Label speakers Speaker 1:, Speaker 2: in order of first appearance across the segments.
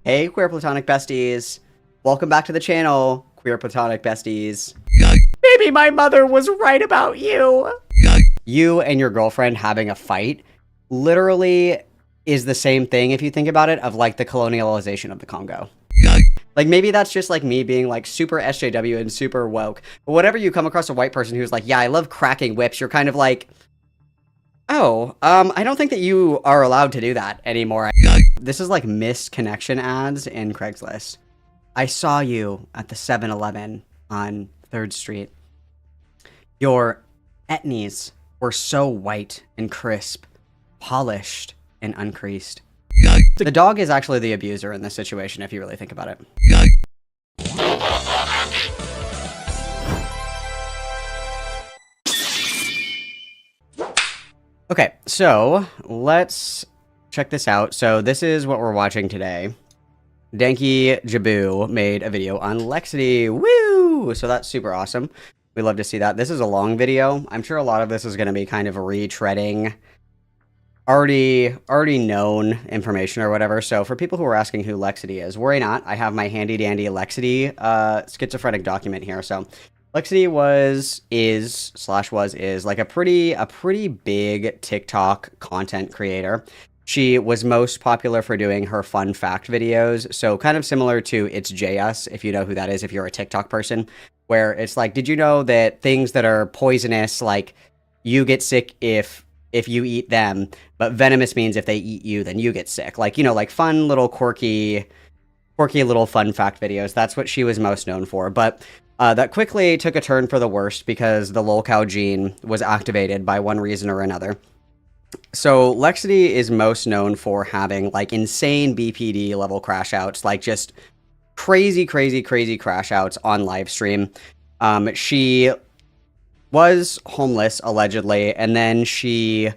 Speaker 1: Hey, Queer Platonic Besties. Welcome back to the channel, Queer Platonic Besties. Maybe my mother was right about you. You and your girlfriend having a fight literally is the same thing, if you think about it, of like the colonialization of the Congo. Like, maybe that's just like me being like super SJW and super woke. But whenever you come across a white person who's like, yeah, I love cracking whips, you're kind of like, oh, I don't think that you are allowed to do that anymore. This is like missed connection ads in Craigslist. I saw you at the 7-Eleven on 3rd Street. Your etnies were so white and crisp, polished and uncreased. The dog is actually the abuser in this situation, if you really think about it. Okay, so let's check this out. So this is what we're watching today. Danky Jabu made a video on LEXITY. Woo! So that's super awesome. We love to see that. This is a long video. I'm sure a lot of this is going to be kind of retreading already known information or whatever. So for people who are asking who LEXITY is, worry not. I have my handy dandy LEXITY schizophrenic document here. So LEXITY is like a pretty big TikTok content creator. She was most popular for doing her fun fact videos. So kind of similar to It's JS, if you know who that is, if you're a TikTok person, where it's like, did you know that things that are poisonous, like you get sick if you eat them, but venomous means if they eat you, then you get sick. Like, you know, like fun little quirky little fun fact videos. That's what she was most known for. But that quickly took a turn for the worst because the lolcow gene was activated by one reason or another. So LEXITY is most known for having like insane BPD level crash outs, like just crazy crash outs on live stream. She was homeless allegedly, and then she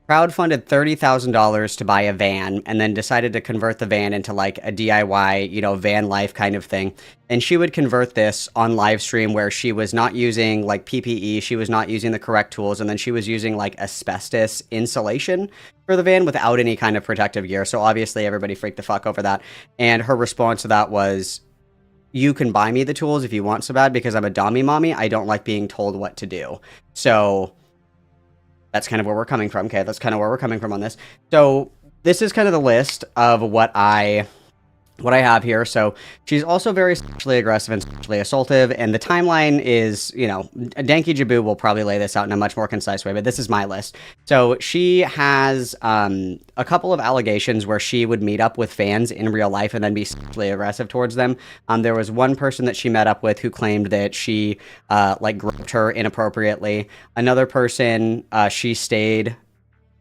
Speaker 1: crowdfunded $30,000 to buy a van, and then decided to convert the van into like a DIY, you know, van life kind of thing. And she would convert this on live stream where she was not using like PPE, she was not using the correct tools, and then she was using like asbestos insulation for the van without any kind of protective gear. So obviously everybody freaked the fuck over that. And her response to that was, you can buy me the tools if you want so bad because I'm a dommy mommy. I don't like being told what to do. So that's kind of where we're coming from. Okay, that's kind of where we're coming from on this. So this is kind of the list of what I have here. So she's also very sexually aggressive and sexually assaultive, and the timeline is, you know, Danky Jabu will probably lay this out in a much more concise way, but this is my list. So she has a couple of allegations where she would meet up with fans in real life and then be sexually aggressive towards them. There was one person that she met up with who claimed that she like groped her inappropriately. Another person,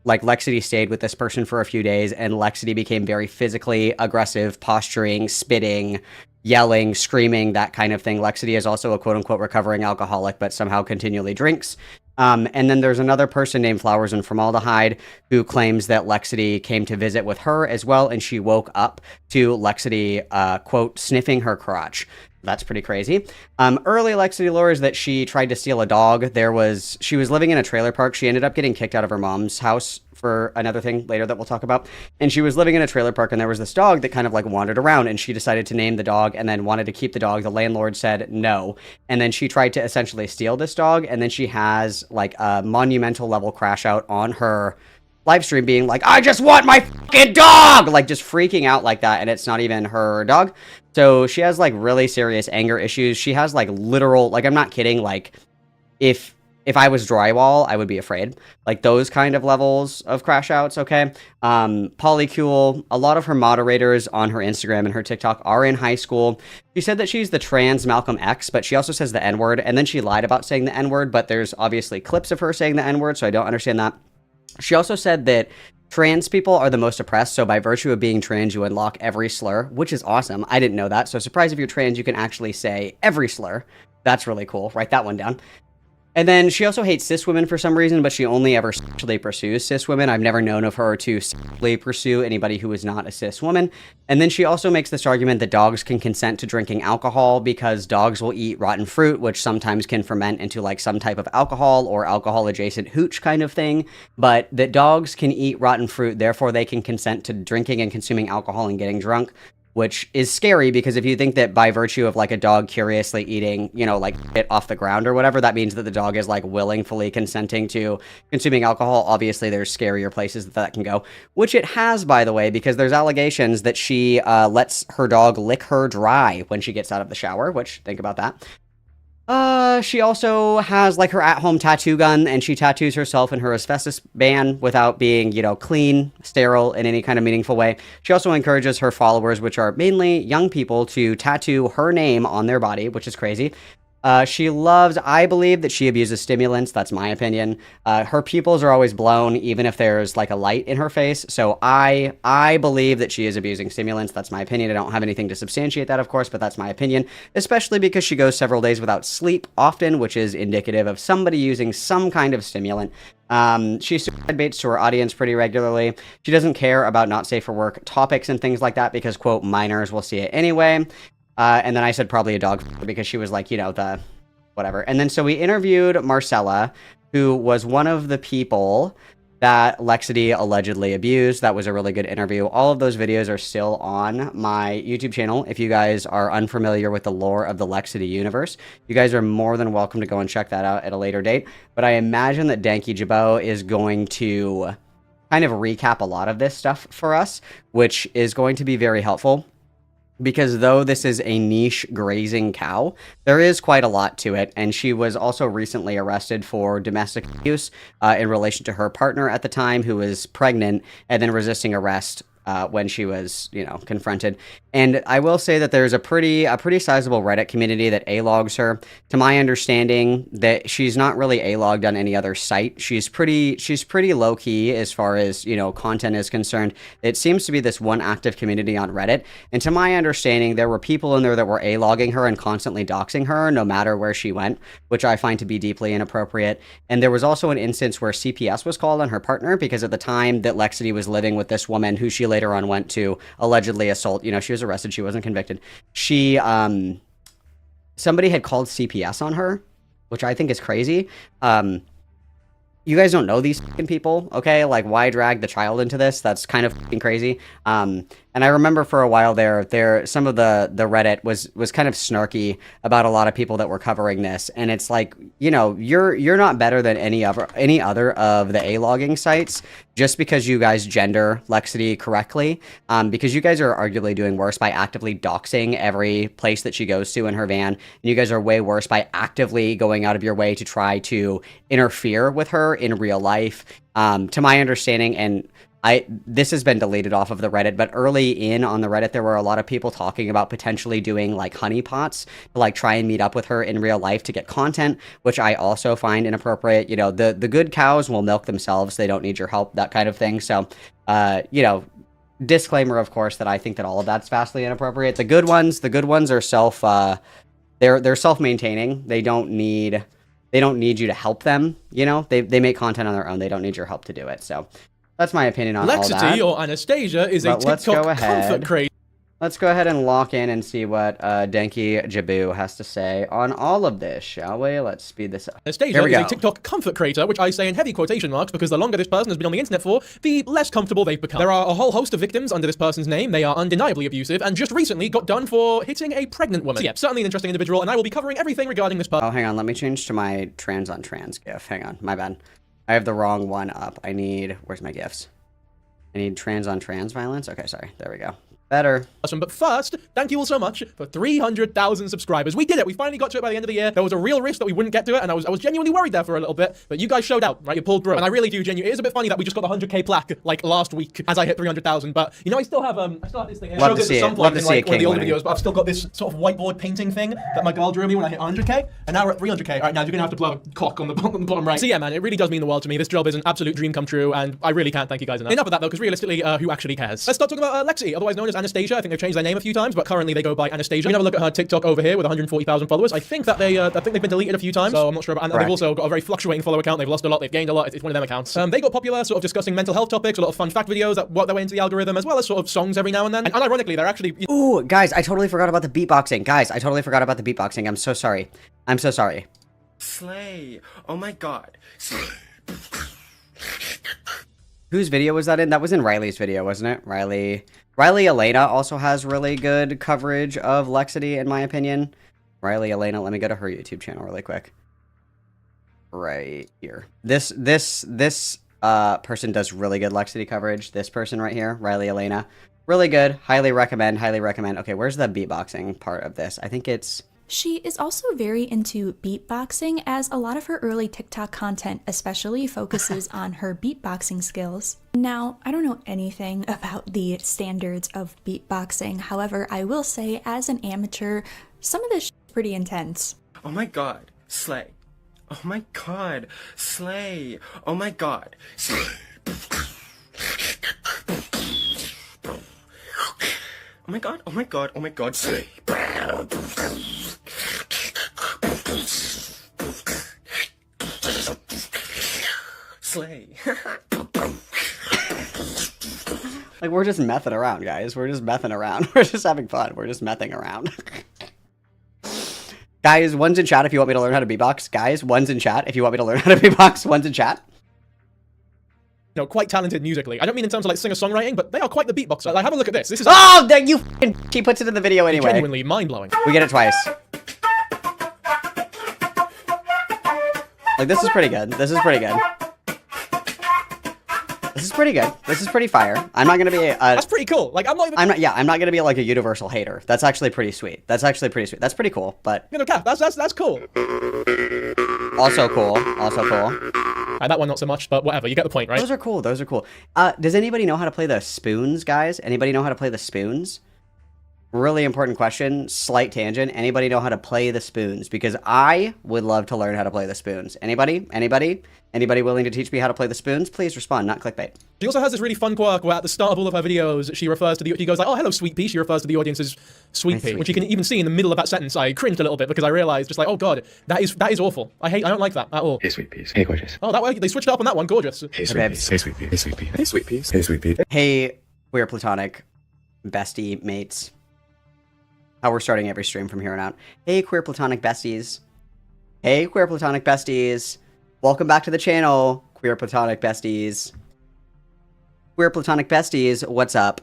Speaker 1: LEXITY stayed with this person for a few days, and LEXITY became very physically aggressive, posturing, spitting, yelling, screaming, that kind of thing. LEXITY is also a quote-unquote recovering alcoholic, but somehow continually drinks. And then there's another person named Flowers and Formaldehyde who claims that LEXITY came to visit with her as well, and she woke up to LEXITY, quote, sniffing her crotch. That's pretty crazy. Early LEXITY lore is that she tried to steal a dog. She was living in a trailer park. She ended up getting kicked out of her mom's house for another thing later that we'll talk about. And she was living in a trailer park, and there was this dog that kind of like wandered around, and she decided to name the dog and then wanted to keep the dog. The landlord said no. And then she tried to essentially steal this dog, and then she has like a monumental level crash out on her live stream being like, I just want my fucking dog, like just freaking out like that, and it's not even her dog. So she has like really serious anger issues. She has like literal, like I'm not kidding, like if I was drywall, I would be afraid. Like those kind of levels of crash outs, okay? Polycule, a lot of her moderators on her Instagram and her TikTok are in high school. She said that she's the trans Malcolm X, but she also says the N-word, and then she lied about saying the N-word, but there's obviously clips of her saying the N-word, so I don't understand that. She also said that trans people are the most oppressed, so by virtue of being trans, you unlock every slur, which is awesome. I didn't know that, so surprised if you're trans, you can actually say every slur. That's really cool. Write that one down. And then she also hates cis women for some reason, but she only ever sexually pursues cis women. I've never known of her to sexually pursue anybody who is not a cis woman. And then she also makes this argument that dogs can consent to drinking alcohol because dogs will eat rotten fruit, which sometimes can ferment into like some type of alcohol or alcohol adjacent hooch kind of thing. But that dogs can eat rotten fruit, therefore they can consent to drinking and consuming alcohol and getting drunk. which is scary because if you think that by virtue of like a dog curiously eating, you know, like it off the ground or whatever, that means that the dog is like willingly consenting to consuming alcohol. Obviously, there's scarier places that can go, which it has, by the way, because there's allegations that she lets her dog lick her dry when she gets out of the shower, which, think about that. She also has like her at-home tattoo gun, and she tattoos herself in her asbestos ban without being, you know, clean, sterile in any kind of meaningful way. She also encourages her followers, which are mainly young people, to tattoo her name on their body, which is crazy. I believe that she abuses stimulants. That's my opinion. Her pupils are always blown, even if there's like a light in her face. So I believe that she is abusing stimulants. That's my opinion. I don't have anything to substantiate that, of course, but that's my opinion, especially because she goes several days without sleep often, which is indicative of somebody using some kind of stimulant. She suicide baits to her audience pretty regularly. She doesn't care about not safe for work topics and things like that because, quote, minors will see it anyway. And then I said probably a dog because she was like, you know, the whatever. And then so we interviewed Marcella, who was one of the people that LEXITY allegedly abused. That was a really good interview. All of those videos are still on my YouTube channel. If you guys are unfamiliar with the lore of the LEXITY universe, you guys are more than welcome to go and check that out at a later date. But I imagine that Danky Jabot is going to kind of recap a lot of this stuff for us, which is going to be very helpful. Because though this is a niche grazing cow, there is quite a lot to it, and she was also recently arrested for domestic abuse in relation to her partner at the time, who was pregnant, and then resisting arrest when she was, you know, confronted. And I will say that there's a pretty sizable Reddit community that A-logs her. To my understanding, that she's not really A-logged on any other site. She's pretty low-key as far as, you know, content is concerned. It seems to be this one active community on Reddit. And to my understanding, there were people in there that were A-logging her and constantly doxing her no matter where she went, which I find to be deeply inappropriate. And there was also an instance where CPS was called on her partner because at the time that LEXITY was living with this woman who she later on went to allegedly assault, you know, she was arrested, she wasn't convicted. She, somebody had called CPS on her, which I think is crazy. You guys don't know these fucking people, okay? Like, why drag the child into this? That's kind of fucking crazy. And I remember for a while there some of the Reddit was kind of snarky about a lot of people that were covering this, and it's like, you know, you're not better than any other of the A-logging sites just because you guys gender LEXITY correctly, because you guys are arguably doing worse by actively doxing every place that she goes to in her van, and you guys are way worse by actively going out of your way to try to interfere with her in real life. To my understanding, and this has been deleted off of the Reddit, but early in on the Reddit, there were a lot of people talking about potentially doing like honeypots to like try and meet up with her in real life to get content, which I also find inappropriate. You know, the good cows will milk themselves. They don't need your help, that kind of thing. So, you know, disclaimer, of course, that I think that all of that's vastly inappropriate. The good ones are they're self-maintaining. They don't need you to help them. You know, they make content on their own. They don't need your help to do it. So that's my opinion on all that.
Speaker 2: LEXITY, or Anastasia, is a TikTok comfort creator.
Speaker 1: Let's go ahead and lock in and see what Danky Jabot has to say on all of this, shall we? Let's speed this up.
Speaker 2: Anastasia is a TikTok comfort creator, which I say in heavy quotation marks because the longer this person has been on the internet for, the less comfortable they've become. There are a whole host of victims under this person's name. They are undeniably abusive and just recently got done for hitting a pregnant woman. So yeah, certainly an interesting individual, and I will be covering everything regarding this person.
Speaker 1: Oh, hang on. Let me change to my trans on trans gif. Hang on. My bad. I have the wrong one up. Where's my gifs? I need trans on trans violence. Okay, sorry. There we go. Better.
Speaker 2: Awesome, but first, thank you all so much for 300,000 subscribers. We did it. We finally got to it by the end of the year. There was a real risk that we wouldn't get to it, and I was genuinely worried there for a little bit, but you guys showed out, right? You pulled through. And I really do genuinely. It is a bit funny that we just got the 100K plaque like last week as I hit 300,000, but you know, I still have this thing.
Speaker 1: Love to see it. Love to see it.
Speaker 2: One of the older videos, but I've still got this sort of whiteboard painting thing that my girl drew me when I hit 100K, and now we're at 300K. All right, now you're gonna have to blow a cock on the bottom right. So yeah, man, it really does mean the world to me. This job is an absolute dream come true, and I really can't thank you guys enough. Enough of that though, because realistically, who actually cares? Let's start talking about LEXITY, otherwise known as Anastasia. I think they've changed their name a few times, but currently they go by Anastasia. You can have a look at her TikTok over here with 140,000 followers. I think that they've been deleted a few times, so I'm not sure about. And they've also got a very fluctuating follower count. They've lost a lot, they've gained a lot. It's one of them accounts. They got popular sort of discussing mental health topics, a lot of fun fact videos that work their way into the algorithm, as well as sort of songs every now and then. And unironically, they're actually.
Speaker 1: Ooh, guys, I totally forgot about the beatboxing. I'm so sorry. I'm so sorry.
Speaker 3: Slay. Oh my god. Slay.
Speaker 1: Whose video was that in? That was in Riley's video, wasn't it? Riley Elena also has really good coverage of LEXITY, in my opinion. Riley Elena, let me go to her YouTube channel really quick. Right here. This person does really good LEXITY coverage. This person right here, Riley Elena. Really good. Highly recommend, highly recommend. Okay, where's the beatboxing part of this? I think it's...
Speaker 3: She is also very into beatboxing, as a lot of her early TikTok content especially focuses on her beatboxing skills. Now, I don't know anything about the standards of beatboxing. However, I will say, as an amateur, some of this is pretty intense.
Speaker 4: Oh my god, slay. Oh my god, slay. Oh my god, slay. Oh my god, oh my god, oh my god, slay. Slay.
Speaker 1: Like, we're just messing around, guys. We're just messing around. We're just having fun. We're just messing around. Guys, one's in chat if you want me to learn how to beatbox. Guys, one's in chat if you want me to learn how to beatbox. One's in chat.
Speaker 2: You know, quite talented musically. I don't mean in terms of like singer-songwriting, but they are quite the beatboxer. Like, have a look at this. This is
Speaker 1: oh, there you she puts it in the video anyway.
Speaker 2: Genuinely mind-blowing.
Speaker 1: We get it twice. Like, this is pretty good. This is pretty good. This is pretty good. This is pretty fire. I'm not gonna be
Speaker 2: that's pretty cool. Like, I'm not
Speaker 1: gonna be like a universal hater. That's actually pretty sweet. That's actually pretty sweet. That's pretty cool, but...
Speaker 2: You know, that's cool.
Speaker 1: Also cool. Also cool.
Speaker 2: That one not so much, but whatever. You get the point, right?
Speaker 1: Those are cool. Those are cool. Does anybody know how to play the spoons, guys? Anybody know how to play the spoons? Really important question. Slight tangent. Anybody know how to play the spoons? Because I would love to learn how to play the spoons. Anybody? Anybody? Anybody willing to teach me how to play the spoons? Please respond, not clickbait.
Speaker 2: She also has this really fun quirk where at the start of all of her videos, she refers to she goes like, oh, hello, sweet pea. She refers to the audience as sweet pea, which you can even see in the middle of that sentence. I cringed a little bit because I realized just like, oh god, that is awful. I don't like that at all.
Speaker 5: Hey, sweet peas. Hey, gorgeous.
Speaker 2: Oh, that way they switched it up on that one. Gorgeous.
Speaker 5: Hey, sweet peas. Hey, sweet pea. Hey, sweet pea. Hey, sweet peas. Hey, sweet pea.
Speaker 1: Hey, we're platonic bestie mates. How we're starting every stream from here on out. Hey, queer platonic besties. Hey, queer platonic besties. Welcome back to the channel, queer platonic besties. Queer platonic besties, what's up?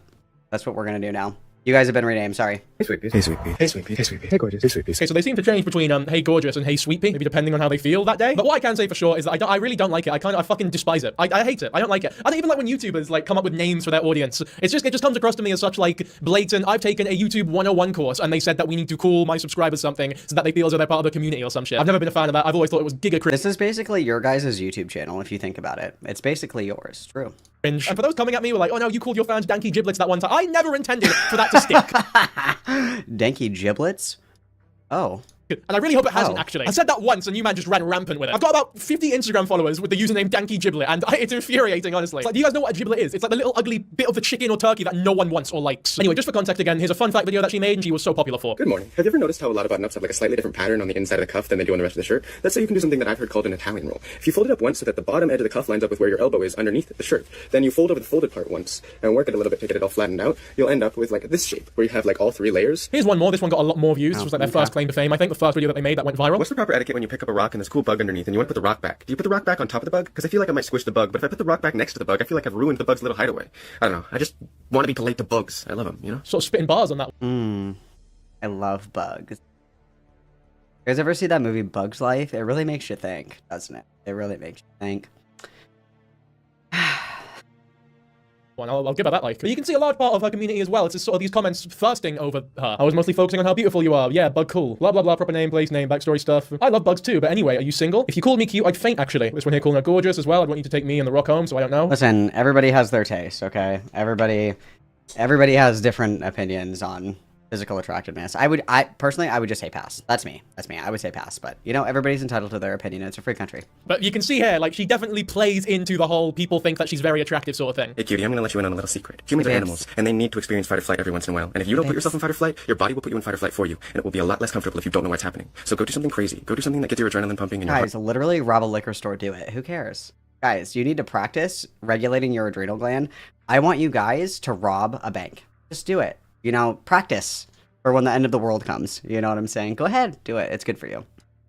Speaker 1: That's what we're gonna do now. You guys have been renamed, sorry.
Speaker 5: Hey, sweet pea. Hey, sweet pea. Hey, sweet pea. Hey, sweet pea. Hey, gorgeous. Hey, sweet pea.
Speaker 2: Okay, so they seem to change between hey gorgeous and hey sweet pea, maybe depending on how they feel that day. But what I can say for sure is that I really don't like it. I fucking despise it. I hate it. I don't like it. I don't even like when YouTubers like come up with names for their audience. It just comes across to me as such like blatant. I've taken a YouTube 101 course and they said that we need to call my subscribers something so that they feel as though they're part of the community or some shit. I've never been a fan of that. I've always thought it was giga cringe.
Speaker 1: This is basically your guys' YouTube channel, if you think about it. It's basically yours. True.
Speaker 2: And for those coming at me, were like, oh no, you called your fans danky giblets that one time. I never intended for that to stick.
Speaker 1: Danky giblets? Oh.
Speaker 2: And I really hope it hasn't, actually. I said that once, and you man just ran rampant with it. I've got about 50 Instagram followers with the username Danky Giblet, and it's infuriating, honestly. It's like, do you guys know what a giblet is? It's like the little ugly bit of the chicken or turkey that no one wants or likes. Anyway, just for context again, here's a fun fact video that she made, and she was so popular for.
Speaker 4: Good morning. Have you ever noticed how a lot of button-ups have like a slightly different pattern on the inside of the cuff than they do on the rest of the shirt? Let's say you can do something that I've heard called an Italian roll. If you fold it up once so that the bottom edge of the cuff lines up with where your elbow is underneath the shirt, then you fold over the folded part once and work it a little bit to get it all flattened out, you'll end up with like this shape, where you have like all three layers.
Speaker 2: Here's one more. This one got a lot more views. This was like their first claim to fame. I think the first video that they made that went viral.
Speaker 4: What's the proper etiquette when you pick up a rock and there's a cool bug underneath and you want to put the rock back? Do you put the rock back on top of the bug? Because I feel like I might squish the bug, but if I put the rock back next to the bug, I feel like I've ruined the bug's little hideaway. I don't know. I just want to be polite to bugs. I love them, you know?
Speaker 2: Sort of spitting bars on that.
Speaker 1: I love bugs. You guys ever see that movie Bug's Life? It really makes you think, doesn't it? It really makes you think.
Speaker 2: Well, I'll give her that like. But you can see a large part of her community as well. It's just sort of these comments thirsting over her. I was mostly focusing on how beautiful you are. Yeah, bug cool. Blah, blah, blah. Proper name, place, name, backstory stuff. I love bugs too, but anyway, are you single? If you called me cute, I'd faint actually. This one here calling her gorgeous as well. I'd want you to take me and the rock home, so I don't know.
Speaker 1: Listen, everybody has their taste, okay? Everybody has different opinions on physical attractiveness. I personally, I would just say pass. That's me. I would say pass. But, you know, everybody's entitled to their opinion. It's a free country.
Speaker 2: But you can see here, like, she definitely plays into the whole people think that she's very attractive sort of thing.
Speaker 4: Hey cutie, I'm gonna let you in on a little secret. Humans are animals, and they need to experience fight or flight every once in a while. And if you don't put yourself in fight or flight, your body will put you in fight or flight for you. And it will be a lot less comfortable if you don't know what's happening. So go do something crazy. Go do something that gets your adrenaline pumping and your
Speaker 1: Guys, literally rob a liquor store, do it. Who cares? Guys, you need to practice regulating your adrenal gland. I want you guys to rob a bank. Just do it. You know, practice. Or when the end of the world comes. You know what I'm saying? Go ahead, do it. It's good for you.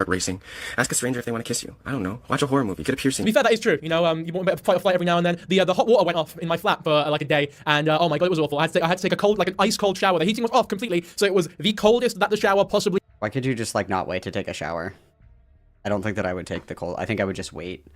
Speaker 4: racing. Ask a stranger if they want to kiss you. I don't know. Watch a horror movie. Get a piercing.
Speaker 2: To be fair, that is true. You know, you want a bit of fight or flight every now and then. The hot water went off in my flat for like a day, and oh my god, it was awful. I had to take a cold, like an ice cold shower. The heating was off completely, so it was the coldest that the shower possibly.
Speaker 1: Why could you just like not wait to take a shower? I don't think that I would take the cold. I think I would just wait.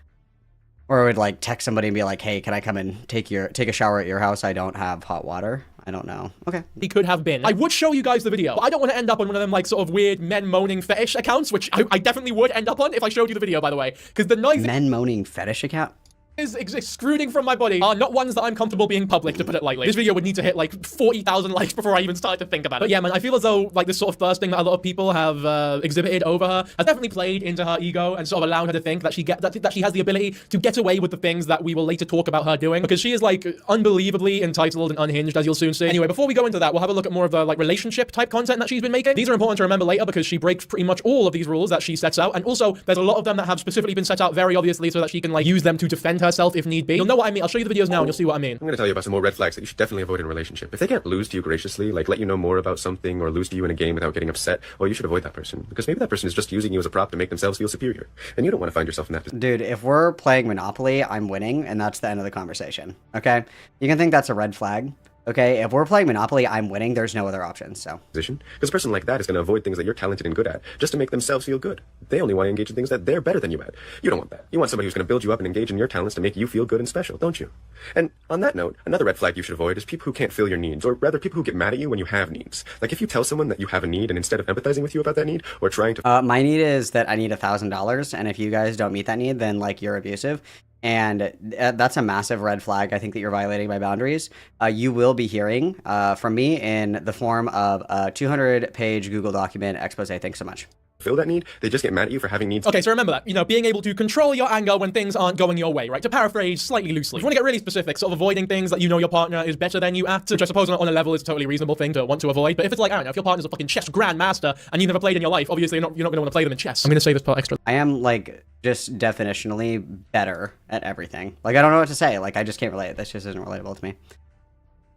Speaker 1: Or I would like text somebody and be like, hey, can I come and take a shower at your house? I don't have hot water. I don't know. Okay.
Speaker 2: He could have been. I would show you guys the video, but I don't want to end up on one of them like sort of weird men moaning fetish accounts, which I definitely would end up on if I showed you the video, by the way. Because the noise
Speaker 1: men moaning fetish account?
Speaker 2: is extruding from my body are not ones that I'm comfortable being public, to put it lightly. This video would need to hit like 40,000 likes before I even started to think about it. But yeah, man, I feel as though like this sort of first thing that a lot of people have exhibited over her has definitely played into her ego and sort of allowed her to think that that she has the ability to get away with the things that we will later talk about her doing, because she is like unbelievably entitled and unhinged, as you'll soon see. Anyway, before we go into that, we'll have a look at more of the like relationship type content that she's been making. These are important to remember later because she breaks pretty much all of these rules that she sets out, and also there's a lot of them that have specifically been set out very obviously so that she can like use them to defend herself if need be. You'll know what I mean. I'll show you the videos now and you'll see what I mean.
Speaker 4: I'm going to tell you about some more red flags that you should definitely avoid in a relationship. If they can't lose to you graciously, like let you know more about something or lose to you in a game without getting upset, well, you should avoid that person. Because maybe that person is just using you as a prop to make themselves feel superior. And you don't want to find yourself in that position.
Speaker 1: Dude, if we're playing Monopoly, I'm winning, and that's the end of the conversation. Okay? You can think that's a red flag. Okay, if we're playing Monopoly, I'm winning. There's no other options, so.
Speaker 4: Because a person like that is going to avoid things that you're talented and good at just to make themselves feel good. They only want to engage in things that they're better than you at. You don't want that. You want somebody who's going to build you up and engage in your talents to make you feel good and special, don't you? And on that note, another red flag you should avoid is people who can't fill your needs, or rather people who get mad at you when you have needs. Like if you tell someone that you have a need and instead of empathizing with you about that need or trying to...
Speaker 1: my need is that I need $1,000, and if you guys don't meet that need, then like you're abusive. And that's a massive red flag. I think that you're violating my boundaries. You will be hearing from me in the form of a 200-page Google document expose. Thanks so much.
Speaker 4: Fill that need, they just get mad at you for having needs.
Speaker 2: Okay, so remember that, you know, being able to control your anger when things aren't going your way, right? To paraphrase slightly loosely. If you want to get really specific, sort of avoiding things that you know your partner is better than you at, which I suppose on a level is a totally reasonable thing to want to avoid. But if it's like, I don't know, if your partner's a fucking chess grandmaster and you've never played in your life, obviously you're not going to want to play them in chess. I'm going to say this part extra.
Speaker 1: I am like just definitionally better at everything. Like I don't know what to say. Like I just can't relate. This just isn't relatable to me.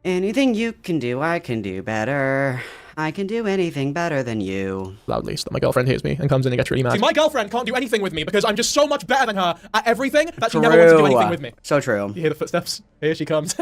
Speaker 1: Anything you can do, I can do better. I can do anything better than you.
Speaker 2: Loudly, so that my girlfriend hears me and comes in and gets really mad. See, my girlfriend can't do anything with me because I'm just so much better than her at everything that she never wants to do anything with me.
Speaker 1: So true.
Speaker 2: You hear the footsteps? Here she comes.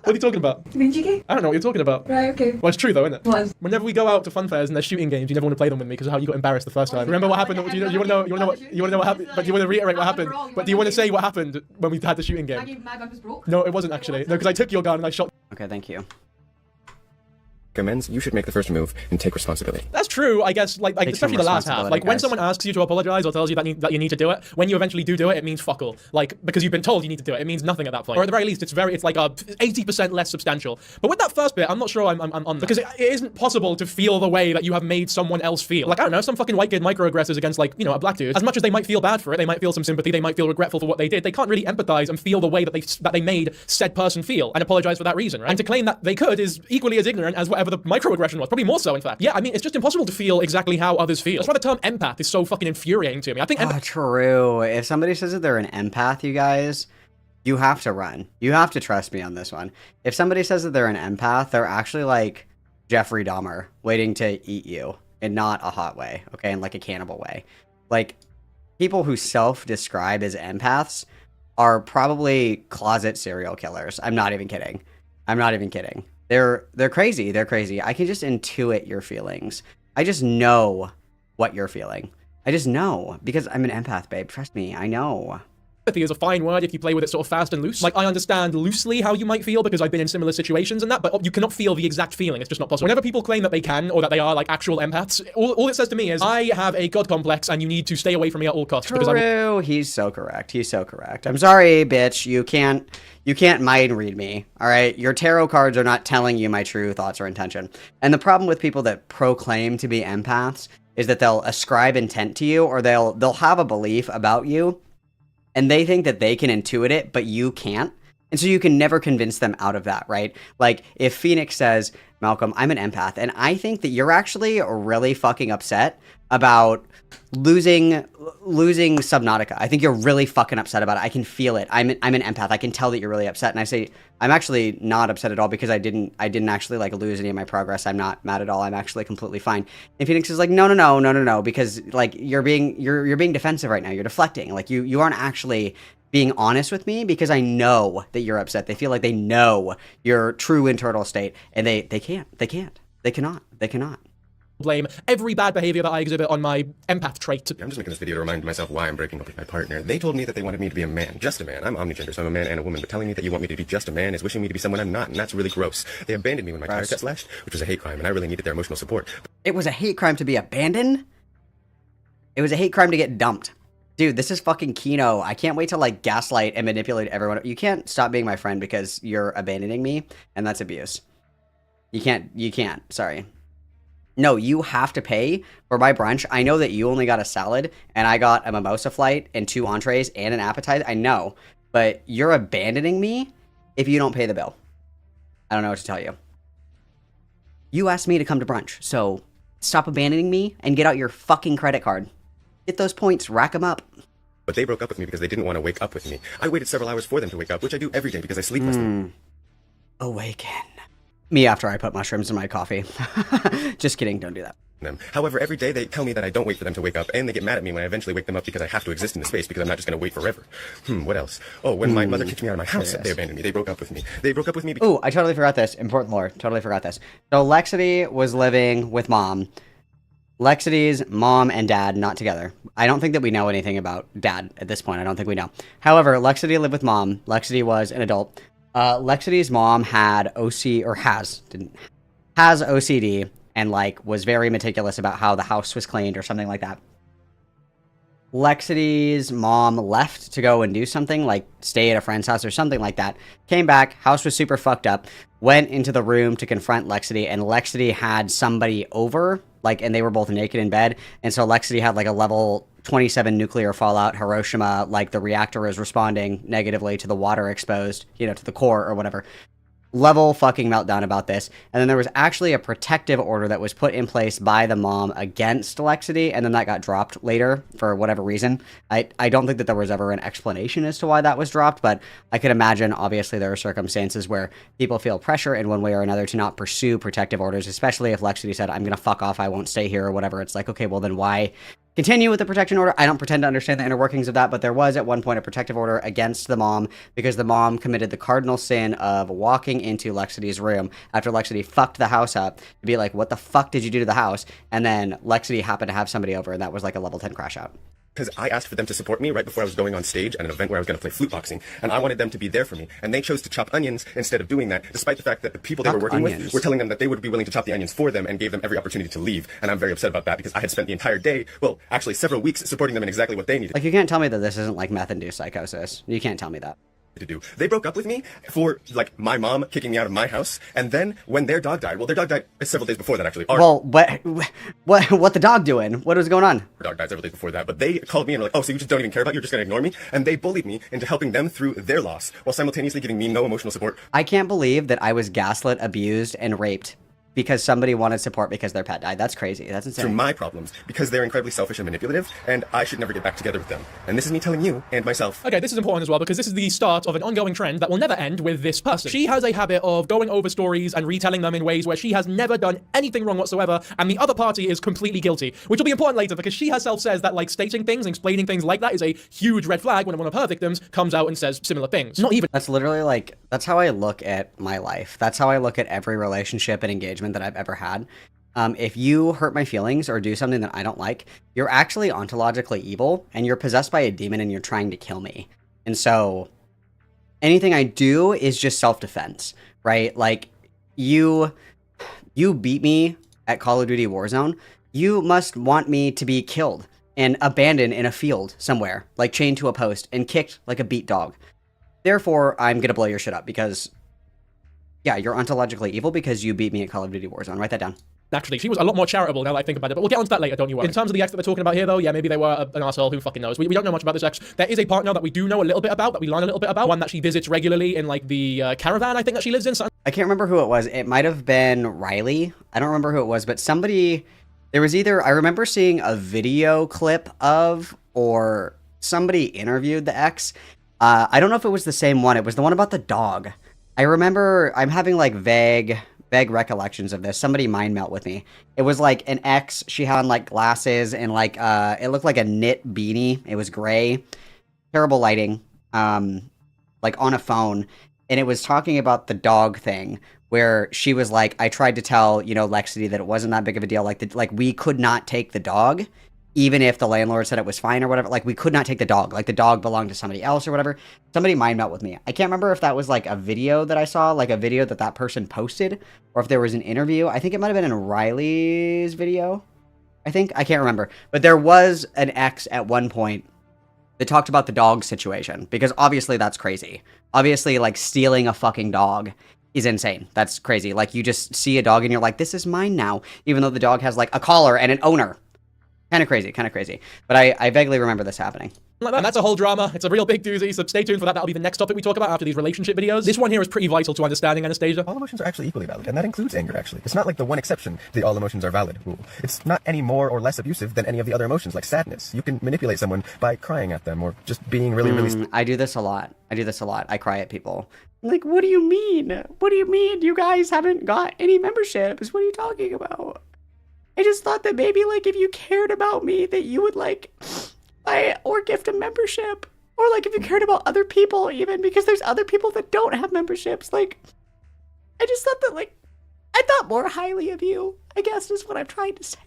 Speaker 2: What are you talking about?
Speaker 6: VGK?
Speaker 2: I don't know what you're talking about.
Speaker 6: Right, okay.
Speaker 2: Well, it's true though, isn't it?
Speaker 6: What?
Speaker 2: Whenever we go out to fun fairs and there's shooting games, you never want to play them with me because of how you got embarrassed the first time. Remember what happened? Do you want to know what happened? But do you want to reiterate what happened? But do you want to say what happened when we had the shooting game?
Speaker 6: My gun was broke.
Speaker 2: No, it wasn't actually. No, because I took your gun and I shot.
Speaker 1: Okay, thank you.
Speaker 4: Recommends you should make the first move and take responsibility.
Speaker 2: That's true, I guess, like especially the last half. Like when
Speaker 1: guys.
Speaker 2: someone asks you to apologize or tells you that you need to do it, when you eventually do it, it means fuck all. Like because you've been told you need to do it, it means nothing at that point. Or at the very least, it's like a 80% less substantial. But with that first bit, I'm not sure I'm on that. Because it isn't possible to feel the way that you have made someone else feel. Like I don't know, some fucking white kid microaggressors against like, you know, a black dude. As much as they might feel bad for it, they might feel some sympathy, they might feel regretful for what they did. They can't really empathize and feel the way that they made said person feel and apologize for that reason, right? And to claim that they could is equally as ignorant as whatever the microaggression was. Probably more so, in fact. Yeah, I mean, it's just impossible to feel exactly how others feel. That's why the term empath is so fucking infuriating to me. I think
Speaker 1: true. If somebody says that they're an empath, you guys, you have to run. You have to trust me on this one. If somebody says that they're an empath, they're actually like Jeffrey Dahmer waiting to eat you in not a hot way, okay, in like a cannibal way. Like, people who self-describe as empaths are probably closet serial killers. I'm not even kidding. I'm not even kidding. They're crazy. They're crazy. I can just intuit your feelings. I just know what you're feeling. I just know because I'm an empath, babe. Trust me. I know.
Speaker 2: Empathy is a fine word if you play with it sort of fast and loose. Like, I understand loosely how you might feel because I've been in similar situations and that, but you cannot feel the exact feeling. It's just not possible. Whenever people claim that they can or that they are like actual empaths, all it says to me is, I have a god complex and you need to stay away from me at all costs.
Speaker 1: True. He's so correct. He's so correct. I'm sorry, bitch. You can't mind read me. All right. Your tarot cards are not telling you my true thoughts or intention. And the problem with people that proclaim to be empaths is that they'll ascribe intent to you, or they'll have a belief about you, and they think that they can intuit it, but you can't. And so you can never convince them out of that, right? Like, if Phoenix says, Malcolm, I'm an empath, and I think that you're actually really fucking upset about losing Subnautica. I think you're really fucking upset about it. I can feel it. I'm an empath. I can tell that you're really upset. And I say, I'm actually not upset at all because I didn't actually like lose any of my progress. I'm not mad at all. I'm actually completely fine. And Phoenix is like, no, because like you're being defensive right now. You're deflecting. Like you aren't actually being honest with me because I know that you're upset. They feel like they know your true internal state, and they cannot.
Speaker 2: Blame every bad behavior that I exhibit on my empath trait.
Speaker 4: I'm just making this video to remind myself why I'm breaking up with my partner. They told me that they wanted me to be a man, just a man. I'm omnigender, so I'm a man and a woman, but telling me that you want me to be just a man is wishing me to be someone I'm not, and that's really gross. They abandoned me when my tires got slashed, which was a hate crime, and I really needed their emotional support.
Speaker 1: It was a hate crime to be abandoned? It was a hate crime to get dumped. Dude, this is fucking Kino. I can't wait to like gaslight and manipulate everyone. You can't stop being my friend because you're abandoning me, and that's abuse. You can't. Sorry. No, you have to pay for my brunch. I know that you only got a salad, and I got a mimosa flight and 2 entrees and an appetizer. I know, but you're abandoning me if you don't pay the bill. I don't know what to tell you. You asked me to come to brunch, so stop abandoning me and get out your fucking credit card. Get those points, rack them up.
Speaker 4: But they broke up with me because they didn't want to wake up with me. I waited several hours for them to wake up, which I do every day because I sleep less than...
Speaker 1: Awaken. Me after I put mushrooms in my coffee. Just kidding, don't do that.
Speaker 4: them. However, every day they tell me that I don't wait for them to wake up, and they get mad at me when I eventually wake them up because I have to exist in the space because I'm not just going to wait forever. What else? Oh, when my mother kicked me out of my house, they abandoned me. They broke up with me. They broke up with me because...
Speaker 1: Ooh, I totally forgot this. Important lore. Totally forgot this. So Lexity was living with mom. Lexity's mom and dad not together. I don't think that we know anything about dad at this point. I don't think we know. However, Lexity lived with mom. Lexity was an adult. Lexity's mom had OC, or has OCD, and like was very meticulous about how the house was cleaned or something like that. Lexity's mom left to go and do something, like stay at a friend's house or something like that. Came back, house was super fucked up, went into the room to confront Lexity, and Lexity had somebody over, like, and they were both naked in bed, and so Lexity had like a level 27 nuclear fallout, Hiroshima, like the reactor is responding negatively to the water exposed, you know, to the core or whatever. Level fucking meltdown about this. And then there was actually a protective order that was put in place by the mom against Lexity, and then that got dropped later for whatever reason. I don't think that there was ever an explanation as to why that was dropped, but I could imagine obviously there are circumstances where people feel pressure in one way or another to not pursue protective orders, especially if Lexity said, I'm gonna fuck off, I won't stay here or whatever. It's like, okay, well then why continue with the protection order? I don't pretend to understand the inner workings of that, but there was at one point a protective order against the mom because the mom committed the cardinal sin of walking into Lexity's room after Lexity fucked the house up to be like, what the fuck did you do to the house? And then Lexity happened to have somebody over, and that was like a level 10 crash out.
Speaker 4: Because I asked for them to support me right before I was going on stage at an event where I was going to play flute boxing, and I wanted them to be there for me, and they chose to chop onions instead of doing that, despite the fact that the people they were working with were telling them that they would be willing to chop the onions for them and gave them every opportunity to leave, and I'm very upset about that because I had spent the entire day, well, actually several weeks, supporting them in exactly what they needed.
Speaker 1: Like, you can't tell me that this isn't like meth-induced psychosis. You can't tell me that.
Speaker 4: To do. They broke up with me for, like, my mom kicking me out of my house, and then when their dog died, well, their dog died several days before that, actually.
Speaker 1: Well, what the dog doing? What was going on?
Speaker 4: Her dog died several days before that, but they called me and were like, oh, so you just don't even care about it? You're just going to ignore me? And they bullied me into helping them through their loss, while simultaneously giving me no emotional support.
Speaker 1: I can't believe that I was gaslit, abused, and raped because somebody wanted support because their pet died. That's crazy. That's insane.
Speaker 4: Through my problems, because they're incredibly selfish and manipulative, and I should never get back together with them. And this is me telling you and myself.
Speaker 2: Okay, this is important as well because this is the start of an ongoing trend that will never end with this person. She has a habit of going over stories and retelling them in ways where she has never done anything wrong whatsoever, and the other party is completely guilty, which will be important later because she herself says that, like, stating things and explaining things like that is a huge red flag when one of her victims comes out and says similar things. Not even.
Speaker 1: That's literally like, that's how I look at my life. That's how I look at every relationship and engagement that I've ever had. If you hurt my feelings or do something that I don't like, you're actually ontologically evil and you're possessed by a demon and you're trying to kill me. And so anything I do is just self-defense, right? Like, you beat me at Call of Duty Warzone. You must want me to be killed and abandoned in a field somewhere, like chained to a post and kicked like a beat dog. Therefore, I'm going to blow your shit up because, yeah, you're ontologically evil because you beat me at Call of Duty Warzone. Write that down.
Speaker 2: Actually, she was a lot more charitable now that I think about it, but we'll get onto that later, don't you worry. In terms of the ex that we're talking about here, though, yeah, maybe they were an asshole, who fucking knows. We don't know much about this ex. There is a partner that we do know a little bit about, that we learn a little bit about, one that she visits regularly in, like, the caravan, I think, that she lives in. So
Speaker 1: I can't remember who it was. It might have been Riley. I don't remember who it was, but somebody, there was either, I remember seeing a video clip of, or somebody interviewed the ex. I don't know if it was the same one. It was the one about the dog. I remember, I'm having, like, vague recollections of this. Somebody mind melt with me. It was like an ex, she had on like glasses and like it looked like a knit beanie. It was gray, terrible lighting, like on a phone, and it was talking about the dog thing, where she was like, I tried to tell, you know, LEXITY that it wasn't that big of a deal, like we could not take the dog even if the landlord said it was fine or whatever. Like, we could not take the dog. Like, the dog belonged to somebody else or whatever. Somebody mind melt with me. I can't remember if that was, like, a video that I saw, like a video that that person posted, or if there was an interview. I think it might have been in Riley's video. I can't remember. But there was an ex at one point that talked about the dog situation, because obviously that's crazy. Obviously, like, stealing a fucking dog is insane. That's crazy. Like, you just see a dog and you're like, this is mine now, even though the dog has, like, a collar and an owner. Kind of crazy. But I vaguely remember this happening.
Speaker 2: And that's a whole drama. It's a real big doozy, so stay tuned for that. That'll be the next topic we talk about after these relationship videos. This one here is pretty vital to understanding Anastasia.
Speaker 6: All emotions are actually equally valid, and that includes anger, actually. It's not like the one exception, the all emotions are valid rule. It's not any more or less abusive than any of the other emotions, like sadness. You can manipulate someone by crying at them, or just being really...
Speaker 1: I do this a lot. I cry at people. I'm like, what do you mean? What do you mean you guys haven't got any memberships? What are you talking about? I just thought that maybe, like, if you cared about me, that you would, like, buy or gift a membership. Or, like, if you cared about other people, even, because there's other people that don't have memberships. Like, I just thought that, like, I thought more highly of you, I guess, is what I'm trying to say.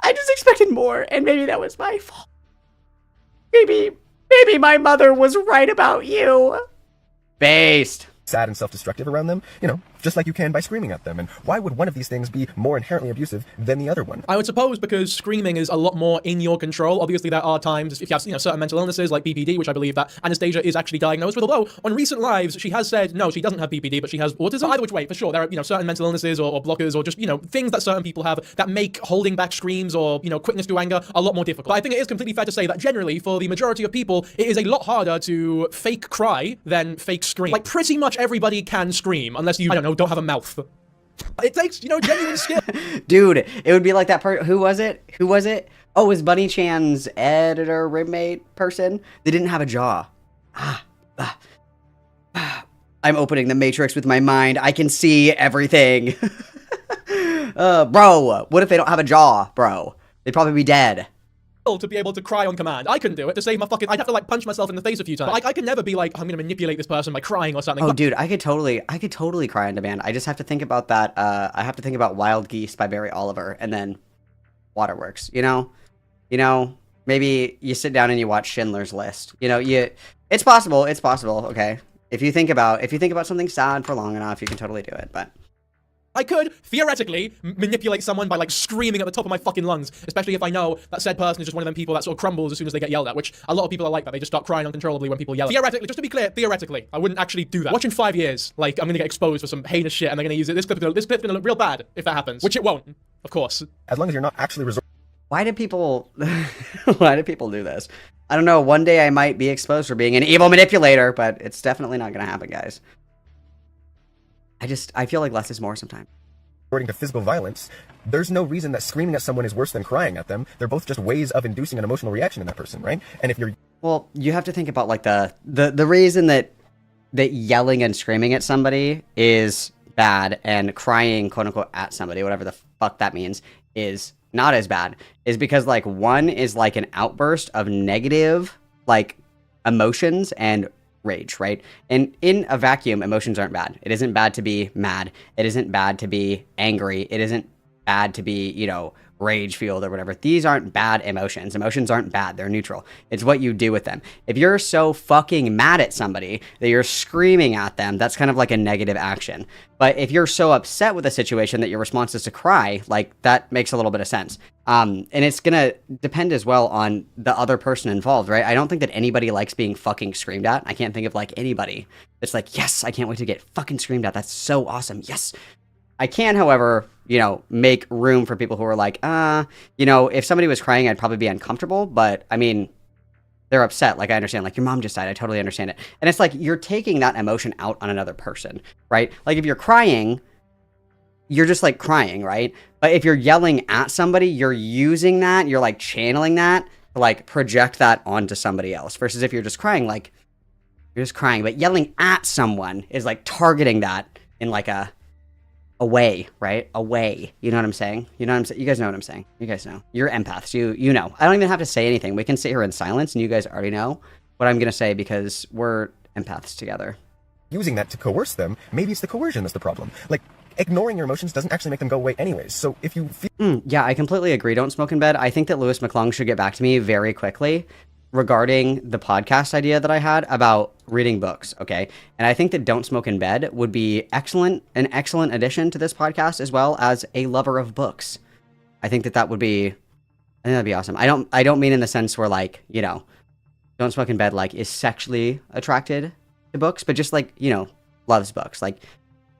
Speaker 1: I just expected more, and maybe that was my fault. Maybe my mother was right about you. Based.
Speaker 6: Sad and self-destructive around them, you know, just like you can by screaming at them. And why would one of these things be more inherently abusive than the other one?
Speaker 2: I would suppose because screaming is a lot more in your control. Obviously, there are times if you have, you know, certain mental illnesses like BPD, which I believe that Anastasia is actually diagnosed with. Although on recent lives, she has said no, she doesn't have BPD, but she has autism. Either which way, for sure, there are, you know, certain mental illnesses or blockers or just, you know, things that certain people have that make holding back screams or, you know, quickness to anger a lot more difficult. But I think it is completely fair to say that generally, for the majority of people, it is a lot harder to fake cry than fake scream. Like, pretty much everybody can scream unless you, I don't know, don't have a mouth. It takes, you know, genuine skill.
Speaker 1: Dude, it would be like that who was it? Oh, it was Bunny Chan's editor roommate person. They didn't have a jaw. I'm opening the Matrix with my mind. I can see everything. Bro, what if they don't have a jaw, bro? They'd probably be dead.
Speaker 2: To be able to cry on command. I couldn't do it. To save my fucking... I'd have to, like, punch myself in the face a few times. But I could never be like, I'm gonna manipulate this person by crying or something.
Speaker 1: Oh, dude, I could totally cry on demand. I just have to think about that. I have to think about Wild Geese by Barry Oliver, and then Waterworks, you know? Maybe you sit down and you watch Schindler's List. You know, it's possible, okay? If you think about something sad for long enough, you can totally do it, but...
Speaker 2: I could, theoretically, manipulate someone by, like, screaming at the top of my fucking lungs, especially if I know that said person is just one of them people that sort of crumbles as soon as they get yelled at, which a lot of people are like that. They just start crying uncontrollably when people yell at them. Theoretically, just to be clear, theoretically, I wouldn't actually do that. Watch in 5 years, like, I'm gonna get exposed for some heinous shit and they're gonna use it. This clip's gonna look real bad if that happens, which it won't, of course.
Speaker 6: As long as you're not actually resorting...
Speaker 1: Why do people do this? I don't know, one day I might be exposed for being an evil manipulator, but it's definitely not gonna happen, guys. I feel like less is more sometimes.
Speaker 6: According to physical violence, there's no reason that screaming at someone is worse than crying at them. They're both just ways of inducing an emotional reaction in that person, right? And if you're...
Speaker 1: Well, you have to think about, like, the reason that yelling and screaming at somebody is bad and crying, quote-unquote, at somebody, whatever the fuck that means, is not as bad, is because, like, one is, like, an outburst of negative, like, emotions and rage, right? And in a vacuum, emotions aren't bad. It isn't bad to be mad. It isn't bad to be angry. It isn't bad to be, you know, rage-fueled or whatever. These aren't bad emotions. Emotions aren't bad. They're neutral. It's what you do with them. If you're so fucking mad at somebody that you're screaming at them, that's kind of like a negative action. But if you're so upset with a situation that your response is to cry, like, that makes a little bit of sense. And it's gonna depend as well on the other person involved, right? I don't think that anybody likes being fucking screamed at. I can't think of, like, anybody that's like, yes, I can't wait to get fucking screamed at. That's so awesome. Yes. I can, however, make room for people who are like, if somebody was crying, I'd probably be uncomfortable. But I mean, they're upset. Like, I understand, like, your mom just died. I totally understand it. And it's like, you're taking that emotion out on another person, right? Like, if you're crying, you're just like crying, right? But if you're yelling at somebody, you're using that, you're like channeling that to like project that onto somebody else. Versus if you're just crying, like, you're just crying. But yelling at someone is like targeting that in like a way, right? A way. You know what I'm saying? You know what I'm saying? You guys know what I'm saying. You guys know. You're empaths. You know. I don't even have to say anything. We can sit here in silence and you guys already know what I'm going to say because we're empaths together.
Speaker 6: Using that to coerce them, maybe it's the coercion that's the problem. Like, ignoring your emotions doesn't actually make them go away anyways. So if you feel...
Speaker 1: Yeah, I completely agree. Don't smoke in bed. I think that Lewis McClung should get back to me very quickly regarding the podcast idea that I had about reading books, okay? And I think that Don't Smoke in Bed would be an excellent addition to this podcast, as well as a lover of books. I think that'd be awesome. I don't mean in the sense where, like, Don't Smoke in Bed, like, is sexually attracted to books, but just, like, loves books, like,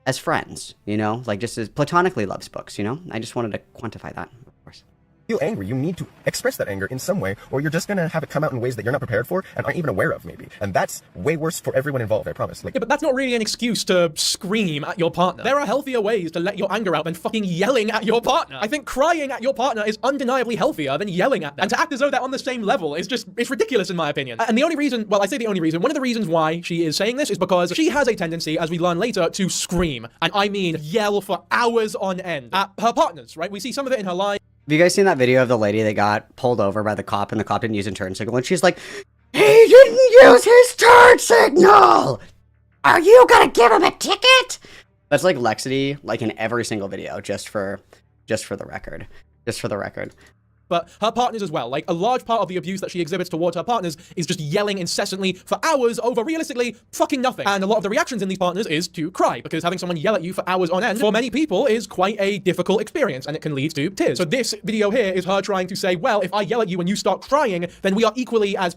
Speaker 1: as friends, like, just as platonically loves books, I just wanted to quantify that, of course.
Speaker 6: Feel angry, you need to express that anger in some way, or you're just gonna have it come out in ways that you're not prepared for and aren't even aware of, maybe. And that's way worse for everyone involved, I promise. Like,
Speaker 2: yeah, but that's not really an excuse to scream at your partner. There are healthier ways to let your anger out than fucking yelling at your partner. I think crying at your partner is undeniably healthier than yelling at them. And to act as though they're on the same level is it's ridiculous in my opinion. And the only reason, well, I say the only reason, one of the reasons why she is saying this is because she has a tendency, as we learn later, to scream. And I mean yell for hours on end at her partners, right? We see some of it in her life.
Speaker 1: Have you guys seen that video of the lady that got pulled over by the cop and the cop didn't use a turn signal? And she's like, he didn't use his turn signal! Are you gonna give him a ticket? That's like LEXITY, like in every single video, just for the record. Just for the record.
Speaker 2: But her partners as well. Like, a large part of the abuse that she exhibits towards her partners is just yelling incessantly for hours over, realistically, fucking nothing. And a lot of the reactions in these partners is to cry, because having someone yell at you for hours on end, for many people, is quite a difficult experience, and it can lead to tears. So this video here is her trying to say, well, if I yell at you and you start crying, then we are equally as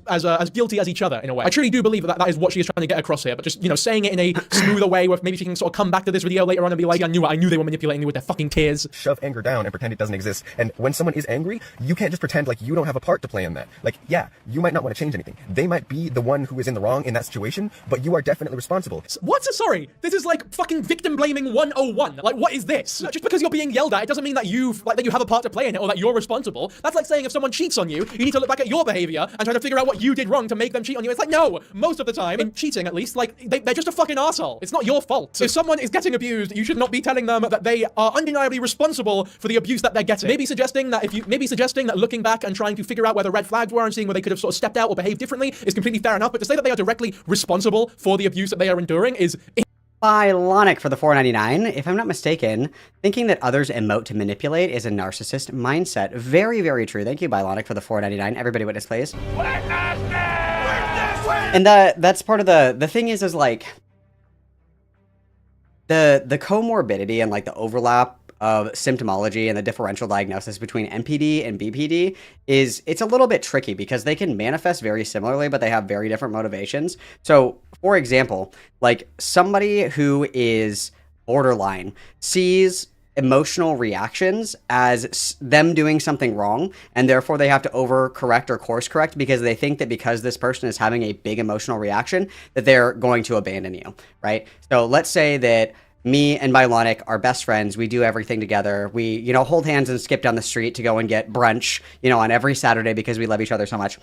Speaker 2: guilty as each other, in a way. I truly do believe that is what she is trying to get across here, but just, saying it in a smoother way, where maybe she can sort of come back to this video later on and be like, I knew they were manipulating me with their fucking tears.
Speaker 6: Shove anger down and pretend it doesn't exist. And when someone is angry, you can't just pretend like you don't have a part to play in that. Like, yeah, you might not want to change anything. They might be the one who is in the wrong in that situation, but you are definitely responsible.
Speaker 2: What? Sorry, this is like fucking victim blaming 101. Like, what is this? Just because you're being yelled at, it doesn't mean that you have a part to play in it or that you're responsible. That's like saying if someone cheats on you, you need to look back at your behavior and try to figure out what you did wrong to make them cheat on you. It's like, no, most of the time, in cheating at least, like, they're just a fucking arsehole. It's not your fault. If someone is getting abused, you should not be telling them that they are undeniably responsible for the abuse that they're getting. Maybe suggesting that looking back and trying to figure out where the red flags were and seeing where they could have sort of stepped out or behaved differently is completely fair enough, but to say that they are directly responsible for the abuse that they are enduring is...
Speaker 1: Bylonic for the $4.99. If I'm not mistaken, thinking that others emote to manipulate is a narcissist mindset. Very, very true. Thank you, Bylonic, for the $4.99. Everybody witness, please. And that's part of the thing is like the comorbidity and like the overlap of symptomology and the differential diagnosis between NPD and BPD it's a little bit tricky because they can manifest very similarly, but they have very different motivations. So, for example, like somebody who is borderline sees emotional reactions as them doing something wrong, and therefore they have to overcorrect or course correct because they think that because this person is having a big emotional reaction that they're going to abandon you, right? So let's say that me and Bylonic are best friends. We do everything together. We, hold hands and skip down the street to go and get brunch, on every Saturday because we love each other so much.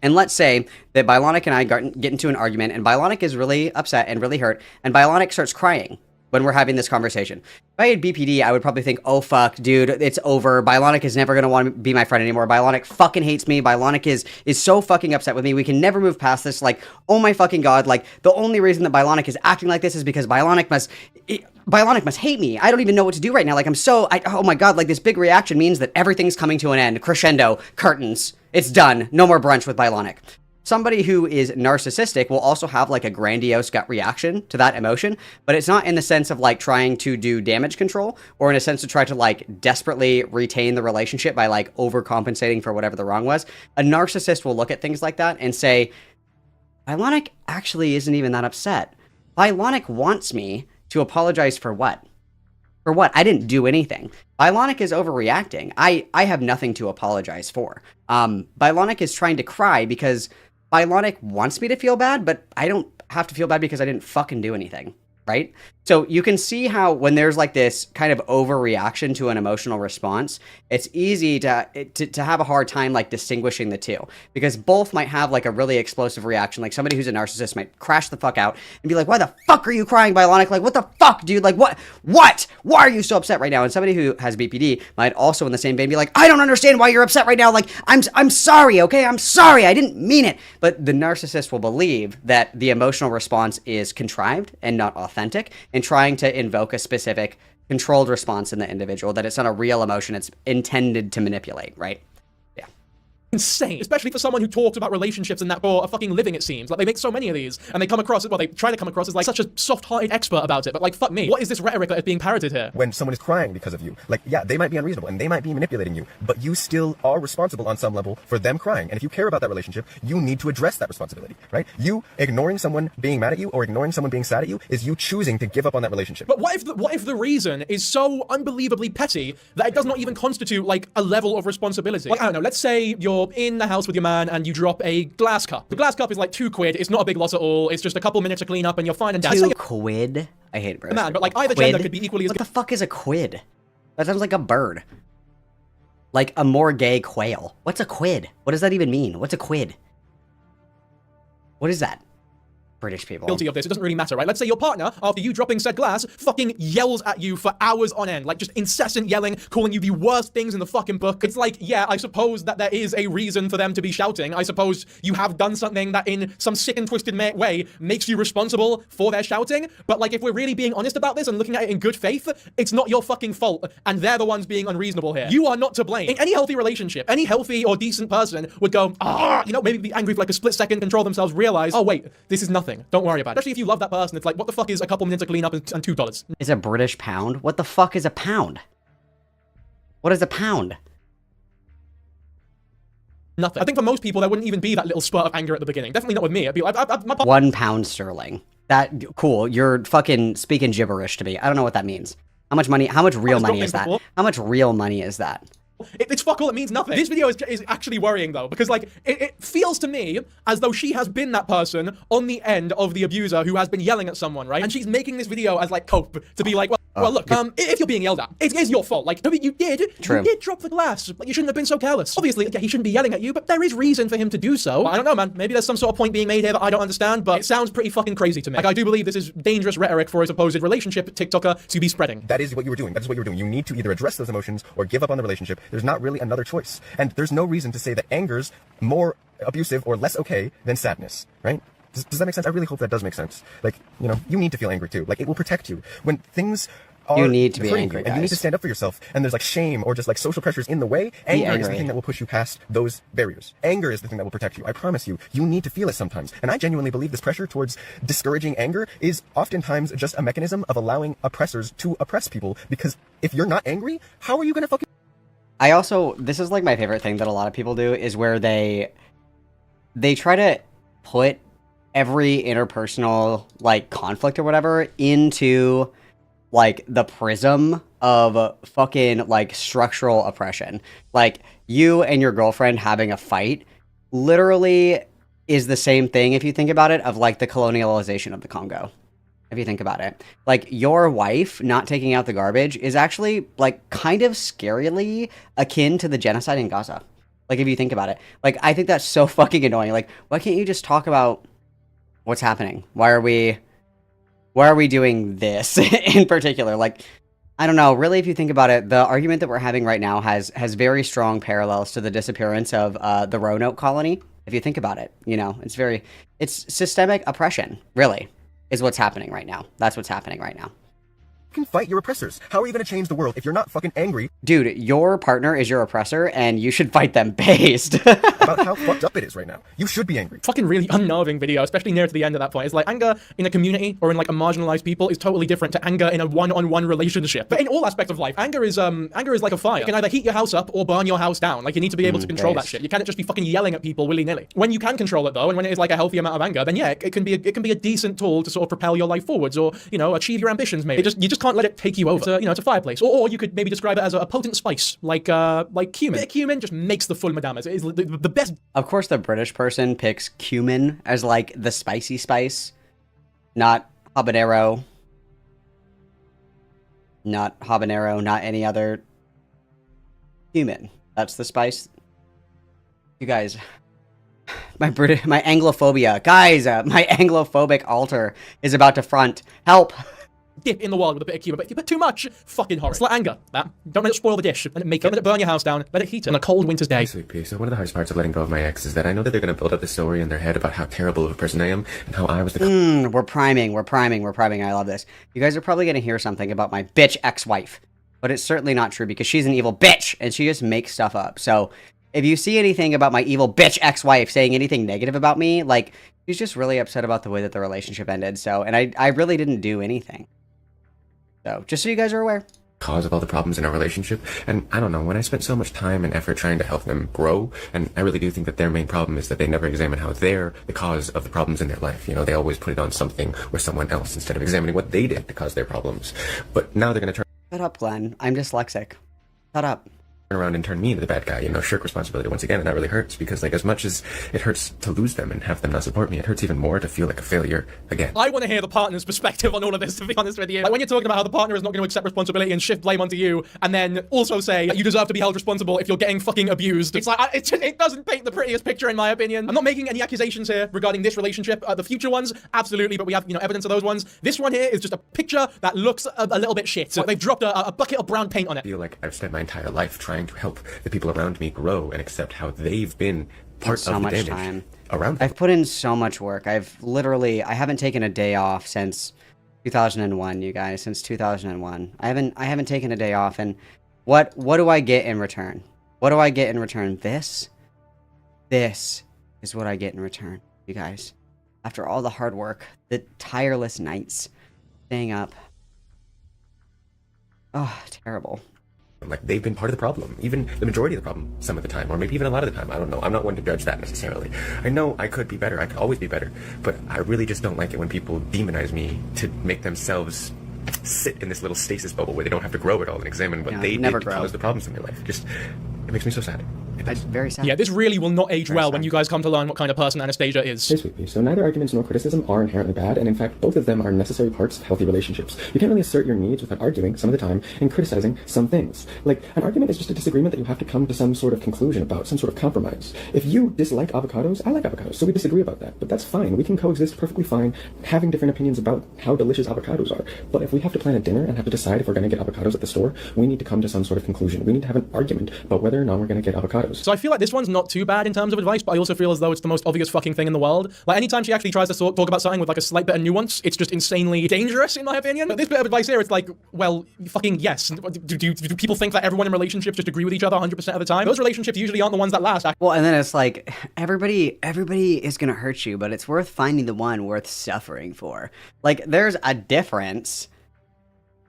Speaker 1: And let's say that Bylonic and I get into an argument, and Bylonic is really upset and really hurt, and Bylonic starts crying when we're having this conversation. If I had BPD, I would probably think, oh fuck, dude, it's over. Bylonic is never going to want to be my friend anymore. Bylonic fucking hates me. Bylonic is so fucking upset with me. We can never move past this. Like, oh my fucking god, like, the only reason that Bylonic is acting like this is because Bylonic must hate me. I don't even know what to do right now. Like, oh my god, like, this big reaction means that everything's coming to an end. Crescendo, curtains, it's done. No more brunch with Bylonic. Somebody who is narcissistic will also have like a grandiose gut reaction to that emotion, but it's not in the sense of like trying to do damage control or in a sense to try to like desperately retain the relationship by like overcompensating for whatever the wrong was. A narcissist will look at things like that and say, Bylonic actually isn't even that upset. Bylonic wants me to apologize for what? For what? I didn't do anything. Bylonic is overreacting. I have nothing to apologize for. Bylonic is trying to cry because Bylonic wants me to feel bad, but I don't have to feel bad because I didn't fucking do anything, right? So you can see how when there's like this kind of overreaction to an emotional response, it's easy to have a hard time like distinguishing the two, because both might have like a really explosive reaction. Like somebody who's a narcissist might crash the fuck out and be like, why the fuck are you crying, Bylonic? Like, what the fuck, dude? Like, what? Why are you so upset right now? And somebody who has BPD might also in the same vein be like, I don't understand why you're upset right now. Like, I'm sorry, okay? I'm sorry. I didn't mean it. But the narcissist will believe that the emotional response is contrived and not authentic, and trying to invoke a specific controlled response in the individual, that it's not a real emotion, it's intended to manipulate, right? Yeah.
Speaker 2: Insane, especially for someone who talks about relationships and that for a fucking living, it seems. Like, they make so many of these, and they come across, well, they try to come across as like such a soft-hearted expert about it, but like, fuck me. What is this rhetoric that is being parroted here?
Speaker 6: When someone is crying because of you, like, yeah, they might be unreasonable and they might be manipulating you, but you still are responsible on some level for them crying. And if you care about that relationship, you need to address that responsibility, right? You ignoring someone being mad at you or ignoring someone being sad at you is you choosing to give up on that relationship.
Speaker 2: But what if the reason is so unbelievably petty that it does not even constitute like a level of responsibility? Like, I don't know, let's say you're in the house with your man and you drop a glass cup. The glass cup is like £2. It's not a big loss at all. It's just a couple minutes to clean up and you're fine and down.
Speaker 1: Quid? I hate British.
Speaker 2: Man, but like either
Speaker 1: quid?
Speaker 2: gender could be equally as.
Speaker 1: What the fuck is a quid? That sounds like a bird. Like a more gay quail. What's a quid? What does that even mean? What's a quid? What is that? British people.
Speaker 2: Guilty of this, it doesn't really matter, right? Let's say your partner, after you dropping said glass, fucking yells at you for hours on end, like just incessant yelling, calling you the worst things in the fucking book. It's like, yeah, I suppose that there is a reason for them to be shouting. I suppose you have done something that in some sick and twisted way makes you responsible for their shouting. But like, if we're really being honest about this and looking at it in good faith, it's not your fucking fault, and they're the ones being unreasonable here. You are not to blame. In any healthy relationship, any healthy or decent person would go, maybe be angry for like a split second, control themselves, realize, oh wait, this is nothing. Don't worry about it. Especially if you love that person, it's like, what the fuck is a couple minutes of cleanup and $2?
Speaker 1: Is a British pound? What the fuck is a pound? What is a pound?
Speaker 2: Nothing. I think for most people, there wouldn't even be that little spurt of anger at the beginning. Definitely not with me. It'd be like, my
Speaker 1: £1 sterling. That, cool. You're fucking speaking gibberish to me. I don't know what that means. How much money, how much real money is that? How much real money is that?
Speaker 2: It's fuck all, it means nothing. This video is actually worrying though, because like, it feels to me as though she has been that person on the end of the abuser who has been yelling at someone, right? And she's making this video as like cope, to be like, well look, if you're being yelled at, it is your fault. Like, I mean, you did drop the glass. Like, you shouldn't have been so careless. Obviously, yeah, he shouldn't be yelling at you, but there is reason for him to do so. I don't know, man. Maybe there's some sort of point being made here that I don't understand, but it sounds pretty fucking crazy to me. Like, I do believe this is dangerous rhetoric for a supposed relationship TikToker to be spreading.
Speaker 6: That is what you were doing. That is what you were doing. You need to either address those emotions or give up on the relationship. There's not really another choice. And there's no reason to say that anger's more abusive or less okay than sadness, right? Does that make sense? I really hope that does make sense. Like, you know, you need to feel angry too. Like, it will protect you. When things are
Speaker 1: you need to be angry,
Speaker 6: and you need to stand up for yourself, and there's like shame or just like social pressures in the way, anger is the thing that will push you past those barriers. Anger is the thing that will protect you. I promise you, you need to feel it sometimes. And I genuinely believe this pressure towards discouraging anger is oftentimes just a mechanism of allowing oppressors to oppress people, because if you're not angry, how are you gonna fucking...
Speaker 1: I also, this is like my favorite thing that a lot of people do, is where they try to put every interpersonal like conflict or whatever into like the prism of fucking like structural oppression. Like, you and your girlfriend having a fight literally is the same thing, if you think about it, of like the colonialization of the Congo. If you think about it, like, your wife not taking out the garbage is actually like kind of scarily akin to the genocide in Gaza. Like, if you think about it, like, I think that's so fucking annoying. Like, why can't you just talk about what's happening? Why are we doing this in particular? Like, I don't know. Really, if you think about it, the argument that we're having right now has very strong parallels to the disappearance of the Roanoke colony. If you think about it, you know, it's systemic oppression, really, is what's happening right now. That's what's happening right now.
Speaker 6: can fight your oppressors. How are you going to change the world if you're not fucking angry?
Speaker 1: Dude, your partner is your oppressor, and you should fight them based.
Speaker 6: About how fucked up it is right now. You should be angry.
Speaker 2: Fucking really unnerving video, especially near to the end of that point. It's like anger in a community or in like a marginalized people is totally different to anger in a one-on-one relationship. But in all aspects of life, anger is like a fire. You can either heat your house up or burn your house down. Like, you need to be able to control that shit. You can't just be fucking yelling at people willy-nilly. When you can control it though, and when it is like a healthy amount of anger, then yeah, it can be a decent tool to sort of propel your life forwards or, you know, achieve your ambitions maybe. You just can't let it take you over. It's a, you know, it's a fireplace. Or you could maybe describe it as a potent spice, like cumin. A bit of cumin just makes the full madame. It's the best.
Speaker 1: Of course, the British person picks cumin as like the spicy spice, not habanero. Not habanero, not any other. Cumin. That's the spice. You guys, my Anglophobia, guys, my Anglophobic altar is about to front. Help!
Speaker 2: Dip in the water with a bit of cumin, but too much, fucking horror. It's like anger. That don't let it spoil the dish. Let it make it. Don't let it burn your house down. Let it heat it on a cold winter's day.
Speaker 5: Hey, sweet pea. So one of the hardest parts of letting go of my ex is that I know that they're going to build up this story in their head about how terrible of a person I am and how I was the.
Speaker 1: We're priming. I love this. You guys are probably going to hear something about my bitch ex-wife, but it's certainly not true because she's an evil bitch and she just makes stuff up. So if you see anything about my evil bitch ex-wife saying anything negative about me, like, she's just really upset about the way that the relationship ended. So, and I really didn't do anything. So, just so you guys are aware.
Speaker 5: Cause of all the problems in our relationship, and I don't know, when I spent so much time and effort trying to help them grow, and I really do think that their main problem is that they never examine how they're the cause of the problems in their life. You know, they always put it on something or someone else instead of examining what they did to cause their problems. But now they're going to turn
Speaker 1: Shut up, Glenn. I'm dyslexic. Shut up.
Speaker 5: around and turn me into the bad guy, you know, shirk responsibility once again, and that really hurts, because like as much as it hurts to lose them and have them not support me, it hurts even more to feel like a failure again.
Speaker 2: I want to hear the partner's perspective on all of this, to be honest with you. Like when you're talking about how the partner is not going to accept responsibility and shift blame onto you, and then also say that you deserve to be held responsible if you're getting fucking abused. It's like, it doesn't paint the prettiest picture in my opinion. I'm not making any accusations here regarding this relationship. The future ones, absolutely, but we have, you know, evidence of those ones. This one here is just a picture that looks a little bit shit. So they've dropped a bucket of brown paint on it.
Speaker 5: I feel like I've spent my entire life trying to help the people around me grow and accept how they've been part of the damage around them.
Speaker 1: I've put in so much work. I haven't taken a day off since 2001, you guys, since 2001. I haven't taken a day off, and what do I get in return? What do I get in return? This is what I get in return, you guys. After all the hard work, the tireless nights, staying up. Oh, terrible.
Speaker 5: Like, they've been part of the problem, even the majority of the problem some of the time, or maybe even a lot of the time. I don't know. I'm not one to judge that necessarily. I know I could be better. I could always be better. But I really just don't like it when people demonize me to make themselves sit in this little stasis bubble where they don't have to grow at all and examine what they did to cause the problems in their life. Just, it makes me so sad.
Speaker 1: It's very sad.
Speaker 2: Yeah, this really will not age well when you guys come to learn what kind of person Anastasia is.
Speaker 7: Hey, sweet pea. So neither arguments nor criticism are inherently bad, and in fact, both of them are necessary parts of healthy relationships. You can't really assert your needs without arguing some of the time and criticizing some things. Like, an argument is just a disagreement that you have to come to some sort of conclusion about, some sort of compromise. If you dislike avocados, I like avocados, so we disagree about that. But that's fine. We can coexist perfectly fine, having different opinions about how delicious avocados are. But if we have to plan a dinner and have to decide if we're going to get avocados at the store, we need to come to some sort of conclusion. We need to have an argument about whether or not we're going to get avocados.
Speaker 2: So I feel like this one's not too bad in terms of advice, but I also feel as though it's the most obvious fucking thing in the world. Like, anytime she actually tries to talk about something with like a slight bit of nuance, it's just insanely dangerous in my opinion. But this bit of advice here, it's like, well, fucking yes. Do people think that everyone in relationships just agree with each other 100% of the time? Those relationships usually aren't the ones that last.
Speaker 1: Well, and then it's like, everybody is gonna hurt you, but it's worth finding the one worth suffering for. Like, there's a difference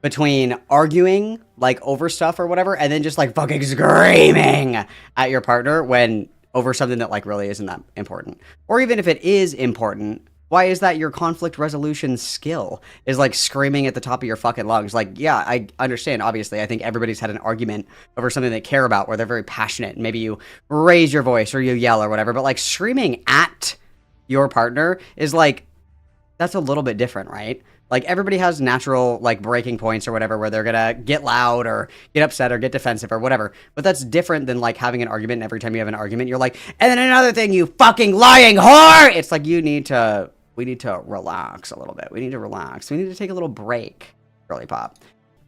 Speaker 1: between arguing, like, over stuff or whatever, and then just, like, fucking screaming at your partner when over something that, like, really isn't that important. Or even if it is important, why is that your conflict resolution skill? Is, like, screaming at the top of your fucking lungs? Like, yeah, I understand, obviously. I think everybody's had an argument over something they care about where they're very passionate, and maybe you raise your voice or you yell or whatever, but, like, screaming at your partner is, like, that's a little bit different, right? Like, everybody has natural, like, breaking points or whatever where they're gonna get loud or get upset or get defensive or whatever. But that's different than, like, having an argument, and every time you have an argument, you're like, and then another thing, you fucking lying whore! It's like, we need to relax a little bit. We need to relax. We need to take a little break, Girly Pop.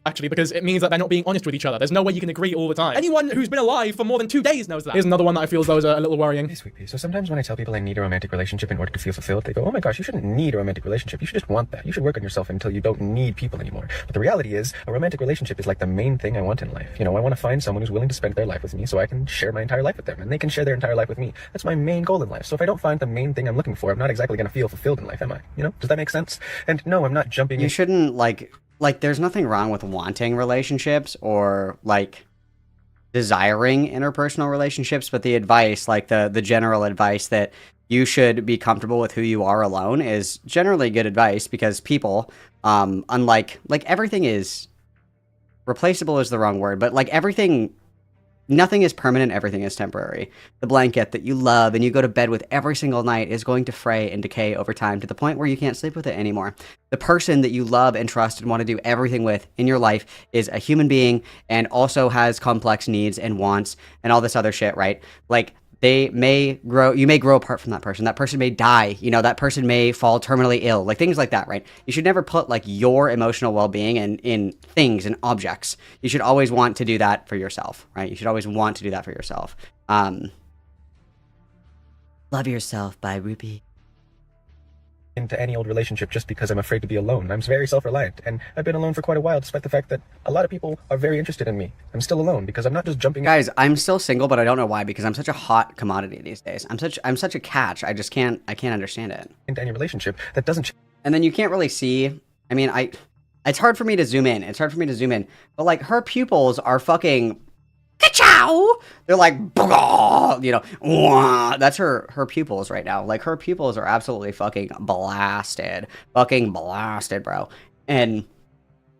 Speaker 2: Actually, because it means that they're not being honest with each other. There's no way you can agree all the time. Anyone who's been alive for more than 2 days knows that. Here's another one that I feel as though is a little worrying.
Speaker 7: Hey, sweet pea. So sometimes when I tell people I need a romantic relationship in order to feel fulfilled, they go, oh my gosh, you shouldn't need a romantic relationship. You should just want that. You should work on yourself until you don't need people anymore. But the reality is, a romantic relationship is like the main thing I want in life. You know, I want to find someone who's willing to spend their life with me so I can share my entire life with them, and they can share their entire life with me. That's my main goal in life. So if I don't find the main thing I'm looking for, I'm not exactly going to feel fulfilled in life, am I? You know, does that make sense? And no, I'm not jumping in.
Speaker 1: You shouldn't, like, there's nothing wrong with wanting relationships or, like, desiring interpersonal relationships, but the advice, like, the general advice that you should be comfortable with who you are alone is generally good advice, because people Unlike, like, everything is replaceable is the wrong word, but like everything, nothing is permanent, everything is temporary. The blanket that you love and you go to bed with every single night is going to fray and decay over time to the point where you can't sleep with it anymore. The person that you love and trust and want to do everything with in your life is a human being and also has complex needs and wants and all this other shit, right? Like, you may grow apart from that person. That person may die. You know, that person may fall terminally ill. Like, things like that, right? You should never put, like, your emotional well-being in things and objects. You should always want to do that for yourself, right? You should always want to do that for yourself. Love Yourself by Ruby.
Speaker 6: Into any old relationship just because I'm afraid to be alone. I'm very self-reliant, and I've been alone for quite a while, despite the fact that a lot of people are very interested in me. I'm still alone because I'm not just jumping.
Speaker 1: Guys, I'm still single, but I don't know why, because I'm such a hot commodity these days. I'm such a catch. I can't understand it.
Speaker 6: Into any relationship that doesn't.
Speaker 1: And then you can't really see. I mean, it's hard for me to zoom in. But like, her pupils are fucking ka-chow! They're like, you know, wah! That's her pupils right now. Like, her pupils are absolutely fucking blasted. Fucking blasted, bro. And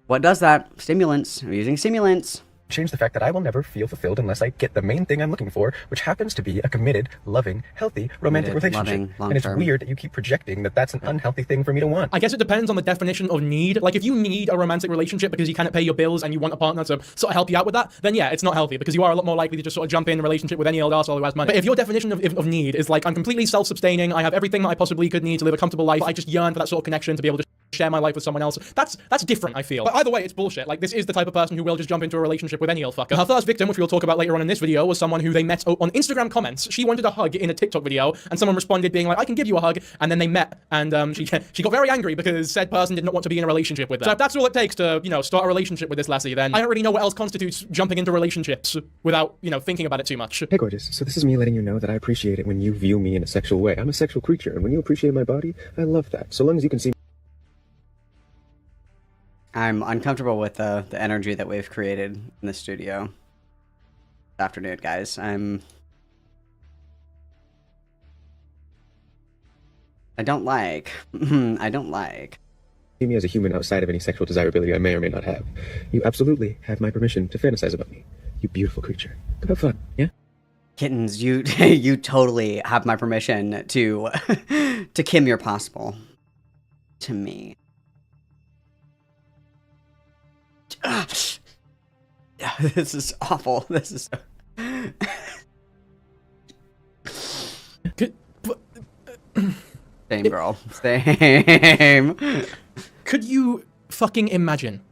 Speaker 1: what does that? Stimulants. I'm using stimulants.
Speaker 6: Change the fact that I will never feel fulfilled unless I get the main thing I'm looking for, which happens to be a committed, loving, healthy, romantic relationship. And it's weird that you keep projecting that that's an unhealthy thing for me to want.
Speaker 2: I guess it depends on the definition of need. Like, if you need a romantic relationship because you cannot pay your bills and you want a partner to sort of help you out with that, then yeah, it's not healthy, because you are a lot more likely to just sort of jump in a relationship with any old arsehole who has money. But if your definition of need is like, I'm completely self-sustaining, I have everything that I possibly could need to live a comfortable life, I just yearn for that sort of connection to be able to share my life with someone else, that's different, I feel. But either way, it's bullshit. Like, this is the type of person who will just jump into a relationship with any old fucker. Her first victim, which we'll talk about later on in this video, was someone who they met on Instagram comments. She wanted a hug in a TikTok video, and someone responded being like, I can give you a hug, and then they met, and she got very angry because said person did not want to be in a relationship with her. So if that's all it takes to, you know, start a relationship with this lassie, then I don't really know what else constitutes jumping into relationships without, you know, thinking about it too much.
Speaker 7: Hey gorgeous, so this is me letting you know that I appreciate it when you view me in a sexual way. I'm a sexual creature, and when you appreciate my body, I love that. So long as you can see.
Speaker 1: I'm uncomfortable with the energy that we've created in the studio this afternoon, guys. I don't like.
Speaker 7: See me as a human outside of any sexual desirability I may or may not have. You absolutely have my permission to fantasize about me. You beautiful creature. Go have fun, yeah?
Speaker 1: Kittens, you you totally have my permission to Kim your possible to me. This is awful. This is same girl. Same.
Speaker 2: Could you fucking imagine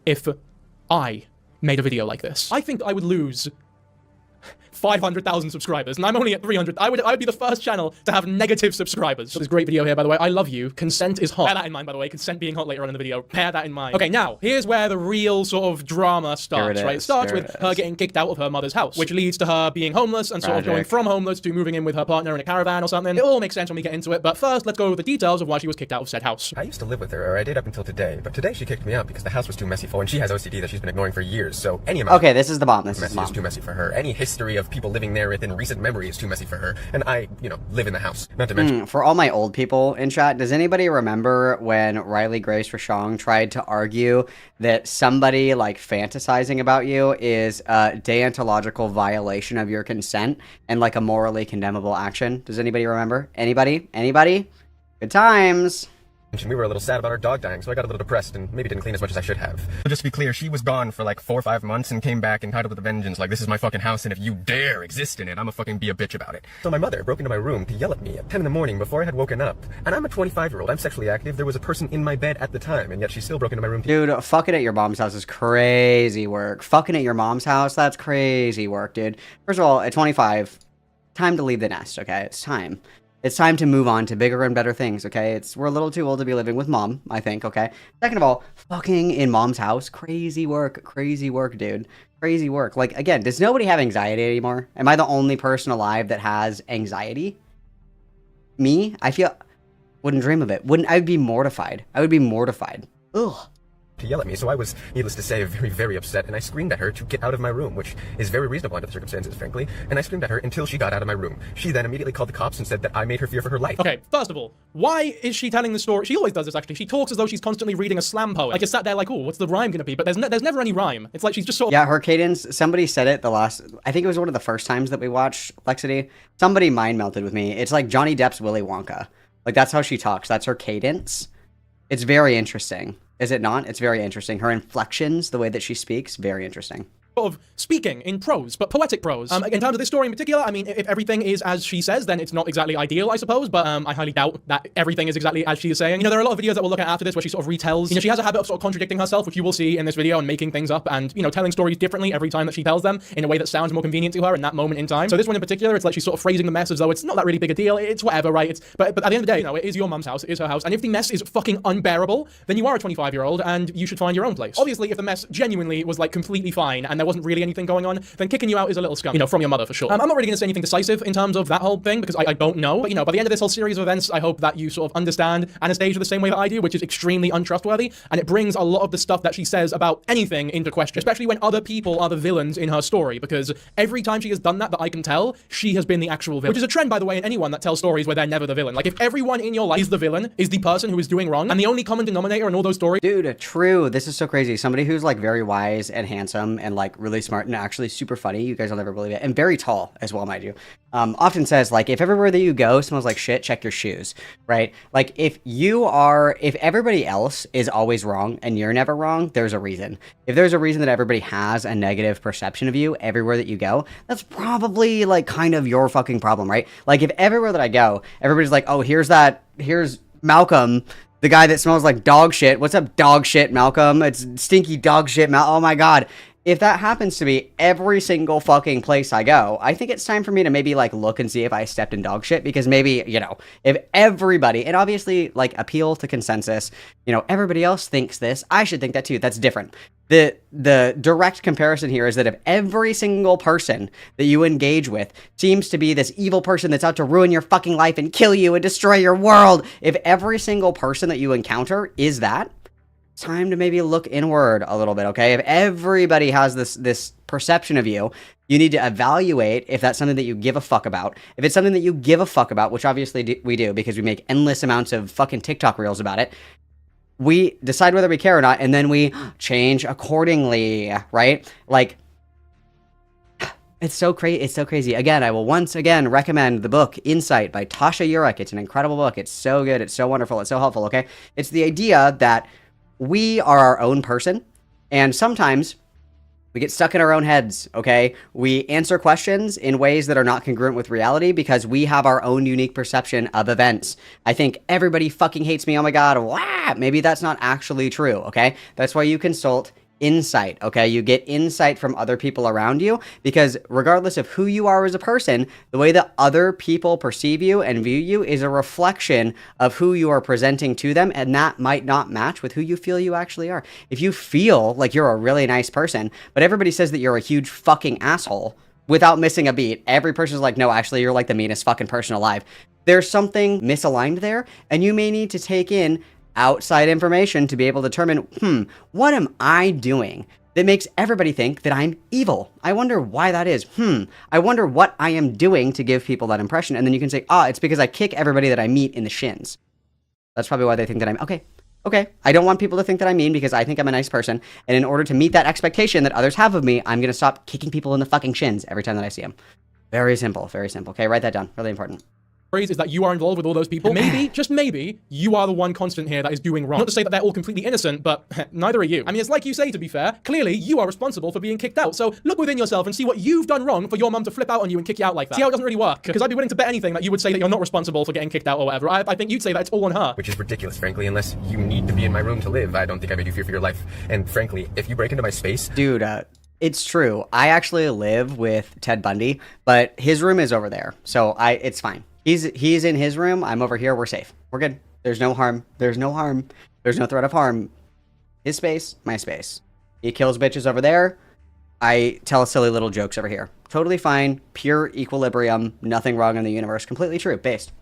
Speaker 2: if I made a video like this? I think I would lose 500,000 subscribers, and I'm only at 300. I would be the first channel to have negative subscribers. So this great video here, by the way. I love you. Consent is hot. Bear that in mind, by the way. Consent being hot later on in the video. Bear that in mind. Okay, now, here's where the real sort of drama starts, right? It starts with her getting kicked out of her mother's house, which leads to her being homeless and sort of going from homeless to moving in with her partner in a caravan or something. It all makes sense when we get into it, but first, let's go over the details of why she was kicked out of said house.
Speaker 6: I used to live with her, or I did up until today, but today she kicked me out because the house was too messy for her, and she has OCD that she's been ignoring for years, so any amount
Speaker 1: Okay, this is the bomb. This is the bomb.
Speaker 6: Is too messy for her. Any history of people living there within recent memory is too messy for her, and I, you know, live in the house. Not to mention...
Speaker 1: For all my old people in chat, does anybody remember when Riley Grace Rashong tried to argue that somebody, like, fantasizing about you is a deontological violation of your consent and, like, a morally condemnable action? Does anybody remember? Anybody? Anybody? Good times.
Speaker 6: We were a little sad about our dog dying, so I got a little depressed and maybe didn't clean as much as I should have. Just to be clear, she was gone for like 4 or 5 months and came back entitled with a vengeance, like, this is my fucking house, and if you dare exist in it, I'ma fucking be a bitch about it. So my mother broke into my room to yell at me at 10 in the morning before I had woken up. And I'm a 25-year-old, I'm sexually active, there was a person in my bed at the time, and yet she still broke into my room.
Speaker 1: Dude, fucking at your mom's house is crazy work. Fucking at your mom's house, that's crazy work, dude. First of all, at 25, time to leave the nest, okay? It's time. It's time to move on to bigger and better things, okay? We're a little too old to be living with mom, I think, okay? Second of all, fucking in mom's house, crazy work, dude. Crazy work. Like, again, does nobody have anxiety anymore? Am I the only person alive that has anxiety? Me? I feel... Wouldn't dream of it. I would be mortified. Ugh.
Speaker 6: to yell at me, so I was, needless to say, very, very upset, and I screamed at her to get out of my room, which is very reasonable under the circumstances, frankly, and I screamed at her until she got out of my room. She then immediately called the cops and said that I made her fear for her life.
Speaker 2: Okay, first of all, why is she telling the story? She always does this, actually. She talks as though she's constantly reading a slam poem. Like, you're sat there like, oh, what's the rhyme gonna be? But there's never any rhyme. It's like she's just sort of...
Speaker 1: Yeah, her cadence, somebody said it I think it was one of the first times that we watched LEXITY. Somebody mind melted with me. It's like Johnny Depp's Willy Wonka. Like, that's how she talks. That's her cadence. It's very interesting. Is it not? It's very interesting. Her inflections, the way that she speaks, very interesting.
Speaker 2: Of speaking in prose, but poetic prose. In terms of this story in particular, I mean, if everything is as she says, then it's not exactly ideal, I suppose, but I highly doubt that everything is exactly as she is saying. You know, there are a lot of videos that we'll look at after this where she sort of retells. You know, she has a habit of sort of contradicting herself, which you will see in this video, and making things up and, you know, telling stories differently every time that she tells them in a way that sounds more convenient to her in that moment in time. So this one in particular, it's like she's sort of phrasing the mess as though it's not that really big a deal. It's whatever, right? But at the end of the day, you know, it is your mum's house, it is her house, and if the mess is fucking unbearable, then you are a 25-year-old and you should find your own place. Obviously, if the mess genuinely was like completely fine and there wasn't really anything going on, then kicking you out is a little scum, you know, from your mother for sure. I'm not really going to say anything decisive in terms of that whole thing because I don't know, but you know, by the end of this whole series of events, I hope that you sort of understand Anastasia the same way that I do, which is extremely untrustworthy, and it brings a lot of the stuff that she says about anything into question, especially when other people are the villains in her story, because every time she has done that I can tell, she has been the actual villain, which is a trend, by the way, in anyone that tells stories where they're never the villain. Like, if everyone in your life is the villain, is the person who is doing wrong, and the only common denominator in all those stories...
Speaker 1: Dude, true. This is so crazy. Somebody who's like very wise and handsome and like really smart and actually super funny, you guys will never believe it, and very tall as well, mind you, often says, like, if everywhere that you go smells like shit, check your shoes, right? Like, if everybody else is always wrong and you're never wrong, there's a reason. If there's a reason that everybody has a negative perception of you everywhere that you go, that's probably like kind of your fucking problem, right? Like, if everywhere that I go, everybody's like, oh, here's Malcolm, the guy that smells like dog shit. What's up, dog shit, Malcolm? It's stinky dog shit, oh my god. If that happens to be every single fucking place I go, I think it's time for me to maybe like look and see if I stepped in dog shit, because maybe, you know, if everybody, and obviously like appeal to consensus, you know, everybody else thinks this, I should think that too. That's different. The direct comparison here is that if every single person that you engage with seems to be this evil person that's out to ruin your fucking life and kill you and destroy your world, if every single person that you encounter is that, it's time to maybe look inward a little bit, okay? If everybody has this perception of you, you need to evaluate if that's something that you give a fuck about. If it's something that you give a fuck about, which obviously we do because we make endless amounts of fucking TikTok reels about it, we decide whether we care or not, and then we change accordingly, right? Like, it's so crazy. Again, I will once again recommend the book Insight by Tasha Eurek. It's an incredible book. It's so good. It's so wonderful. It's so helpful, okay? It's the idea that we are our own person, and sometimes we get stuck in our own heads, okay? We answer questions in ways that are not congruent with reality because we have our own unique perception of events. I think everybody fucking hates me, oh my god, wow! Maybe that's not actually true, okay? That's why you consult insight, okay? You get insight from other people around you, because regardless of who you are as a person, the way that other people perceive you and view you is a reflection of who you are presenting to them, and that might not match with who you feel you actually are. If you feel like you're a really nice person, but everybody says that you're a huge fucking asshole without missing a beat, every person's like, no, actually, you're like the meanest fucking person alive. There's something misaligned there, and you may need to take in outside information to be able to determine, what am I doing that makes everybody think that I'm evil? I wonder why that is. I wonder what I am doing to give people that impression. And then you can say, it's because I kick everybody that I meet in the shins. That's probably why they think that I'm okay. I don't want people to think that I'm mean because I think I'm a nice person. And in order to meet that expectation that others have of me, I'm going to stop kicking people in the fucking shins every time that I see them. Very simple, very simple. Okay, write that down. Really important.
Speaker 2: Is that you are involved with all those people. Maybe, just maybe, you are the one constant here that is doing wrong. Not to say that they're all completely innocent, but neither are you. I mean, it's like you say, to be fair, clearly you are responsible for being kicked out. So look within yourself and see what you've done wrong for your mum to flip out on you and kick you out like that. See how it doesn't really work? Because I'd be willing to bet anything that you would say that you're not responsible for getting kicked out or whatever. I think you'd say that it's all on her.
Speaker 6: Which is ridiculous, frankly, unless you need to be in my room to live. I don't think I made you fear for your life. And frankly, if you break into my space...
Speaker 1: Dude, it's true. I actually live with Ted Bundy, but his room is over there. So it's fine. He's in his room. I'm over here. We're safe. We're good. There's no harm. There's no harm. There's no threat of harm. His space, my space. He kills bitches over there. I tell silly little jokes over here. Totally fine. Pure equilibrium. Nothing wrong in the universe. Completely true. Based.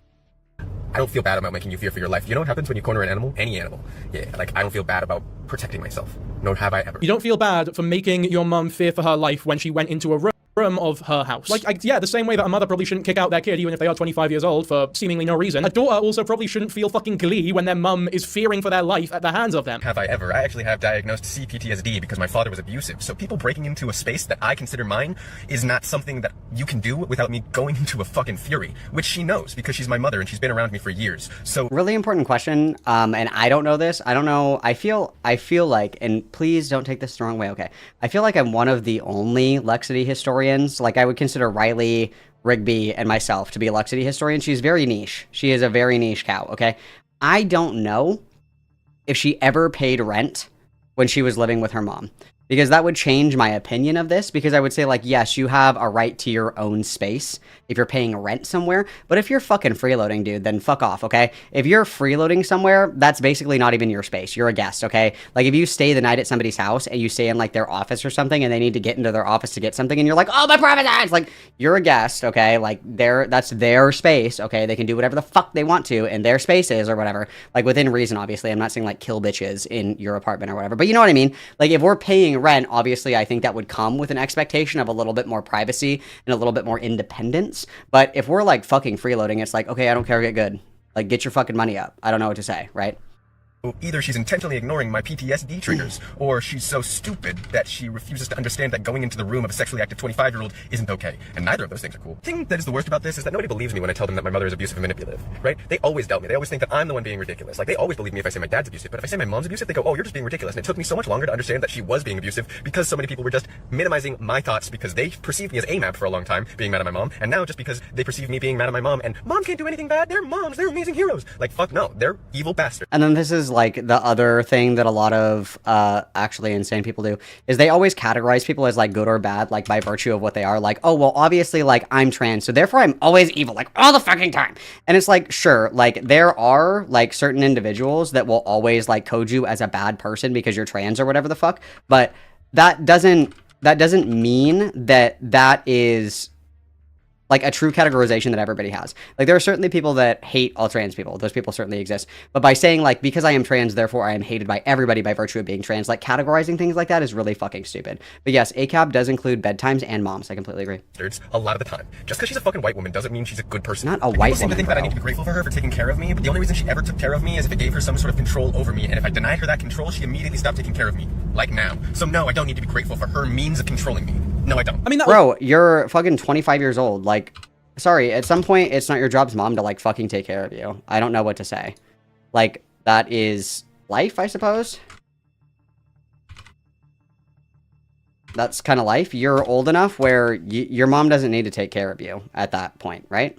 Speaker 5: I don't feel bad about making you fear for your life. You know what happens when you corner an animal? Any animal. Yeah, like, I don't feel bad about protecting myself. Nor have I ever.
Speaker 2: You don't feel bad for making your mum fear for her life when she went into a room of her house. Like, yeah, the same way that a mother probably shouldn't kick out their kid even if they are 25 years old for seemingly no reason, a daughter also probably shouldn't feel fucking glee when their mum is fearing for their life at the hands of them.
Speaker 5: Have I ever? I actually have diagnosed CPTSD because my father was abusive. So people breaking into a space that I consider mine is not something that you can do without me going into a fucking fury, which she knows because she's my mother and she's been around me for years. So
Speaker 1: Really important question, and I don't know this. I don't know. I feel like, and please don't take this the wrong way, okay? I feel like I'm one of the only LEXITY historians. Like, I would consider Riley, Rigby, and myself to be a LEXITY historian. She's very niche. She is a very niche cow, okay? I don't know if she ever paid rent when she was living with her mom, because that would change my opinion of this, because I would say, like, yes, you have a right to your own space if you're paying rent somewhere, but if you're fucking freeloading, dude, then fuck off, okay? If you're freeloading somewhere, that's basically not even your space. You're a guest, okay? Like, if you stay the night at somebody's house and you stay in, like, their office or something and they need to get into their office to get something and you're like, oh, my private house! Like, you're a guest, okay? Like, that's their space, okay? They can do whatever the fuck they want to in their spaces or whatever. Like, within reason, obviously. I'm not saying, like, kill bitches in your apartment or whatever, but you know what I mean? Like, if we're paying rent, obviously, I think that would come with an expectation of a little bit more privacy and a little bit more independence. But if we're like fucking freeloading, it's like, okay, I don't care, get good. Like, get your fucking money up. I don't know what to say, right?
Speaker 5: either she's intentionally ignoring my PTSD triggers, or she's so stupid that she refuses to understand that going into the room of a sexually active 25-year-old isn't okay. And neither of those things are cool. The thing that is the worst about this is that nobody believes me when I tell them that my mother is abusive and manipulative, right? They always doubt me. They always think that I'm the one being ridiculous. Like, they always believe me if I say my dad's abusive, but if I say my mom's abusive, they go, oh, you're just being ridiculous. And it took me so much longer to understand that she was being abusive because so many people were just minimizing my thoughts because they perceived me as AMAP for a long time, being mad at my mom, and now just because they perceive me being mad at my mom, and mom can't do anything bad, they're moms, they're amazing heroes. Like, fuck no, they're evil bastards.
Speaker 1: And then this is like the other thing that a lot of actually insane people do is they always categorize people as like good or bad, like by virtue of what they are. Like, oh, well, obviously, like, I'm trans, so therefore I'm always evil, like, all the fucking time. And it's like, sure, like, there are like certain individuals that will always like code you as a bad person because you're trans or whatever the fuck, but that doesn't mean that that is like a true categorization that everybody has. Like, there are certainly people that hate all trans people. Those people certainly exist. But by saying, like, because I am trans, therefore I am hated by everybody by virtue of being trans, like, categorizing things like that is really fucking stupid. But yes, ACAB does include bedtimes and moms. I completely agree.
Speaker 5: A lot of the time. Just because she's a fucking white woman doesn't mean she's a good person.
Speaker 1: Not a white
Speaker 5: People seem to
Speaker 1: woman,
Speaker 5: think that I
Speaker 1: bro.
Speaker 5: need to be grateful for her for taking care of me, but the only reason she ever took care of me is if it gave her some sort of control over me, and if I denied her that control, she immediately stopped taking care of me. Like now. So no, I don't need to be grateful for her means of controlling me. No, I don't.
Speaker 2: I mean, that
Speaker 1: Bro, you're fucking 25 years old. Like, sorry, at some point, it's not your job's mom to, like, fucking take care of you. I don't know what to say. Like, that is life, I suppose? That's kind of life. You're old enough where your mom doesn't need to take care of you at that point, right?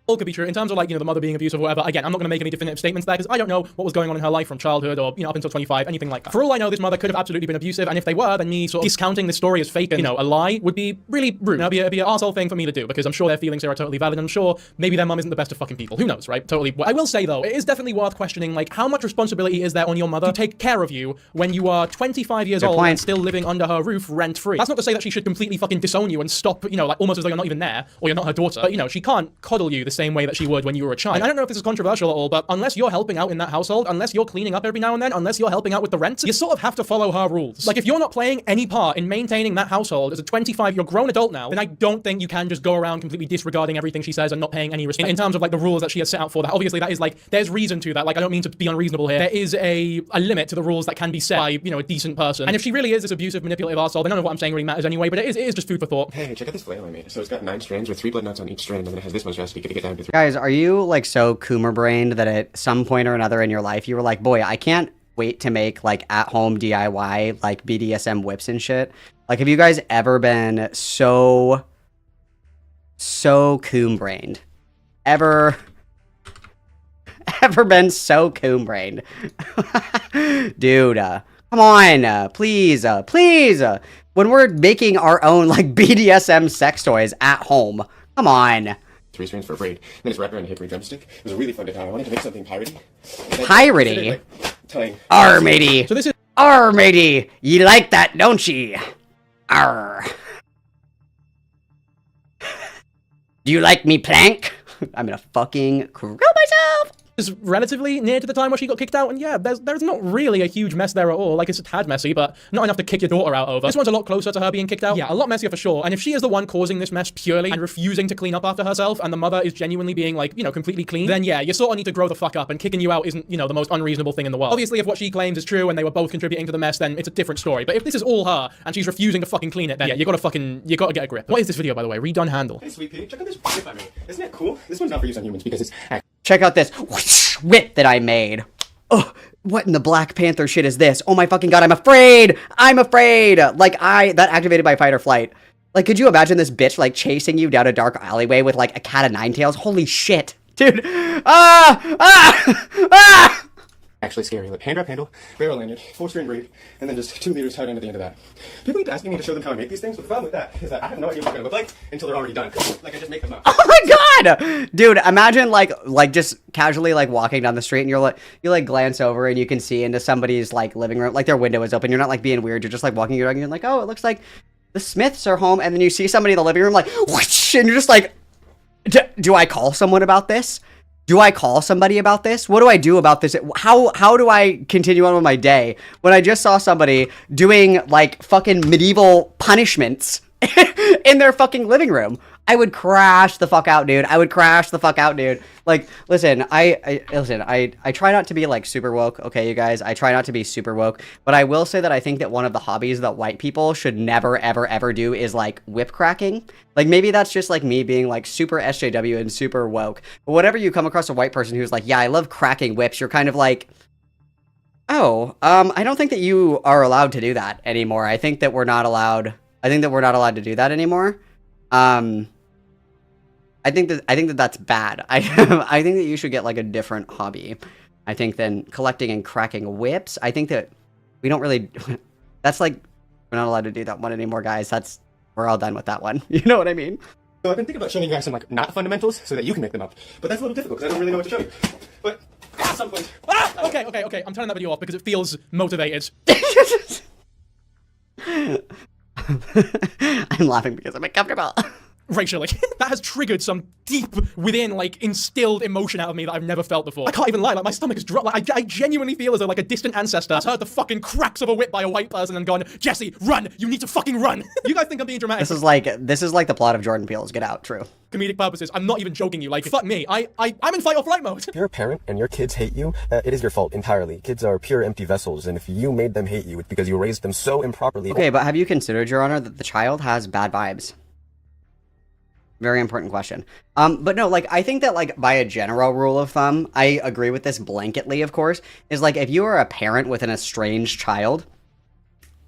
Speaker 2: all could be true in terms of, like, you know, the mother being abusive or whatever. Again, I'm not going to make any definitive statements there because I don't know what was going on in her life from childhood or, you know, up until 25, anything like that. For all I know, this mother could have absolutely been abusive, and if they were, then me sort of discounting this story as fake and, you know, a lie would be really rude. It'd be an arsehole thing for me to do because I'm sure their feelings here are totally valid, and I'm sure maybe their mum isn't the best of fucking people. Who knows, right? Totally. I will say, though, it is definitely worth questioning, like, how much responsibility is there on your mother to take care of you when you are 25 years old and still living under her roof rent-free? That's not to say that she should completely fucking disown you and stop, you know, like, almost as though you're not even there or you're not her daughter. But, you know, she can't coddle you the same way that she would when you were a child. And I don't know if this is controversial at all, but unless you're helping out in that household, unless you're cleaning up every now and then, unless you're helping out with the rent, you sort of have to follow her rules. Like, if you're not playing any part in maintaining that household as a 25, you're a grown adult now, then I don't think you can just go around completely disregarding everything she says and not paying any respect in terms of, like, the rules that she has set out for that. Obviously, that is, like, there's reason to that. Like, I don't mean to be unreasonable here. There is a limit to the rules that can be set by, you know, a decent person. And if she really is this abusive, manipulative arsehole, then none of what I'm saying really matters anyway, but it is just food for thought.
Speaker 6: Hey, check out this flail I made. So it's got 9 strands with 3 blood nuts on each strand, and then it has this much recipe to get down to 3.
Speaker 1: Guys, are you, like, so Coomer brained that at some point or another in your life you were like, boy, I can't wait to make, like, at-home DIY, like, BDSM whips and shit? Like, have you guys ever been so coom-brained? Ever been so coom-brained? Dude, come on, please, when we're making our own, like, BDSM sex toys at home, come on.
Speaker 6: 3 strands for a braid. Then it's wrapped around a hickory drumstick. It was a really fun to tie. I wanted to make something piratey.
Speaker 1: Piratey?
Speaker 6: Like, tying.
Speaker 1: Arr, matey.
Speaker 2: So this is
Speaker 1: Arr, matey. You like that, don't ye? Arr. Do you like me plank? I'm gonna fucking crow myself.
Speaker 2: is relatively near to the time where she got kicked out, and yeah, there's not really a huge mess there at all. Like, it's a tad messy, but not enough to kick your daughter out over. This one's a lot closer to her being kicked out. Yeah, a lot messier for sure. And if she is the one causing this mess purely and refusing to clean up after herself, and the mother is genuinely being, like, you know, completely clean, then yeah, you sort of need to grow the fuck up, and kicking you out isn't, you know, the most unreasonable thing in the world. Obviously, if what she claims is true and they were both contributing to the mess, then it's a different story. But if this is all her and she's refusing to fucking clean it, then yeah, you gotta get a grip. What is this video, by the way? Redone handle.
Speaker 6: Hey, sweet pea, check out this whip I made. Isn't it cool? This one's not for use on humans because it's
Speaker 1: Check out this whip that I made. Oh, what in the Black Panther shit is this? Oh my fucking god, I'm afraid! I'm afraid! Like, that activated my fight or flight. Like, could you imagine this bitch, like, chasing you down a dark alleyway with, like, a cat of nine tails? Holy shit. Dude.
Speaker 6: actually scary. Like hand wrap handle, barrel lanyard, 4-string braid, and then just 2 liters tied on at the end of that. People keep asking me to show them how I make these things, but the problem with that is that I have no idea what they're gonna look like until they're already done. Like, I just make them up.
Speaker 1: Oh my god! Dude, imagine like just casually like walking down the street and you glance over and you can see into somebody's like living room, like their window is open. You're not like being weird, you're just like walking your dog and you're like, oh, it looks like the Smiths are home, and then you see somebody in the living room like whoosh, and you're just like, do I call someone about this? Do I call somebody about this? What do I do about this? How do I continue on with my day when I just saw somebody doing like fucking medieval punishments in their fucking living room? I would crash the fuck out, dude. I would crash the fuck out, dude. Like, listen, I try not to be like super woke, okay, you guys? I try not to be super woke, but I will say that I think that one of the hobbies that white people should never, ever, ever do is like whip cracking. Like, maybe that's just like me being like super SJW and super woke. But whenever you come across a white person who's like, yeah, I love cracking whips, you're kind of like, oh, I don't think that you are allowed to do that anymore. I think that we're not allowed to do that anymore. I think that that's bad. I think that you should get like a different hobby. I think than collecting and cracking whips. I think that we don't really. That's like we're not allowed to do that one anymore, guys. We're all done with that one. You know what I mean?
Speaker 6: So I've been thinking about showing you guys some like not fundamentals so that you can make them up. But that's a little difficult because I don't really know what to show you. But at some point.
Speaker 2: Okay. I'm turning that video off because it feels motivated.
Speaker 1: I'm laughing because I'm uncomfortable.
Speaker 2: Racially. That has triggered some deep within, like, instilled emotion out of me that I've never felt before. I can't even lie, like, my stomach is dropped. Like, I genuinely feel as though, like, a distant ancestor has heard the fucking cracks of a whip by a white person and gone, Jesse, run! You need to fucking run! You guys think I'm being dramatic?
Speaker 1: This is like the plot of Jordan Peele's Get Out, true.
Speaker 2: Comedic purposes. I'm not even joking you. Like, fuck me. I'm in fight or flight mode.
Speaker 6: If you're a parent and your kids hate you, it is your fault entirely. Kids are pure empty vessels, and if you made them hate you, it's because you raised them so improperly.
Speaker 1: Okay, but have you considered, Your Honor, that the child has bad vibes? Very important question. But no, like, I think that, like, by a general rule of thumb, I agree with this blanketly, of course, is, like, if you are a parent with an estranged child,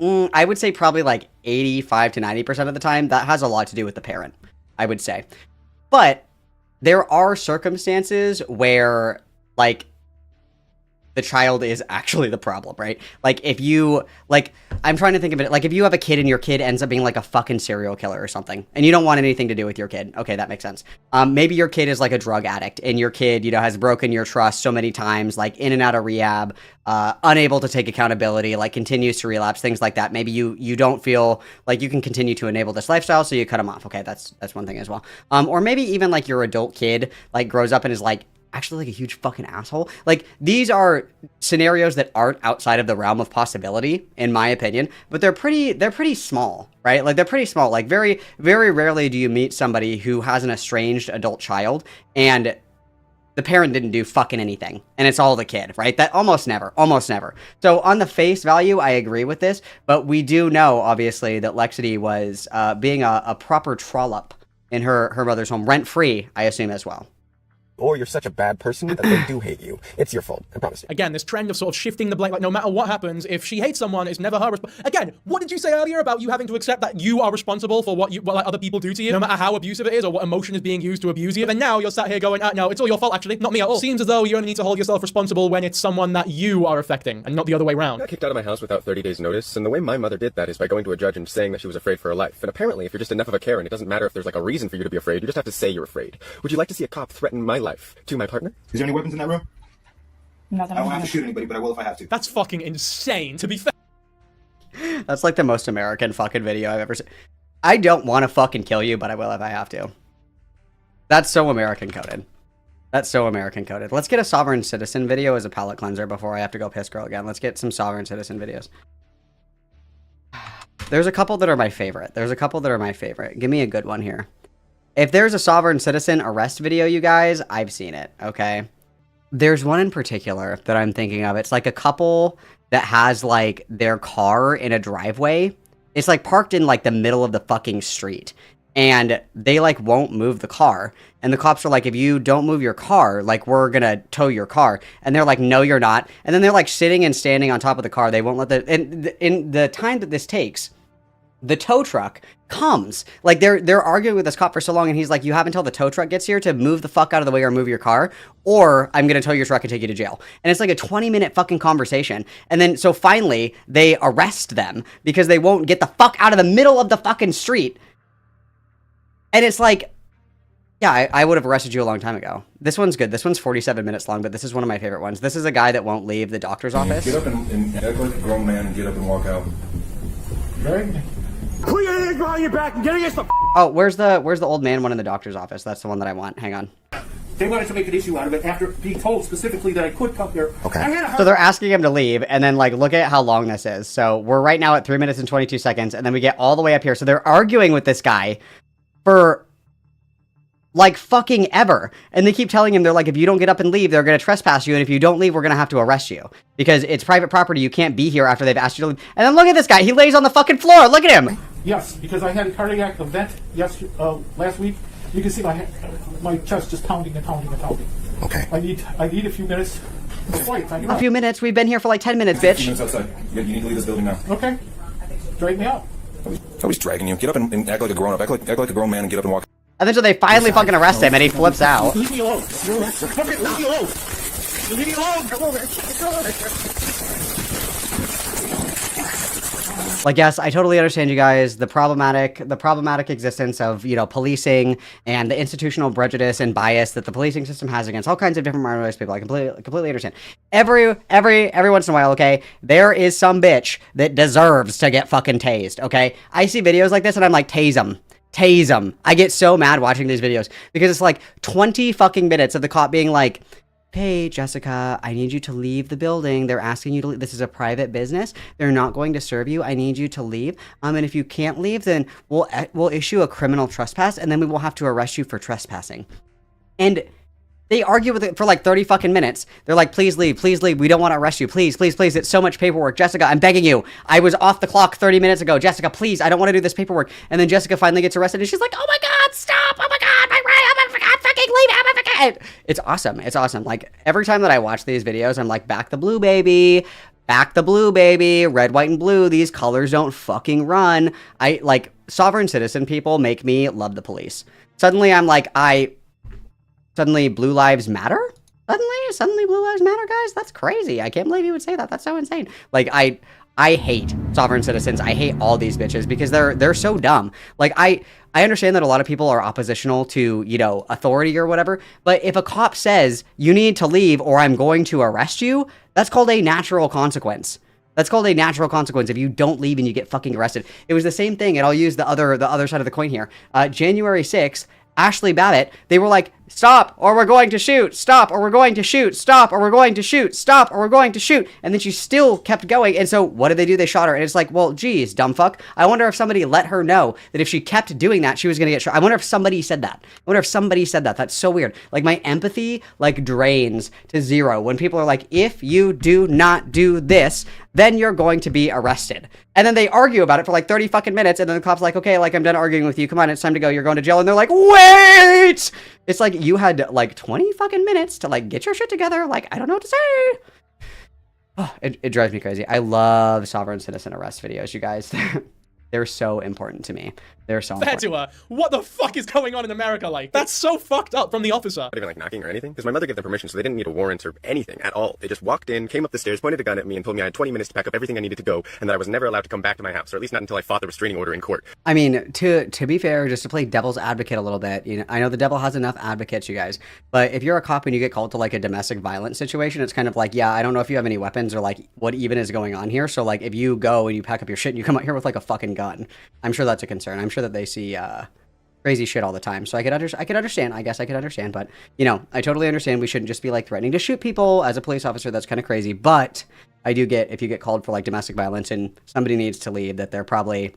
Speaker 1: I would say probably, like, 85 to 90% of the time, that has a lot to do with the parent, I would say. But there are circumstances where, like, the child is actually the problem, right? Like, if you, like, I'm trying to think of it, like, if you have a kid and your kid ends up being, like, a fucking serial killer or something, and you don't want anything to do with your kid, okay, that makes sense. Maybe your kid is, like, a drug addict, and your kid, you know, has broken your trust so many times, like, in and out of rehab, unable to take accountability, like, continues to relapse, things like that. Maybe you don't feel like you can continue to enable this lifestyle, so you cut him off. Okay, that's one thing as well. Or maybe even, like, your adult kid, like, grows up and is, like, actually like a huge fucking asshole. Like, these are scenarios that aren't outside of the realm of possibility, in my opinion, but they're pretty small, right? Like, they're pretty small. Like, very, very rarely do you meet somebody who has an estranged adult child and the parent didn't do fucking anything, and it's all the kid, right? That almost never. So on the face value, I agree with this, but we do know, obviously, that LEXITY was being a proper trollop in her mother's home, rent-free, I assume, as well.
Speaker 6: Or you're such a bad person that they do hate you. It's your fault, I promise you.
Speaker 2: Again, this trend of sort of shifting the blame, like, no matter what happens, if she hates someone, it's never her Again, what did you say earlier about you having to accept that you are responsible for what like, other people do to you, no matter how abusive it is or what emotion is being used to abuse you? And now you're sat here going, no, it's all your fault, actually, not me at all. Seems as though you only need to hold yourself responsible when it's someone that you are affecting, and not the other way around.
Speaker 6: I got kicked out of my house without 30 days notice, and the way my mother did that is by going to a judge and saying that she was afraid for her life. And apparently, if you're just enough of a Karen, it doesn't matter if there's like a reason for you to be afraid, you just have to say you're afraid. Would you like to see a cop threaten my life to my partner?
Speaker 8: Is there any weapons in that room?
Speaker 9: Nothing.
Speaker 8: I won't have to shoot anybody, but I will if I have to.
Speaker 2: That's fucking insane, to be fair.
Speaker 1: That's like the most American fucking video I've ever seen. I don't want to fucking kill you, but I will if I have to. That's so American coded. That's so American coded. Let's get a sovereign citizen video as a palate cleanser before I have to go piss girl again. Let's get some sovereign citizen videos. There's a couple that are my favorite. Give me a good one here. If there's a sovereign citizen arrest video, you guys, I've seen it, okay? There's one in particular that I'm thinking of. It's like a couple that has like their car in a driveway. It's like parked in like the middle of the fucking street. And they like won't move the car. And the cops are like, if you don't move your car, like we're gonna tow your car. And they're like, no, you're not. And then they're like sitting and standing on top of the car. They won't let the, and in the time that this takes, the tow truck comes. Like they're arguing with this cop for so long, and he's like, you have until the tow truck gets here to move the fuck out of the way or move your car, or I'm gonna tow your truck and take you to jail. And it's like a 20-minute fucking conversation. And then so finally they arrest them because they won't get the fuck out of the middle of the fucking street. And it's like, yeah, I would have arrested you a long time ago. This one's good. This one's 47 minutes long, but this is one of my favorite ones. This is a guy that won't leave the doctor's office.
Speaker 8: Get up and act like a grown man and get up and walk out. Right?
Speaker 9: Put your hands behind your back and get against the.
Speaker 1: Oh, where's the old man one in the doctor's office? That's the one that I want. Hang on.
Speaker 9: They wanted to make an issue out of it after being told specifically that I could come here.
Speaker 8: Okay.
Speaker 1: So they're asking him to leave, and then like look at how long this is. So we're right now at 3 minutes and 22 seconds, and then we get all the way up here. So they're arguing with this guy for like fucking ever. And they keep telling him, they're like, if you don't get up and leave, they're going to trespass you. And if you don't leave, we're going to have to arrest you because it's private property. You can't be here after they've asked you to leave. And then look at this guy. He lays on the fucking floor. Look at him.
Speaker 9: Yes, because I had a cardiac event last week. You can see my chest just pounding and pounding and pounding.
Speaker 8: Okay.
Speaker 9: I need a few minutes.
Speaker 1: A few minutes? We've been here for like 10 minutes, bitch.
Speaker 8: 2 minutes outside. You need to leave this building now.
Speaker 9: Okay. Drag me out.
Speaker 8: Nobody's dragging you. Get up and act like a grown up. Act like a grown man and get up and walk.
Speaker 1: And then so they finally fucking arrest him, and he flips out.
Speaker 9: Leave me alone. Fucking leave me alone. Leave me alone. Come over.
Speaker 1: Like, yes, I totally understand you guys, the problematic existence of, you know, policing and the institutional prejudice and bias that the policing system has against all kinds of different marginalized people. I completely understand. Every once in a while, okay, there is some bitch that deserves to get fucking tased, okay? I see videos like this and I'm like, tase them. Tase them. I get so mad watching these videos because it's like 20 fucking minutes of the cop being like, hey, Jessica, I need you to leave the building. They're asking you to leave. This is a private business. They're not going to serve you. I need you to leave. And if you can't leave, then we'll issue a criminal trespass, and then we will have to arrest you for trespassing. And they argue with it for like 30 fucking minutes. They're like, please leave, please leave. We don't want to arrest you. Please, please, please. It's so much paperwork. Jessica, I'm begging you. I was off the clock 30 minutes ago. Jessica, please, I don't want to do this paperwork. And then Jessica finally gets arrested, and she's like, oh my God, stop. Oh my God, my right. I'm fucking leaving. It's awesome. It's awesome. Like, every time that I watch these videos, I'm like, back the blue, baby. Back the blue, baby. Red, white, and blue. These colors don't fucking run. Like, sovereign citizen people make me love the police. Suddenly, I'm like, Suddenly blue lives matter? Suddenly blue lives matter, guys? That's crazy. I can't believe you would say that. That's so insane. Like, I hate sovereign citizens. I hate all these bitches because they're so dumb. Like, I understand that a lot of people are oppositional to, you know, authority or whatever, but if a cop says you need to leave or I'm going to arrest you, that's called a natural consequence. That's called a natural consequence if you don't leave and you get fucking arrested. It was the same thing, and I'll use the other side of the coin here. January 6th, Ashley Babbitt, they were like, stop or we're going to shoot, stop or we're going to shoot, stop or we're going to shoot, stop or we're going to shoot. And then she still kept going. And so what did they do? They shot her. And it's like, well, geez, dumb fuck. I wonder if somebody let her know that if she kept doing that, she was going to get shot. I wonder if somebody said that. That's so weird. Like, my empathy like drains to zero when people are like, if you do not do this, then you're going to be arrested. And then they argue about it for like 30 fucking minutes. And then the cop's like, okay, like, I'm done arguing with you. Come on, it's time to go. You're going to jail. And they're like, wait! It's like, you had like 20 fucking minutes to like get your shit together. Like, I don't know what to say. Oh, it drives me crazy. I love sovereign citizen arrest videos, you guys. They're so important to me. They're so important.
Speaker 2: Fair to her. What the fuck is going on in America? Like, that's so fucked up from the officer.
Speaker 4: Not even like knocking or anything, because my mother gave them permission, so they didn't need a warrant or anything at all. They just walked in, came up the stairs, pointed a gun at me, and told me I had 20 minutes to pack up everything I needed to go, and that I was never allowed to come back to my house, or at least not until I fought the restraining order in court.
Speaker 1: I mean, to be fair, just to play devil's advocate a little bit, you know, I know the devil has enough advocates, you guys, but if you're a cop and you get called to like a domestic violence situation, it's kind of like, yeah, I don't know if you have any weapons or like what even is going on here. So like, if you go and you pack up your shit and you come out here with like a fucking gun, I'm sure that's a concern. I'm sure that they see crazy shit all the time. So I could understand. I guess I could understand, but you know, I totally understand. We shouldn't just be like threatening to shoot people as a police officer. That's kind of crazy. But I do get, if you get called for like domestic violence and somebody needs to leave, that they're probably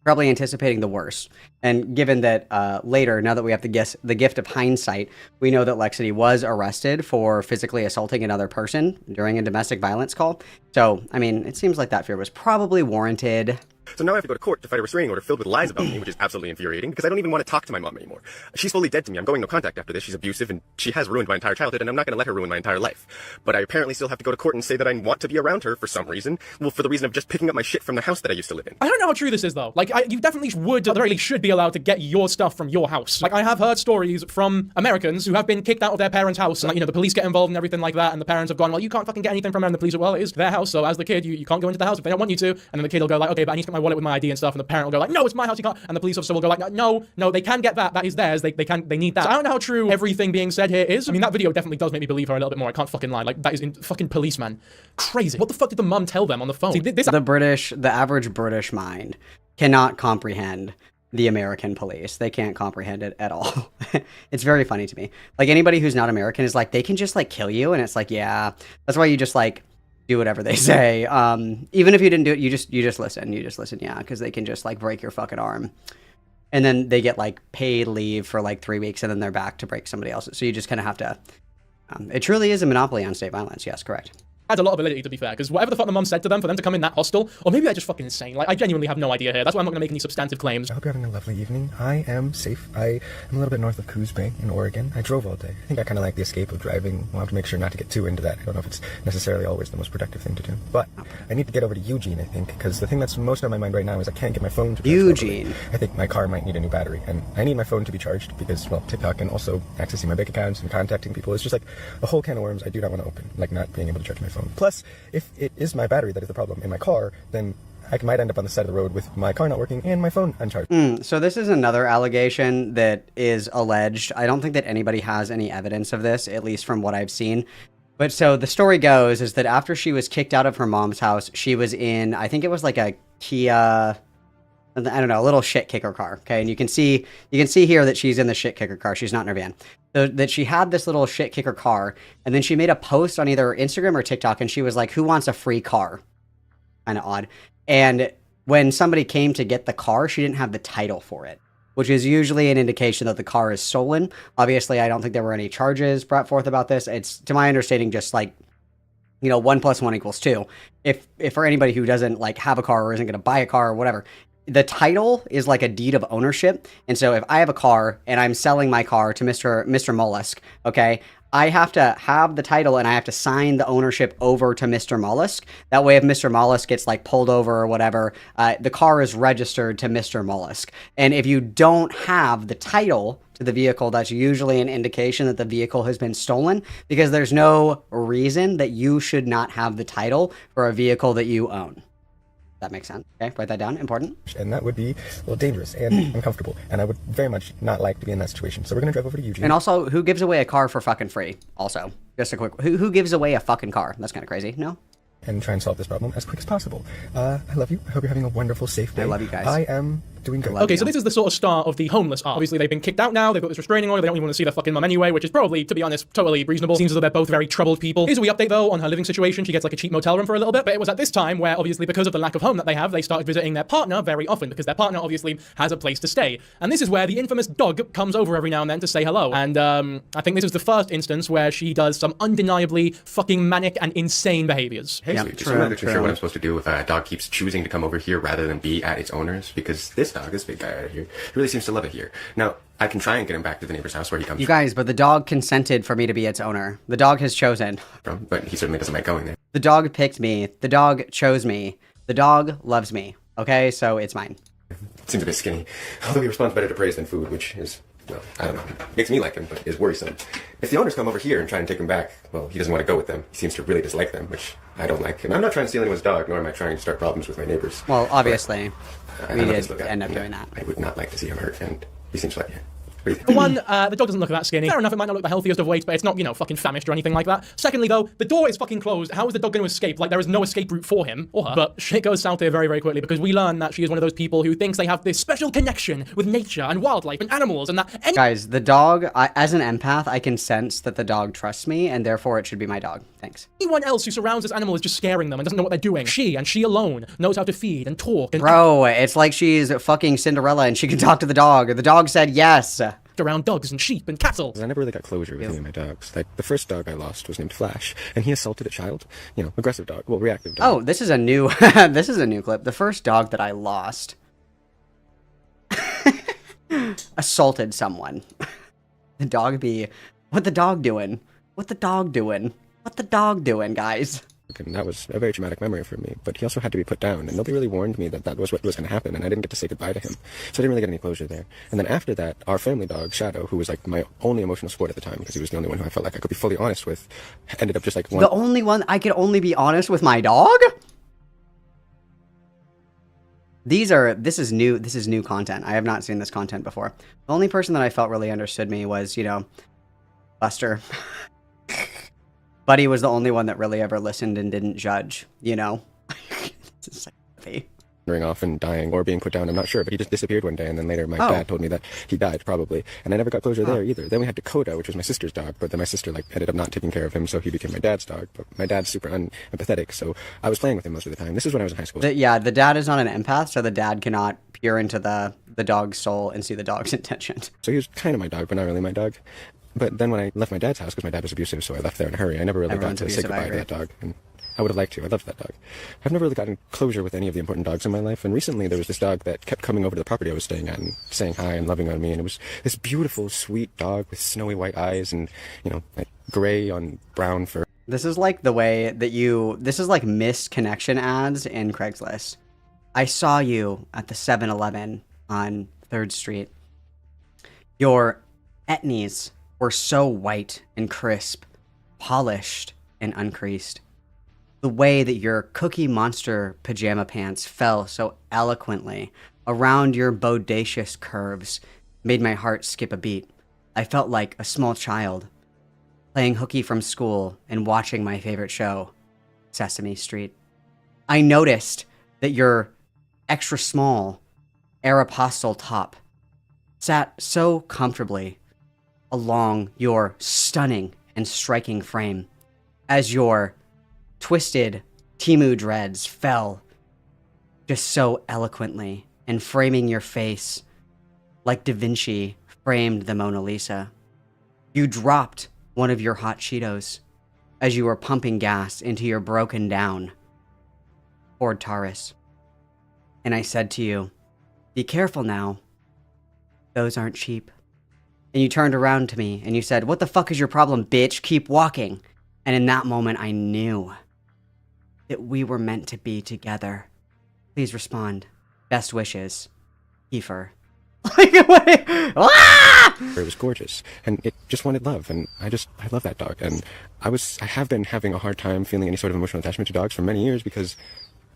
Speaker 1: anticipating the worst. And given that later, now that we have the gift of hindsight, we know that LEXITY was arrested for physically assaulting another person during a domestic violence call. So, I mean, it seems like that fear was probably warranted.
Speaker 6: So now I have to go to court to fight a restraining order filled with lies about me, which is absolutely infuriating because I don't even want to talk to my mom anymore. She's fully dead to me. I'm going no contact after this. She's abusive and she has ruined my entire childhood, and I'm not going to let her ruin my entire life. But I apparently still have to go to court and say that I want to be around her for some reason. Well, for the reason of just picking up my shit from the house that I used to live in.
Speaker 2: I don't know how true this is, though. Like, you definitely would, at the very least, should be allowed to get your stuff from your house. Like, I have heard stories from Americans who have been kicked out of their parents' house, and, like, you know, the police get involved and everything like that, and the parents have gone, well, you can't fucking get anything from them, and the police are, well, it is their house, so as the kid, you can't go into the house if they don't want you to, and then the kid will go like, okay, but I need to get my wallet with my ID and stuff, and the parent will go like, no, it's my house, you can't, and the police officer will go like, no, they can get that is theirs, they need that. So I don't know how true everything being said here is. I mean, that video definitely does make me believe her a little bit more, I can't fucking lie, like, that is fucking policeman. Crazy. What the fuck did the mum tell them on the phone? See,
Speaker 1: The average British mind cannot comprehend the American police. They can't comprehend it at all. It's very funny to me. Like, anybody who's not American is like, they can just like kill you, and it's like, yeah, that's why you just like do whatever they say. Even if you didn't do it, you just listen, yeah, because they can just like break your fucking arm, and then they get like paid leave for like 3 weeks, and then they're back to break somebody else's. So you just kind of have to. It truly is a monopoly on state violence. Yes, correct.
Speaker 2: Has a lot of validity, to be fair, because whatever the fuck the mum said to them, for them to come in that hostel, or maybe they're just fucking insane. Like, I genuinely have no idea here. That's why I'm not going to make any substantive claims.
Speaker 6: I hope you're having a lovely evening. I am safe. I am a little bit north of Coos Bay in Oregon. I drove all day. I think I kind of like the escape of driving. We'll have to make sure not to get too into that. I don't know if it's necessarily always the most productive thing to do. But I need to get over to Eugene, I think, because the thing that's most on my mind right now is I can't get my phone to charge
Speaker 1: Eugene.
Speaker 6: properly. I think my car might need a new battery, and I need my phone to be charged because, well, TikTok and also accessing my bank accounts and contacting people is just like a whole can of worms I do not want to open, like not being able to charge my phone. Plus, if it is my battery that is the problem in my car, then I might end up on the side of the road with my car not working and my phone uncharged.
Speaker 1: So this is another allegation that is alleged. I don't think that anybody has any evidence of this, at least from what I've seen. But so the story goes is that after she was kicked out of her mom's house, she was in, I think it was like a Kia, I don't know, a little shit kicker car. Okay, and you can see here that she's in the shit kicker car. She's not in her van. So that she had this little shit kicker car, and then she made a post on either Instagram or TikTok, and she was like, "Who wants a free car?" Kind of odd. And when somebody came to get the car, she didn't have the title for it, which is usually an indication that the car is stolen. Obviously, I don't think there were any charges brought forth about this. It's, to my understanding, just like, you know, 1 + 1 = 2. If for anybody who doesn't like have a car or isn't going to buy a car or whatever, the title is like a deed of ownership. And so if I have a car and I'm selling my car to Mr. Mollusk, okay, I have to have the title and I have to sign the ownership over to Mr. Mollusk. That way, if Mr. Mollusk gets like pulled over or whatever, the car is registered to Mr. Mollusk. And if you don't have the title to the vehicle, that's usually an indication that the vehicle has been stolen, because there's no reason that you should not have the title for a vehicle that you own. That makes sense. Okay, write that down. Important.
Speaker 6: And that would be a little dangerous and uncomfortable. And I would very much not like to be in that situation. So we're going to drive over to Eugene.
Speaker 1: And also, who gives away a car for fucking free? Also, just a quick, who gives away a fucking car? That's kind of crazy, no?
Speaker 6: And try and solve this problem as quick as possible. I love you. I hope you're having a wonderful, safe day.
Speaker 1: I love you guys.
Speaker 6: I am doing good.
Speaker 2: Okay, so this is the sort of start of the homeless arc. Obviously, they've been kicked out now, they've got this restraining order, they don't even want to see their fucking mum anyway, which is probably, to be honest, totally reasonable. Seems as though they're both very troubled people. Here's a wee update, though, on her living situation. She gets like a cheap motel room for a little bit, but it was at this time where, obviously, because of the lack of home that they have, they started visiting their partner very often, because their partner, obviously, has a place to stay. And this is where the infamous dog comes over every now and then to say hello. And I think this is the first instance where she does some undeniably fucking manic and insane behaviors.
Speaker 5: Hey,
Speaker 1: Yep,
Speaker 5: sweet,
Speaker 1: true,
Speaker 5: I'm not too
Speaker 1: true.
Speaker 5: sure what I'm supposed to do if a dog keeps choosing to come over here rather than be at its owner's, because this dog, this big guy out here, really seems to love it here. Now, I can try and get him back to the neighbor's house where he comes
Speaker 1: You guys, but the dog consented for me to be its owner. The dog has chosen.
Speaker 5: from, but he certainly doesn't like going there.
Speaker 1: The dog picked me. The dog chose me. The dog loves me. Okay, so it's mine.
Speaker 5: Seems a bit skinny, although he responds better to praise than food, which is, well, I don't know, makes me like him, but is worrisome. If the owners come over here and try and take him back, well, he doesn't want to go with them. He seems to really dislike them, which I don't like. And I'm not trying to steal anyone's dog, nor am I trying to start problems with my neighbors.
Speaker 1: Well, obviously,
Speaker 5: But,
Speaker 1: we
Speaker 5: I'm not
Speaker 1: did
Speaker 5: this little guy.
Speaker 1: end up doing that.
Speaker 5: I would not like to see him hurt, and he seems like it.
Speaker 2: For one, the dog doesn't look that skinny. Fair enough, it might not look the healthiest of weights, but it's not, you know, fucking famished or anything like that. Secondly, though, the door is fucking closed. How is the dog going to escape? Like, there is no escape route for him or her. But shit goes south here very, very quickly because we learn that she is one of those people who thinks they have this special connection with nature and wildlife and animals and that
Speaker 1: Guys, the dog, as an empath, I can sense that the dog trusts me, and therefore it should be my dog. Thanks.
Speaker 2: anyone else who surrounds this animal is just scaring them and doesn't know what they're doing. She, and she alone, knows how to feed and talk and
Speaker 1: Bro, it's like she's fucking Cinderella and she can talk to the dog. The dog said yes.
Speaker 2: around dogs and sheep and cattle.
Speaker 6: I never really got closure with any of my dogs. Like, the first dog I lost was named Flash, and he assaulted a child. You know, aggressive dog. Well, reactive dog.
Speaker 1: Oh, this is a new this is a new clip. The first dog that I lost assaulted someone. The dog be what the dog doing? What the dog doing? What the dog doing, guys?
Speaker 6: And that was a very traumatic memory for me, but he also had to be put down, and nobody really warned me that that was what was going to happen, and I didn't get to say goodbye to him, so I didn't really get any closure there. And then after that, our family dog, Shadow, who was like my only emotional support at the time, because he was the only one who I felt like I could be fully honest with, ended up just like one.
Speaker 1: The only one I could only be honest with my dog? This is new content. I have not seen this content before. The only person that I felt really understood me was, you know, Buster. Buddy was the only one that really ever listened and didn't judge, you know? It's sympathy.
Speaker 6: Wandering off and dying or being put down, I'm not sure, but he just disappeared one day, and then later my dad told me that he died, probably, and I never got closure there either. Then we had Dakota, which was my sister's dog, but then my sister like ended up not taking care of him, so he became my dad's dog, but my dad's super unempathetic, so I was playing with him most of the time. This is when I was in high school.
Speaker 1: Yeah, the dad is not an empath, so the dad cannot peer into the dog's soul and see the dog's intention.
Speaker 6: So he was kind of my dog, but not really my dog. But then when I left my dad's house, because my dad was abusive, so I left there in a hurry, I never really got to say goodbye to that dog. And I would have liked to. I loved that dog. I've never really gotten closure with any of the important dogs in my life, and recently there was this dog that kept coming over to the property I was staying at and saying hi and loving on me, and it was this beautiful, sweet dog with snowy white eyes and, you know, like gray on brown fur.
Speaker 1: This is like the way that this is like missed connection ads in Craigslist. I saw you at the 7-Eleven on 3rd Street. Your etnies were so white and crisp, polished and uncreased. The way that your Cookie Monster pajama pants fell so eloquently around your bodacious curves made my heart skip a beat. I felt like a small child playing hooky from school and watching my favorite show, Sesame Street. I noticed that your extra small Aeropostale top sat so comfortably along your stunning and striking frame as your twisted Timu dreads fell just so eloquently and framing your face like Da Vinci framed the Mona Lisa. You dropped one of your hot Cheetos as you were pumping gas into your broken down Ford Taurus. And I said to you, "Be careful now. Those aren't cheap." And you turned around to me and you said, "What the fuck is your problem, bitch? Keep walking." And in that moment, I knew that we were meant to be together. Please respond. Best wishes, Kiefer.
Speaker 6: It was gorgeous, and it just wanted love, and I love that dog, and I have been having a hard time feeling any sort of emotional attachment to dogs for many years because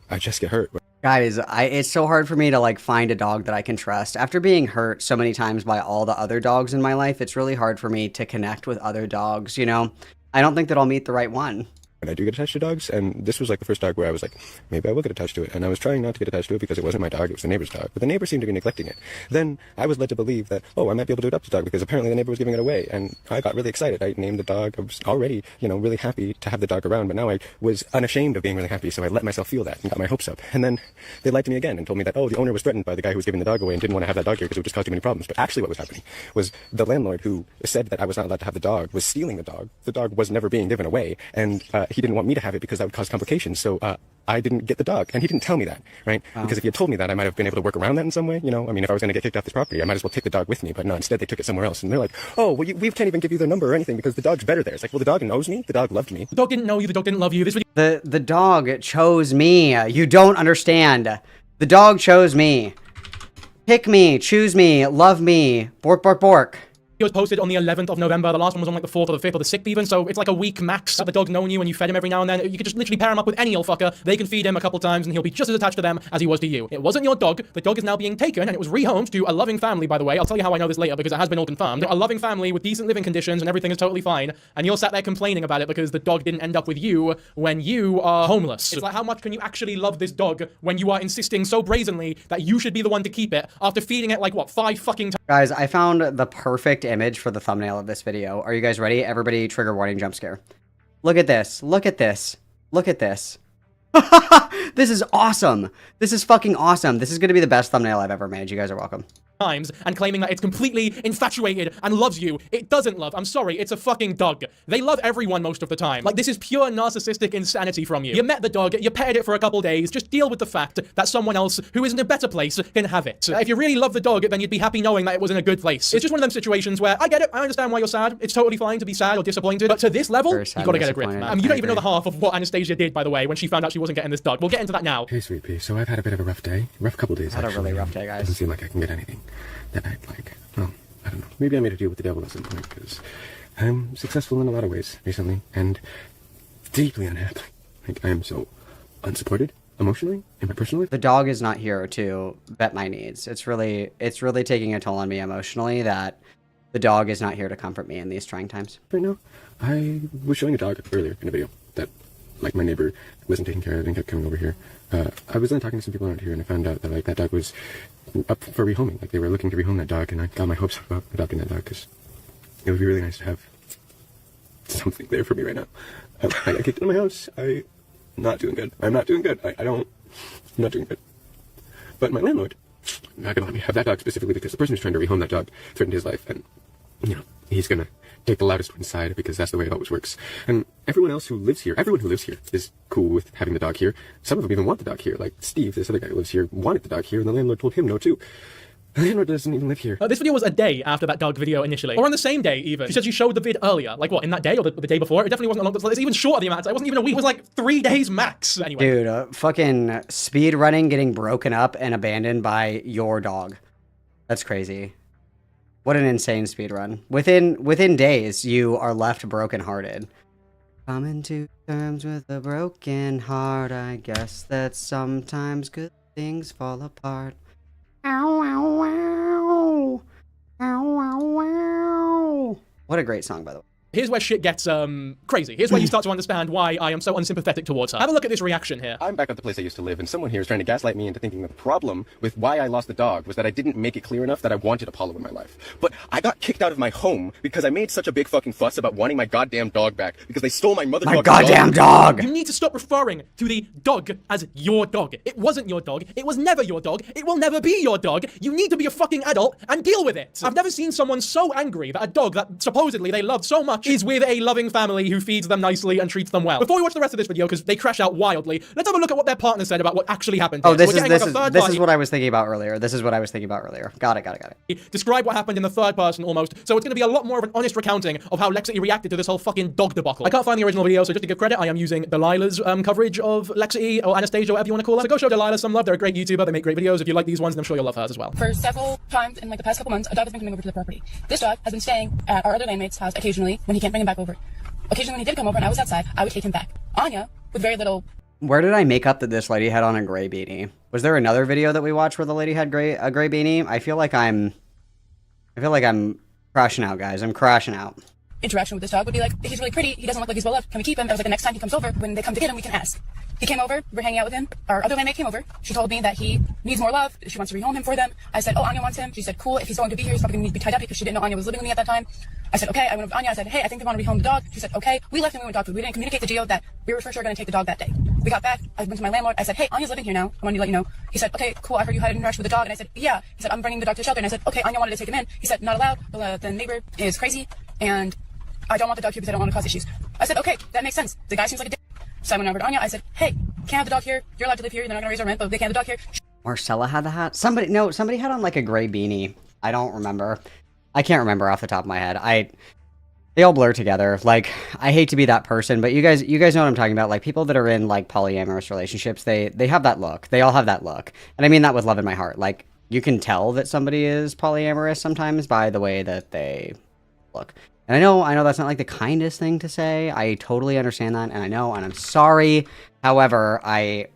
Speaker 6: I just get hurt.
Speaker 1: Guys, it's so hard for me to like find a dog that I can trust. After being hurt so many times by all the other dogs in my life, it's really hard for me to connect with other dogs, you know? I don't think that I'll meet the right one.
Speaker 6: And I do get attached to dogs, and this was like the first dog where I was like, maybe I will get attached to it. And I was trying not to get attached to it because it wasn't my dog, it was the neighbor's dog. But the neighbor seemed to be neglecting it. Then I was led to believe that, I might be able to adopt the dog because apparently the neighbor was giving it away. And I got really excited. I named the dog. I was already, really happy to have the dog around, but now I was unashamed of being really happy, so I let myself feel that and got my hopes up. And then they lied to me again and told me that, the owner was threatened by the guy who was giving the dog away and didn't want to have that dog here because it would just cause too many problems. But actually what was happening was the landlord who said that I was not allowed to have the dog was stealing the dog. The dog was never being given away, and he didn't want me to have it because that would cause complications, so I didn't get the dog, and he didn't tell me that, right? Because if he had told me that, I might have been able to work around that in some way, if I was going to get kicked off this property, I might as well take the dog with me, but no, instead they took it somewhere else, and they're like, we can't even give you their number or anything because the dog's better there. It's like, well, the dog knows me, the dog loved me.
Speaker 2: The dog didn't know you, the dog didn't love you.
Speaker 1: The dog chose me. You don't understand. The dog chose me. Pick me, choose me, love me, bork, bork, bork.
Speaker 2: It was posted on the 11th of November. The last one was on like the 4th or the 5th or the 6th even, so it's like a week max that the dog's known you and you fed him every now and then. You could just literally pair him up with any old fucker. They can feed him a couple times and he'll be just as attached to them as he was to you. It wasn't your dog. The dog is now being taken and it was rehomed to a loving family, by the way. I'll tell you how I know this later because it has been all confirmed. A loving family with decent living conditions and everything is totally fine. And you're sat there complaining about it because the dog didn't end up with you when you are homeless. It's like, how much can you actually love this dog when you are insisting so brazenly that you should be the one to keep it after feeding it like, what, 5 fucking times?
Speaker 1: Guys, I found the perfect image for the thumbnail of this video. Are you guys ready? Everybody, trigger warning, jump scare. Look at this. Look at this. Look at this. This is awesome. This is fucking awesome. This is going to be the best thumbnail I've ever made. You guys are welcome.
Speaker 2: And claiming that it's completely infatuated and loves you. It doesn't love. I'm sorry, it's a fucking dog. They love everyone most of the time. Like, this is pure narcissistic insanity from you. You met the dog, you petted it for a couple days, just deal with the fact that someone else who is in a better place can have it. If you really love the dog, then you'd be happy knowing that it was in a good place. It's just one of them situations where, I get it, I understand why you're sad. It's totally fine to be sad or disappointed, but to this level, you gotta get a grip, man. I mean, you don't even know the half of what Anastasia did, by the way, when she found out she wasn't getting this dog. We'll get into that now.
Speaker 5: Hey, sweet pea. So I've had a bit of a rough day. Rough couple days,
Speaker 1: Had a really rough day, guys.
Speaker 5: Doesn't seem like I can get anything that I'd like. Well, I don't know. Maybe I made a deal with the devil at some point, because I'm successful in a lot of ways recently, and deeply unhappy. Like, I am so unsupported emotionally in my personal life.
Speaker 1: The dog is not here to vet my needs. It's really taking a toll on me emotionally that the dog is not here to comfort me in these trying times.
Speaker 5: Right now, I was showing a dog earlier in a video that, like, my neighbor wasn't taking care of and kept coming over here. I was then talking to some people around here, and I found out that, like, that dog was up for rehoming. Like, they were looking to rehome that dog, and I got my hopes up about adopting that dog, because it would be really nice to have something there for me right now. I got kicked out of my house. I'm not doing good. I'm not doing good. I'm not doing good. But my landlord, not gonna let me have that dog specifically because the person who's trying to rehome that dog threatened his life, and, you know, he's gonna take the loudest one side because that's the way it always works. And everyone else who lives here, everyone who lives here is cool with having the dog here. Some of them even want the dog here. Like Steve, this other guy who lives here, wanted the dog here, and the landlord told him no too. The landlord doesn't even live here.
Speaker 2: This video was a day after that dog video initially. Or on the same day, even. She said she showed the vid earlier. Like, what, in that day or the day before? It definitely wasn't a long... It's even shorter the amount of time. It wasn't even a week. It was like 3 days max. Anyway.
Speaker 1: Dude, fucking speed running, getting broken up and abandoned by your dog. That's crazy. What an insane speed run. Within days, you are left brokenhearted. Coming to terms with a broken heart. I guess that sometimes good things fall apart. Ow, ow, ow. Ow, ow, ow. What a great song, by the way.
Speaker 2: Here's where shit gets, crazy. Here's where you start to understand why I am so unsympathetic towards her. Have a look at this reaction here.
Speaker 6: I'm back at the place I used to live, and someone here is trying to gaslight me into thinking that the problem with why I lost the dog was that I didn't make it clear enough that I wanted Apollo in my life. But I got kicked out of my home because I made such a big fucking fuss about wanting my goddamn dog back because they stole my motherfucking
Speaker 1: goddamn dog!
Speaker 2: You need to stop referring to the dog as your dog. It wasn't your dog. It was never your dog. It will never be your dog. You need to be a fucking adult and deal with it. I've never seen someone so angry that a dog that supposedly they loved so much is with a loving family who feeds them nicely and treats them well. Before we watch the rest of this video, because they crash out wildly, let's have a look at what their partner said about what actually happened.
Speaker 1: Oh, this is what I was thinking about earlier. This is what I was thinking about earlier. Got it.
Speaker 2: Describe what happened in the third person almost. So it's going to be a lot more of an honest recounting of how Lexity reacted to this whole fucking dog debacle. I can't find the original video, so just to give credit, I am using Delilah's coverage of Lexity or Anastasia, whatever you want to call her. So go show Delilah some love. They're a great YouTuber. They make great videos. If you like these ones, then I'm sure you'll love hers as well.
Speaker 10: For several times in like the past couple months, a dog has been coming over to the property. This dog has been staying at our other landmate's house occasionally when he can't bring him back over. Occasionally when he did come over and I was outside, I would take him back. Anya, with very little...
Speaker 1: Where did I make up that this lady had on a gray beanie? Was there another video that we watched where the lady had a gray beanie? I feel like I'm crashing out, guys. I'm crashing out.
Speaker 10: Interaction with this dog would be like, he's really pretty, he doesn't look like he's well loved, can we keep him? I was like, the next time he comes over, when they come to get him, we can ask. He came over, we're hanging out with him, our other landmate came over, she told me that he needs more love, she wants to rehome him for them. I said, oh, Anya wants him. She said, cool, if he's going to be here, he's probably going to need to be tied up because she didn't know Anya was living with me at that time. I said, okay. I went over to Anya, I said, hey, I think they want to rehome the dog. She said, okay. We left and we went dog food. We didn't communicate to Gio that we were for sure going to take the dog that day. We got back, I went to my landlord, I said, hey, Anya's living here now, I wanted to let you know. He said, okay, cool, I heard you had an interaction with the dog, and I said, yeah. He said, I'm bringing the dog to the shelter, and I said, okay, Anya wanted to take him in. He said, not allowed, the neighbor is crazy, and I don't want the dog here because I don't want to cause issues. I said, okay, that makes sense. The guy seems like a dick. So I went over to Anya, I said, hey, can't have the dog here, you're allowed to live here, they're not going to raise our rent, but they can't have the dog here.
Speaker 1: Marcella had the hat? Somebody had on like a gray beanie. I don't remember. I can't remember off the top of my head. They all blur together. Like, I hate to be that person, but you guys know what I'm talking about. Like, people that are in like polyamorous relationships, they have that look. They all have that look. And I mean that with love in my heart. Like, you can tell that somebody is polyamorous sometimes by the way that they look. And I know that's not like the kindest thing to say. I totally understand that, and I know, and I'm sorry. However, I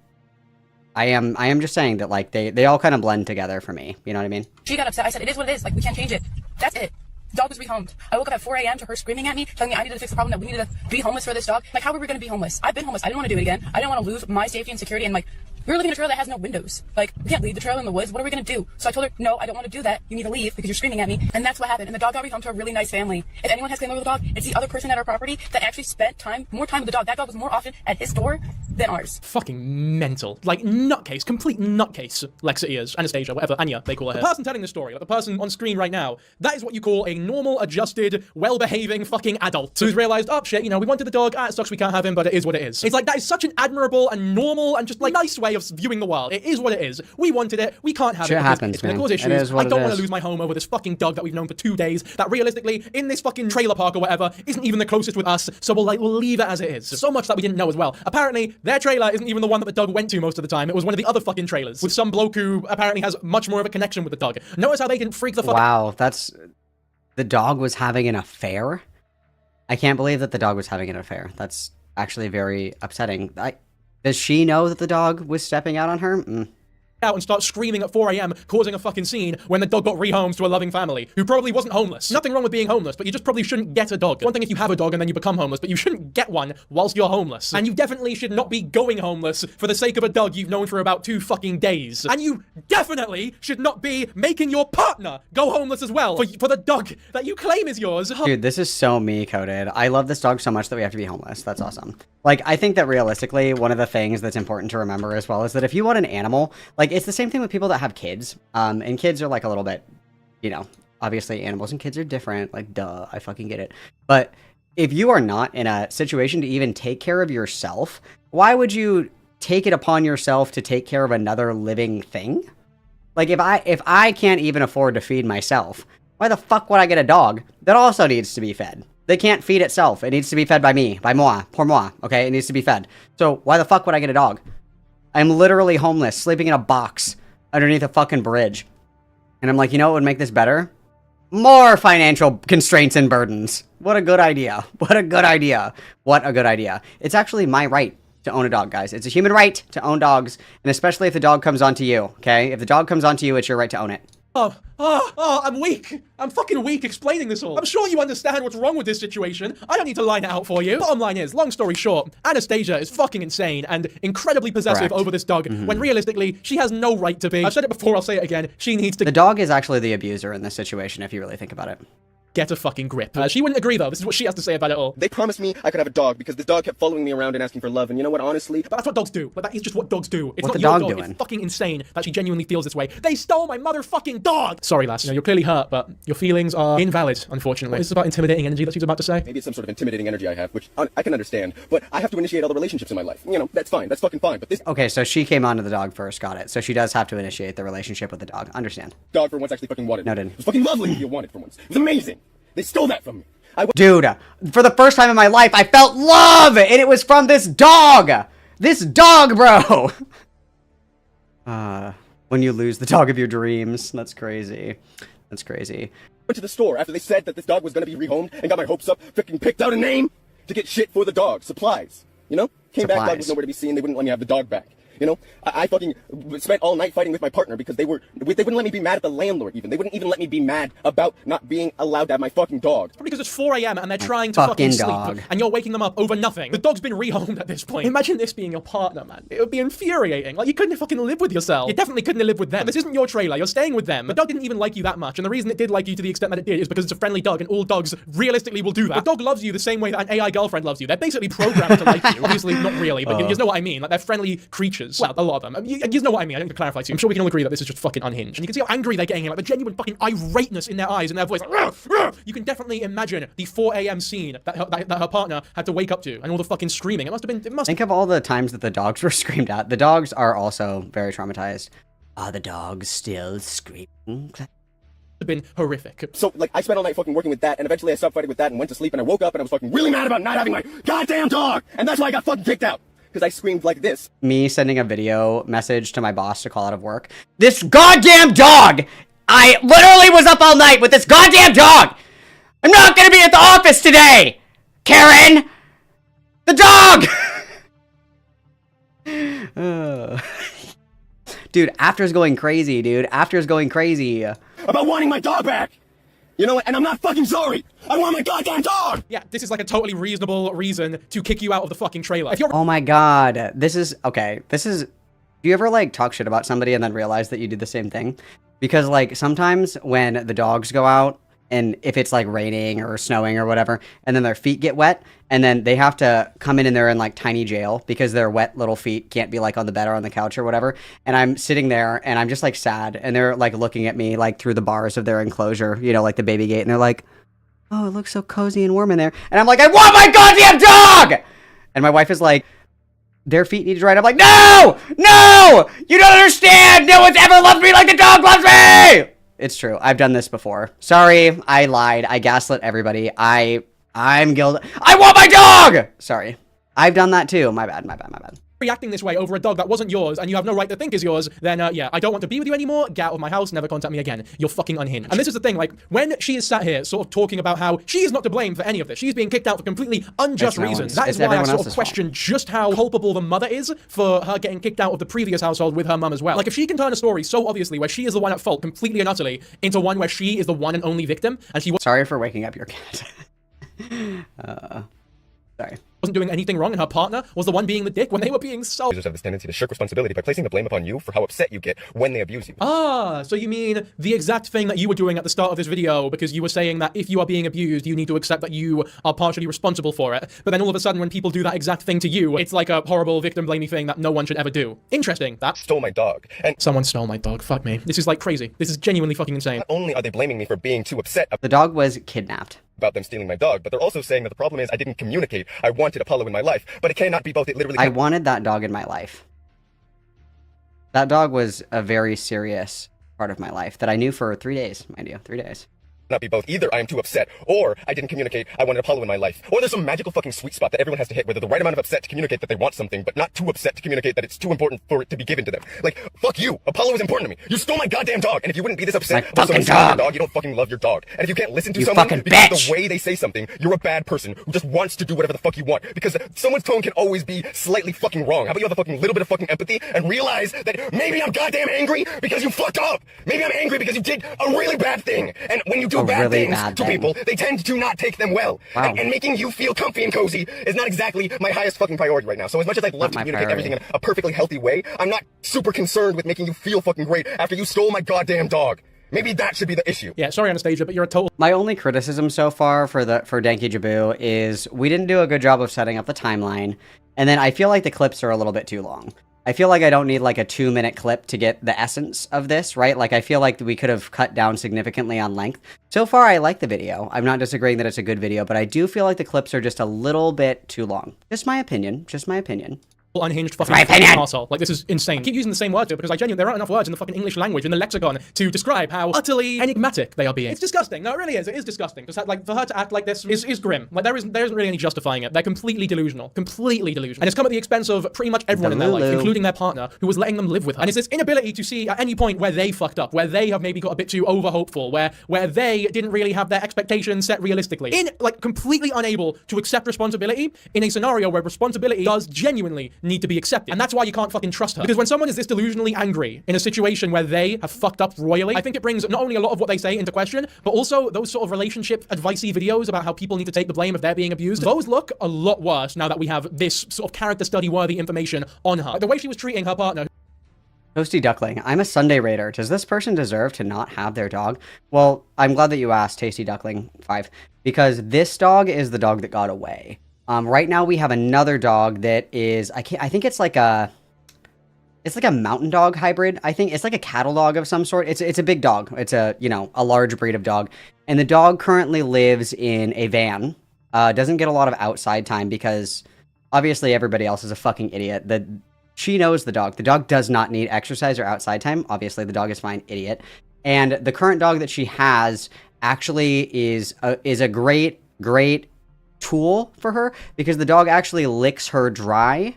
Speaker 1: am just saying that like they all kind of blend together for me. You know what I mean?
Speaker 10: She got upset. I said, it is what it is. Like, we can't change it. That's it. The dog was rehomed. I woke up at 4 a.m. to her screaming at me, telling me I needed to fix the problem, that we needed to be homeless for this dog. Like, how were we going to be homeless? I've been homeless. I didn't want to do it again. I didn't want to lose my safety and security, and like, we were living in a trailer that has no windows. Like, we can't leave the trailer in the woods. What are we going to do? So I told her, no, I don't want to do that. You need to leave because you're screaming at me. And that's what happened. And the dog got rehomed to a really nice family. If anyone has claim over the dog, it's the other person at our property that actually spent more time with the dog. That dog was more often at his door than ours.
Speaker 2: Fucking mental. Like, nutcase. Complete nutcase. Lexity is. Anastasia, whatever. Anya, they call her. The person telling the story, like the person on screen right now, that is what you call a normal, adjusted, well-behaving fucking adult who's realized, oh shit, you know, we wanted the dog, it sucks we can't have him, but it is what it is. It's like, that is such an admirable and normal and just like nice way of viewing the world. It is what it is. We wanted it. We can't have it.
Speaker 1: Happens,
Speaker 2: it's gonna
Speaker 1: man.
Speaker 2: cause issues. I don't want to lose my home over this fucking dog that we've known for 2 days, that realistically, in this fucking trailer park or whatever, isn't even the closest with us, so we'll leave it as it is. So much that we didn't know as well. Apparently, their trailer isn't even the one that the dog went to most of the time. It was one of the other fucking trailers, with some bloke who apparently has much more of a connection with the dog. Notice how they didn't freak the fuck out.
Speaker 1: Wow, the dog was having an affair? I can't believe that the dog was having an affair. That's actually very upsetting. Does she know that the dog was stepping out on her?
Speaker 2: Out and start screaming at 4 a.m, causing a fucking scene when the dog got rehomed to a loving family who probably wasn't homeless. Nothing wrong with being homeless, but you just probably shouldn't get a dog. One thing if you have a dog and then you become homeless, but you shouldn't get one whilst you're homeless. And you definitely should not be going homeless for the sake of a dog you've known for about 2 fucking days. And you definitely should not be making your partner go homeless as well for the dog that you claim is yours.
Speaker 1: Dude, this is so me-coded. I love this dog so much that we have to be homeless. That's awesome. Like, I think that realistically, one of the things that's important to remember as well is that if you want an animal, like, it's the same thing with people that have kids. And kids are like a little bit, you know, obviously animals and kids are different. Like, duh, I fucking get it. But if you are not in a situation to even take care of yourself, why would you take it upon yourself to take care of another living thing? Like, if I can't even afford to feed myself, why the fuck would I get a dog that also needs to be fed? They can't feed itself. It needs to be fed by me, by moi, pour moi, okay? It needs to be fed. So why the fuck would I get a dog? I'm literally homeless, sleeping in a box underneath a fucking bridge. And I'm like, you know what would make this better? More financial constraints and burdens. What a good idea. What a good idea. What a good idea. It's actually my right to own a dog, guys. It's a human right to own dogs, and especially if the dog comes onto you, okay? If the dog comes onto you, it's your right to own it.
Speaker 2: I'm weak. I'm fucking weak explaining this all. I'm sure you understand what's wrong with this situation. I don't need to line it out for you. Bottom line is, long story short, Anastasia is fucking insane and incredibly possessive over this dog, when realistically, she has no right to be. I've said it before, I'll say it again. She needs to—
Speaker 1: The dog is actually the abuser in this situation, if you really think about it.
Speaker 2: Get a fucking grip. She wouldn't agree, though. This is what she has to say about it all.
Speaker 4: They promised me I could have a dog because this dog kept following me around and asking for love. And you know what, honestly?
Speaker 2: But that's what dogs do. Like, that is just what dogs do. It's
Speaker 1: What's
Speaker 2: not
Speaker 1: the
Speaker 2: your
Speaker 1: dog
Speaker 2: dog.
Speaker 1: doing?
Speaker 2: It's fucking insane that she genuinely feels this way. They stole my motherfucking dog! Sorry, lass. You know, you're clearly hurt, but your feelings are invalid, unfortunately. Is this about intimidating energy that she's about to say?
Speaker 4: Maybe it's some sort of intimidating energy I have, which I can understand. But I have to initiate all the relationships in my life. You know, that's fine. That's fucking fine. But this
Speaker 1: Okay, so she came onto the dog first, got it. So she does have to initiate the relationship with the dog. Understand.
Speaker 4: dog for once actually fucking wanted me.
Speaker 1: Noted.
Speaker 4: It was fucking lovely to feel wanted for once. It was amazing. They stole that from me.
Speaker 1: Dude, for the first time in my life, I felt love, and it was from this dog! This dog, bro! When you lose the dog of your dreams. That's crazy. That's crazy.
Speaker 4: Went to the store after they said that this dog was gonna be rehomed and got my hopes up, freaking picked out a name to get shit for the dog. Supplies. You know? Came back, dog was nowhere to be seen, they wouldn't let me have the dog back. You know, I fucking spent all night fighting with my partner because they wouldn't let me be mad at the landlord even. They wouldn't even let me be mad about not being allowed to have my fucking dog.
Speaker 2: Probably because it's 4 a.m. and they're trying to fucking sleep, and you're waking them up over nothing. The dog's been rehomed at this point. Imagine this being your partner, man. It would be infuriating. Like, you couldn't fucking live with yourself. You definitely couldn't live with them. This isn't your trailer. You're staying with them. The dog didn't even like you that much, and the reason it did like you to the extent that it did is because it's a friendly dog, and all dogs realistically will do that. The dog loves you the same way that an AI girlfriend loves you. They're basically programmed to like you. Obviously, not really, but you know what I mean. Like, they're friendly creatures. Well, a lot of them. You know what I mean. I don't need to clarify to you. I'm sure we can all agree that this is just fucking unhinged. And you can see how angry they're getting, like the genuine fucking irateness in their eyes and their voice. Like, "Ruff, ruff." You can definitely imagine the 4 a.m. scene that her partner had to wake up to, and all the fucking screaming.
Speaker 1: Think of all the times that the dogs were screamed at. The dogs are also very traumatized. Are the dogs still screaming?
Speaker 2: Been horrific.
Speaker 4: So, like, I spent all night fucking working with that, and eventually I stopped fighting with that and went to sleep, and I woke up and I was fucking really mad about not having my goddamn dog! And that's why I got fucking kicked out! Because I screamed like this.
Speaker 1: Me sending a video message to my boss to call out of work. This goddamn dog! I literally was up all night with this goddamn dog! I'm not gonna be at the office today! Karen! The dog! Dude, After's going crazy, dude. After's going crazy.
Speaker 6: About wanting my dog back! You know what? And I'm not fucking sorry! I want my goddamn dog!
Speaker 2: Yeah, this is like a totally reasonable reason to kick you out of the fucking trailer. If you're
Speaker 1: Oh my god. This is... Okay, this is... Do you ever, like, talk shit about somebody and then realize that you do the same thing? Because, like, sometimes when the dogs go out, and if it's, like, raining or snowing or whatever, and then their feet get wet, and then they have to come in and they're in, like, tiny jail because their wet little feet can't be, like, on the bed or on the couch or whatever, and I'm sitting there, and I'm just, like, sad, and they're, like, looking at me, like, through the bars of their enclosure, you know, like the baby gate, and they're like, oh, it looks so cozy and warm in there, and I'm like, I want my goddamn dog! And my wife is like, their feet need to dry. I'm like, no! No! You don't understand! No one's ever loved me like the dog loves me! It's true. I've done this before. Sorry, I lied. I gaslit everybody. I'm guilty. I want my dog! Sorry. I've done that too. My bad, my bad, my bad.
Speaker 2: Reacting this way over a dog that wasn't yours and you have no right to think is yours, then yeah, I don't want to be with you anymore. Get out of my house. Never contact me again. You're fucking unhinged. And this is the thing, like, when she is sat here sort of talking about how she is not to blame for any of this, she's being kicked out for completely unjust reasons. That is why I sort of question just how culpable the mother is for her getting kicked out of the previous household with her mum as well. Like, if she can turn a story so obviously where she is the one at fault completely and utterly into one where she is the one and only victim, and she
Speaker 1: Sorry for waking up your cat. Sorry.
Speaker 2: wasn't doing anything wrong and her partner was the one being the dick when they were being so—
Speaker 6: Users have this tendency to shirk responsibility by placing the blame upon you for how upset you get when they abuse you.
Speaker 2: Ah, so you mean the exact thing that you were doing at the start of this video, because you were saying that if you are being abused, you need to accept that you are partially responsible for it. But then all of a sudden when people do that exact thing to you, it's like a horrible victim-blaming thing that no one should ever do. Interesting. That
Speaker 6: stole my dog. And
Speaker 2: someone stole my dog. Fuck me. This is like crazy. This is genuinely fucking insane.
Speaker 6: Not only are they blaming me for being too upset
Speaker 1: the dog was kidnapped
Speaker 6: about them stealing my dog, but they're also saying that the problem is I didn't communicate. I wanted Apollo in my life, but it cannot be both. It literally—
Speaker 1: I wanted that dog in my life. That dog was a very serious part of my life that I knew for 3 days, mind you, 3 days.
Speaker 6: Not be both. Either I am too upset, or I didn't communicate I wanted Apollo in my life. Or there's some magical fucking sweet spot that everyone has to hit, where they're the right amount of upset to communicate that they want something, but not too upset to communicate that it's too important for it to be given to them. Like, fuck you. Apollo is important to me. You stole my goddamn dog, and if you wouldn't be this upset about someone stealing your dog, you don't fucking love your dog. And if you can't listen to someone because of the way they say something, you're a bad person who just wants to do whatever the fuck you want. Because someone's tone can always be slightly fucking wrong. How about you have a fucking little bit of fucking empathy and realize that maybe I'm goddamn angry because you fucked up. Maybe I'm angry because you did a really bad thing. And when you do bad things to people, they tend to not take them well.
Speaker 1: Wow.
Speaker 6: And making you feel comfy and cozy is not exactly my highest fucking priority right now. So as much as I'd love to communicate everything in a perfectly healthy way, I'm not super concerned with making you feel fucking great after you stole my goddamn dog. Maybe that should be the issue.
Speaker 2: Yeah, sorry Anastasia, but you're a total—
Speaker 1: My only criticism so far for Danky Jaboo is we didn't do a good job of setting up the timeline, and then I feel like the clips are a little bit too long. I feel like I don't need like a 2-minute clip to get the essence of this, right? Like I feel like we could have cut down significantly on length. So far, I like the video. I'm not disagreeing that it's a good video, but I do feel like the clips are just a little bit too long. Just my opinion. Just my opinion.
Speaker 2: Unhinged fucking arsehole. Like, this is insane. I keep using the same words here because I genuinely— there aren't enough words in the fucking English language, in the lexicon, to describe how utterly enigmatic they are being. It's disgusting. No, it really is. It is disgusting. Just like, for her to act like this is grim. Like, there isn't really any justifying it. They're completely delusional. Completely delusional. And it's come at the expense of pretty much everyone in their life, including their partner, who was letting them live with her. And it's this inability to see at any point where they fucked up, where they have maybe got a bit too over-hopeful, where they didn't really have their expectations set realistically. Like, completely unable to accept responsibility in a scenario where responsibility does genuinely need to be accepted. And that's why you can't fucking trust her. Because when someone is this delusionally angry in a situation where they have fucked up royally, I think it brings not only a lot of what they say into question, but also those sort of relationship advicey videos about how people need to take the blame if they're being abused. Those look a lot worse now that we have this sort of character study worthy information on her. Like, the way she was treating her partner.
Speaker 1: Toasty Duckling, I'm a Sunday Raider. Does this person deserve to not have their dog? Well, I'm glad that you asked, Tasty Duckling 5, because this dog is the dog that got away. Right now we have another dog that is, I think it's like a mountain dog hybrid. I think it's like a cattle dog of some sort. It's a big dog. It's a large breed of dog. And the dog currently lives in a van. Doesn't get a lot of outside time because obviously everybody else is a fucking idiot. She knows the dog. The dog does not need exercise or outside time. Obviously the dog is fine, idiot. And the current dog that she has actually is a great tool for her because the dog actually licks her dry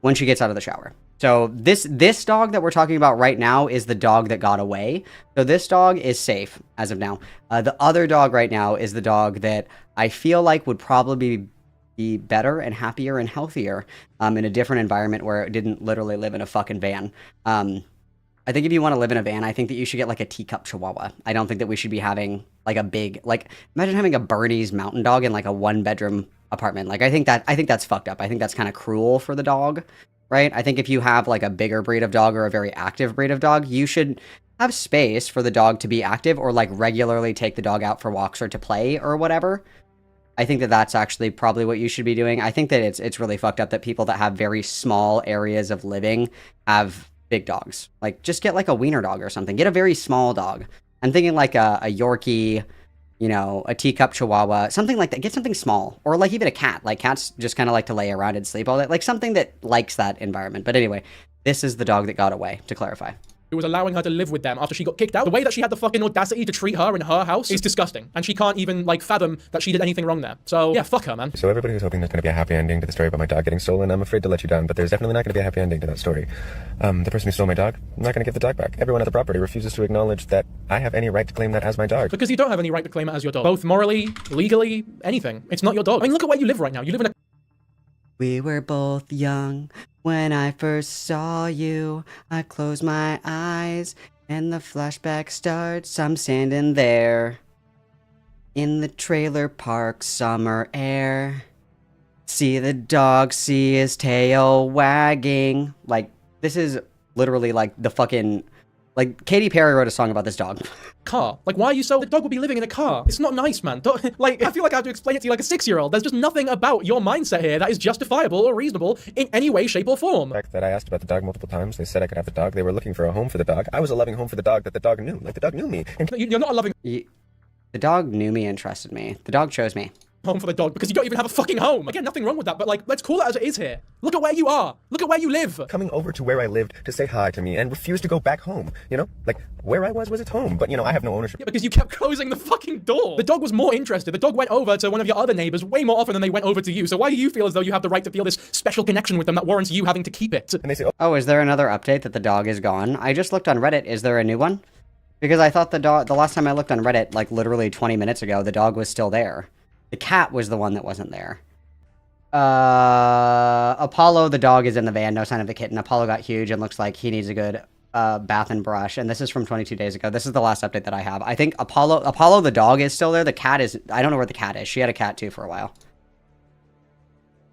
Speaker 1: when she gets out of the shower. So this dog that we're talking about right now is the dog that got away. So this dog is safe as of now. The other dog right now is the dog that I feel like would probably be better and happier and healthier in a different environment where it didn't literally live in a fucking van. I think if you want to live in a van, I think that you should get like a teacup chihuahua. I don't think that we should be having like a big, like, imagine having a Bernese mountain dog in like a 1-bedroom apartment. Like, I think that's fucked up. I think that's kind of cruel for the dog, right? I think if you have like a bigger breed of dog or a very active breed of dog, you should have space for the dog to be active or like regularly take the dog out for walks or to play or whatever. I think that that's actually probably what you should be doing. I think that it's really fucked up that people that have very small areas of living have big dogs. Like, just get like a wiener dog or something. Get a very small dog. I'm thinking like a Yorkie, you know, a teacup chihuahua, something like that. Get something small. Or like even a cat. Like, cats just kind of like to lay around and sleep all day. Like something that likes that environment. But anyway, this is the dog that got away, to clarify.
Speaker 2: Who was allowing her to live with them after she got kicked out. The way that she had the fucking audacity to treat her in her house is disgusting. And she can't even, like, fathom that she did anything wrong there. So, yeah, fuck her, man.
Speaker 6: So everybody was hoping there's going to be a happy ending to the story about my dog getting stolen. I'm afraid to let you down, but there's definitely not going to be a happy ending to that story. The person who stole my dog, I'm not going to give the dog back. Everyone at the property refuses to acknowledge that I have any right to claim that as my dog.
Speaker 2: Because you don't have any right to claim it as your dog. Both morally, legally, anything. It's not your dog. I mean, look at where you live right now. You live in a...
Speaker 1: We were both young when I first saw you. I closed my eyes and the flashback starts. I'm standing there in the trailer park summer air. See the dog, see his tail wagging. Like, this is literally like the fucking... Like, Katy Perry wrote a song about this dog.
Speaker 2: Car. Like, why are you so... The dog will be living in a car. It's not nice, man. Like, I feel like I have to explain it to you like a 6-year-old. There's just nothing about your mindset here that is justifiable or reasonable in any way, shape, or form.
Speaker 6: The fact that I asked about the dog multiple times, they said I could have the dog. They were looking for a home for the dog. I was a loving home for the dog that the dog knew. Like, the dog knew me. And
Speaker 2: You're not a loving...
Speaker 1: The dog knew me and trusted me. The dog chose me.
Speaker 2: Home for the dog because you don't even have a fucking home. Again, nothing wrong with that, but like, let's call it as it is here. Look at where you are. Look at where you live.
Speaker 6: Coming over to where I lived to say hi to me and refuse to go back home. You know, like, where I was its home, but you know, I have no ownership.
Speaker 2: Yeah, because you kept closing the fucking door. The dog was more interested. The dog went over to one of your other neighbors way more often than they went over to you. So why do you feel as though you have the right to feel this special connection with them that warrants you having to keep it?
Speaker 6: And they say,
Speaker 1: Oh, is there another update that the dog is gone? I just looked on Reddit. Is there a new one? Because I thought the last time I looked on Reddit, like literally 20 minutes ago, the dog was still there. The cat was the one that wasn't there. Apollo, the dog, is in the van. No sign of the kitten. Apollo got huge and looks like he needs a good bath and brush. And this is from 22 days ago. This is the last update that I have. I think Apollo, the dog, is still there. The cat is... I don't know where the cat is. She had a cat, too, for a while.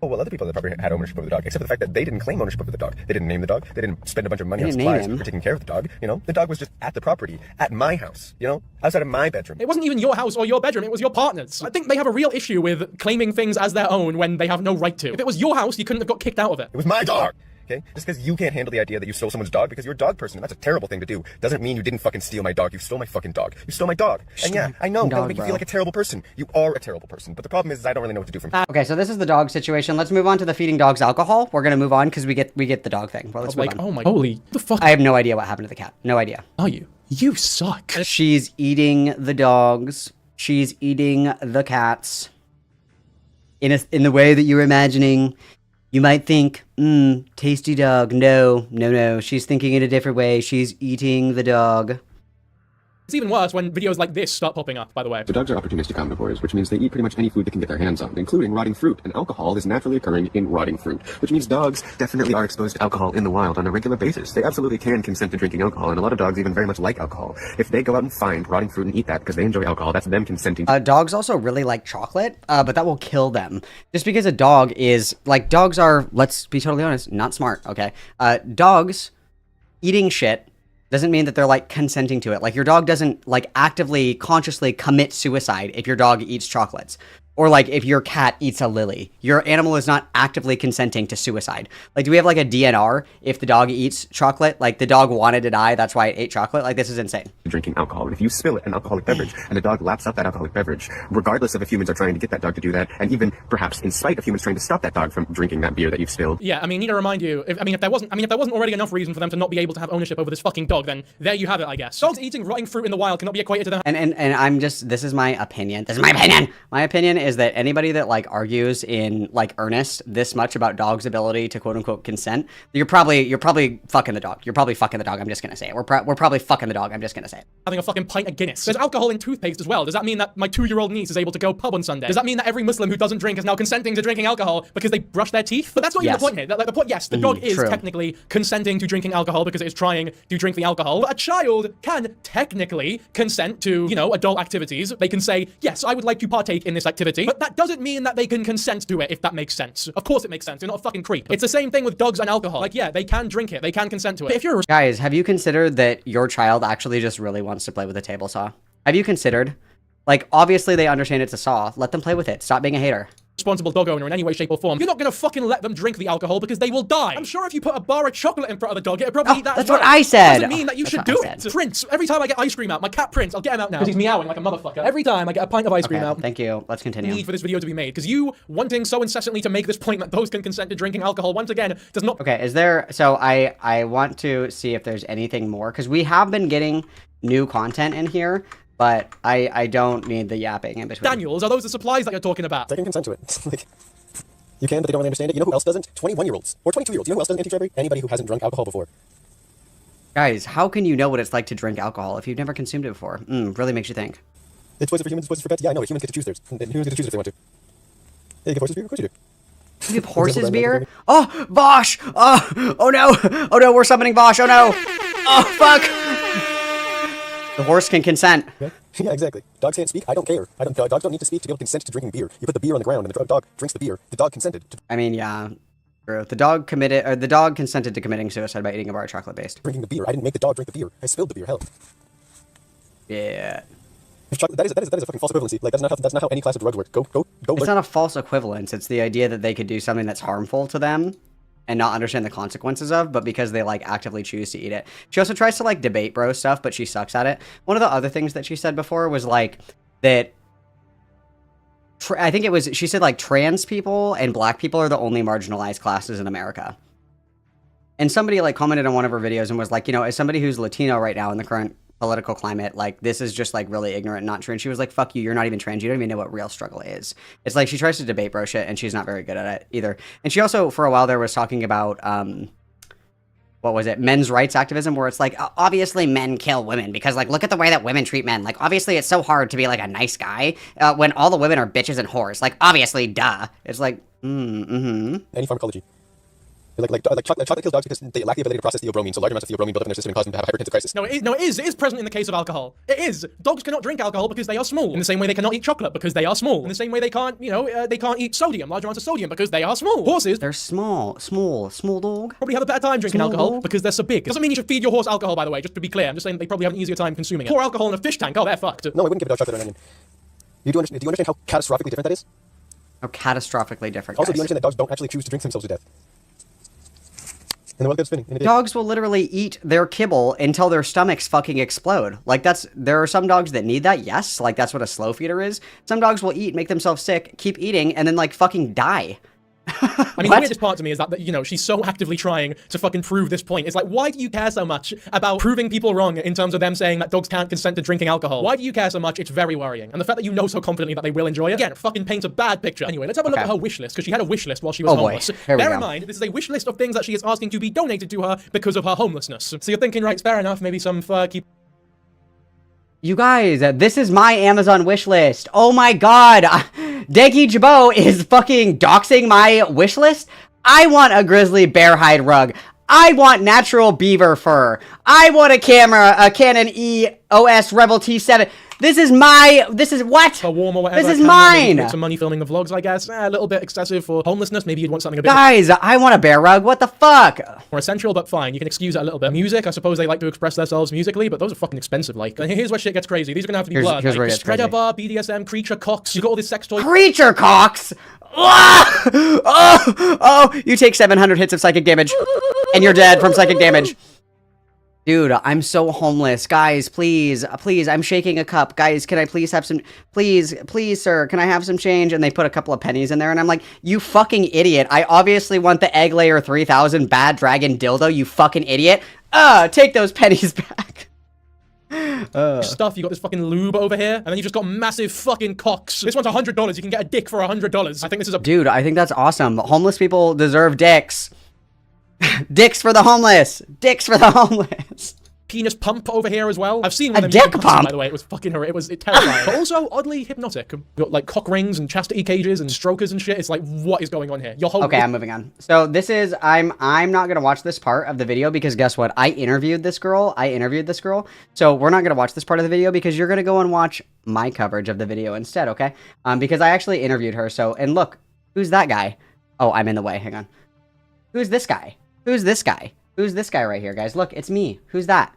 Speaker 6: oh, well, other people that probably had ownership over the dog, except for the fact that they didn't claim ownership over the dog. They didn't name the dog. They didn't spend a bunch of money on supplies for taking care of the dog. You know, the dog was just at the property, at my house, you know, outside of my bedroom.
Speaker 2: It wasn't even your house or your bedroom, it was your partner's. I think they have a real issue with claiming things as their own when they have no right to. If it was your house, you couldn't have got kicked out of it.
Speaker 6: It was my dog! Okay? Just because you can't handle the idea that you stole someone's dog because you're a dog person, and that's a terrible thing to do, doesn't mean you didn't fucking steal my dog. You stole my fucking dog. You stole my dog. And yeah, I know, that would make you feel like a terrible person. You are a terrible person. But the problem is I don't really know what to do from here.
Speaker 1: Okay, so this is the dog situation. Let's move on to the feeding dogs alcohol. We're gonna move on because we get the dog thing. Well, let's move on.
Speaker 2: Oh my, holy, the fuck?
Speaker 1: I have no idea what happened to the cat. No idea.
Speaker 2: Are you? You suck.
Speaker 1: She's eating the dogs. She's eating the cats. In the way that you're imagining. You might think, tasty dog. No. She's thinking in a different way. She's eating the dog.
Speaker 2: It's even worse when videos like this start popping up, by the way.
Speaker 4: So dogs are opportunistic omnivores, which means they eat pretty much any food they can get their hands on, including rotting fruit. And alcohol is naturally occurring in rotting fruit, which means dogs definitely are exposed to alcohol in the wild on a regular basis. They absolutely can consent to drinking alcohol, and a lot of dogs even very much like alcohol. If they go out and find rotting fruit and eat that because they enjoy alcohol, that's them consenting.
Speaker 1: Dogs also really like chocolate, but that will kill them. Just because a dog is, like, dogs are, let's be totally honest, not smart, okay? Dogs eating shit doesn't mean that they're, like, consenting to it. Like, your dog doesn't, like, actively, consciously commit suicide if your dog eats chocolates. Or, like, if your cat eats a lily. Your animal is not actively consenting to suicide. Like, do we have, like, a DNR if the dog eats chocolate? Like, the dog wanted to die, that's why it ate chocolate? Like, this is insane.
Speaker 4: Drinking alcohol. And if you spill an alcoholic beverage, and the dog laps up that alcoholic beverage, regardless of if humans are trying to get that dog to do that, and even, perhaps, in spite of humans trying to stop that dog from drinking that beer that you've spilled.
Speaker 2: Yeah, I mean, need to remind you, if there wasn't already enough reason for them to not be able to have ownership over this fucking dog, then there you have it, I guess. Dogs eating rotting fruit in the wild cannot be equated to them.
Speaker 1: And I'm just, this is my opinion. This is my opinion! My opinion is that anybody that like argues in like earnest this much about dogs' ability to quote unquote consent, you're probably fucking the dog. You're probably fucking the dog. I'm just gonna say it. We're probably fucking the dog. I'm just gonna say it.
Speaker 2: Having a fucking pint of Guinness. There's alcohol in toothpaste as well. Does that mean that my 2-year-old niece is able to go pub on Sunday? Does that mean that every Muslim who doesn't drink is now consenting to drinking alcohol because they brush their teeth? But that's not even the point here. Like, the point, yes, the dog is technically consenting to drinking alcohol because it is trying to drink the alcohol. But a child can technically consent to, you know, adult activities. They can say, yes, I would like to partake in this activity, but that doesn't mean that they can consent to it, if that makes sense. Of course it makes sense. You're not a fucking creep. It's the same thing with dogs and alcohol. Like, yeah, they can drink it. They can consent to it. But if you're
Speaker 1: Guys, have you considered that your child actually just really wants to play with a table saw? Have you considered? Like, obviously they understand it's a saw. Let them play with it. Stop being a hater.
Speaker 2: Responsible dog owner in any way, shape, or form, you're not gonna fucking let them drink the alcohol because they will die. I'm sure if you put a bar of chocolate in front of the dog, it'd probably eat that
Speaker 1: that's
Speaker 2: as well.
Speaker 1: what I said.
Speaker 2: Doesn't mean that you should do it. Prince, every time I get ice cream out, my cat Prince, I'll get him out now because he's meowing like a motherfucker. Every time I get a pint of ice cream out.
Speaker 1: Thank you. Let's continue.
Speaker 2: Need for this video to be made because you wanting so incessantly to make this point that those can consent to drinking alcohol once again does not.
Speaker 1: Okay, is there? So I want to see if there's anything more because we have been getting new content in here. But I don't need the yapping in between.
Speaker 2: Daniels, are those the supplies that you're talking about?
Speaker 6: They can consent to it. Like, you can, but they don't really understand it. You know who else doesn't? 21-year-olds. Or 22-year-olds. You know who else doesn't anti bribery? Anybody who hasn't drunk alcohol before.
Speaker 1: Guys, how can you know what it's like to drink alcohol if you've never consumed it before? Really makes you think.
Speaker 6: It's poison for humans, it's poison for pets. Yeah, I know, but humans get to choose theirs. And humans get to choose if they want to. Yeah, you give horses beer? Of course you do.
Speaker 1: You give horses beer? Oh, Vosh! Oh no! Oh no, we're summoning Vosh! Oh no! Oh, fuck! The horse can consent.
Speaker 6: Yeah, exactly. Dogs can't speak. I don't care. Dogs don't need to speak to be able to consent to drinking beer. You put the beer on the ground and the dog drinks the beer. The dog consented.
Speaker 1: I mean, yeah. True. The dog consented to committing suicide by eating a bar of chocolate based.
Speaker 6: Drinking the beer. I didn't make the dog drink the beer. I spilled the beer. Hell.
Speaker 1: Yeah.
Speaker 6: That is a fucking false equivalency. Like that's not how any class of drugs work. Go.
Speaker 1: It's not a false equivalence. It's the idea that they could do something that's harmful to them and not understand the consequences of, but because they like actively choose to eat it. She also tries to like debate bro stuff, but she sucks at it. One of the other things that she said before was like that I think it was, she said like trans people and black people are the only marginalized classes in America. And somebody like commented on one of her videos and was like, you know, as somebody who's Latino right now in the current political climate, like this is just like really ignorant and not true. And she was like, fuck you, you're not even trans, you don't even know what real struggle is. It's like she tries to debate bro shit and she's not very good at it either. And she also for a while there was talking about what was it, men's rights activism, where it's like obviously men kill women because like look at the way that women treat men. Like obviously it's so hard to be like a nice guy when all the women are bitches and whores. Like obviously duh. It's like any
Speaker 6: pharmacology. Like chocolate kills dogs because they lack the ability to process theobromine, so large amounts of theobromine build up in their system and cause them to have a hypertensive crisis.
Speaker 2: No, it is present in the case of alcohol. It is. Dogs cannot drink alcohol because they are small. In the same way they cannot eat chocolate because they are small. In the same way they can't, you know, they can't eat sodium, large amounts of sodium because they are small. Horses,
Speaker 1: they're small dog.
Speaker 2: Probably have a better time drinking alcohol because they're so big. Doesn't mean you should feed your horse alcohol, by the way, just to be clear. I'm just saying they probably have an easier time consuming it. Pour alcohol in a fish tank, oh, they're fucked.
Speaker 6: No, I wouldn't give a dog chocolate or an onion. Do you understand how catastrophically different that is?
Speaker 1: How catastrophically different,
Speaker 6: Also,
Speaker 1: guys.
Speaker 6: do you understand that dogs don't actually choose to drink themselves to death? And the world goes spinning.
Speaker 1: Dogs will literally eat their kibble until their stomachs fucking explode. Like there are some dogs that need that, yes. Like that's what a slow feeder is. Some dogs will eat, make themselves sick, keep eating, and then like fucking die.
Speaker 2: I mean, the weirdest part to me is that, you know, she's so actively trying to fucking prove this point. It's like, why do you care so much about proving people wrong in terms of them saying that dogs can't consent to drinking alcohol? Why do you care so much? It's very worrying. And the fact that you know so confidently that they will enjoy it, again, fucking paints a bad picture. Anyway, let's have a look at her wish list, because she had a wish list while she was homeless. Bear in mind, this is a wish list of things that she is asking to be donated to her because of her homelessness. So you're thinking, right, fair enough, maybe some fur keep...
Speaker 1: You guys, this is my Amazon wish list. Oh my god. Deggy Jabot is fucking doxing my wish list. I want a grizzly bear hide rug. I want natural beaver fur. I want a camera, a Canon EOS Rebel T7. This is what?
Speaker 2: A warm or whatever.
Speaker 1: This is mine.
Speaker 2: Make some money filming the vlogs, I guess. A little bit excessive for homelessness. Maybe you'd want something a bit...
Speaker 1: Guys, I want a bear rug. What the fuck?
Speaker 2: More essential, but fine. You can excuse it a little bit. Music, I suppose they like to express themselves musically, but those are fucking expensive, like. And here's where shit gets crazy. These are gonna have to be blood. Like, Shredder bar, BDSM, creature cocks. You got all this sex toys.
Speaker 1: Creature cocks? Oh, you take 700 hits of psychic damage, and you're dead from psychic damage. Dude, I'm so homeless. Guys, please, I'm shaking a cup. Guys, can I please have some... Please, sir, can I have some change? And they put a couple of pennies in there, and I'm like, you fucking idiot. I obviously want the Egg Layer 3000 Bad Dragon dildo, you fucking idiot. Take those pennies back.
Speaker 2: stuff. You got this fucking lube over here, and then you just got massive fucking cocks. This one's $100. You can get a dick for $100. I think this is a
Speaker 1: Dude, I think that's awesome. Homeless people deserve dicks. Dicks for the homeless. Dicks for the homeless.
Speaker 2: penis pump over here as well. I've seen one
Speaker 1: a
Speaker 2: of them
Speaker 1: dick pump.
Speaker 2: by the way. It was fucking horrific. It was terrifying, but also oddly hypnotic. You got like cock rings and chastity cages and strokers and shit. It's like, what is going on here? Your whole
Speaker 1: Okay, I'm moving on. So this is I'm not gonna watch this part of the video because guess what? I interviewed this girl. So we're not gonna watch this part of the video because you're gonna go and watch my coverage of the video instead. Okay? Because I actually interviewed her. So and look, who's that guy? Oh, I'm in the way. Hang on. Who's this guy? Who's this guy? Who's this guy right here, guys? Look, it's me. Who's that?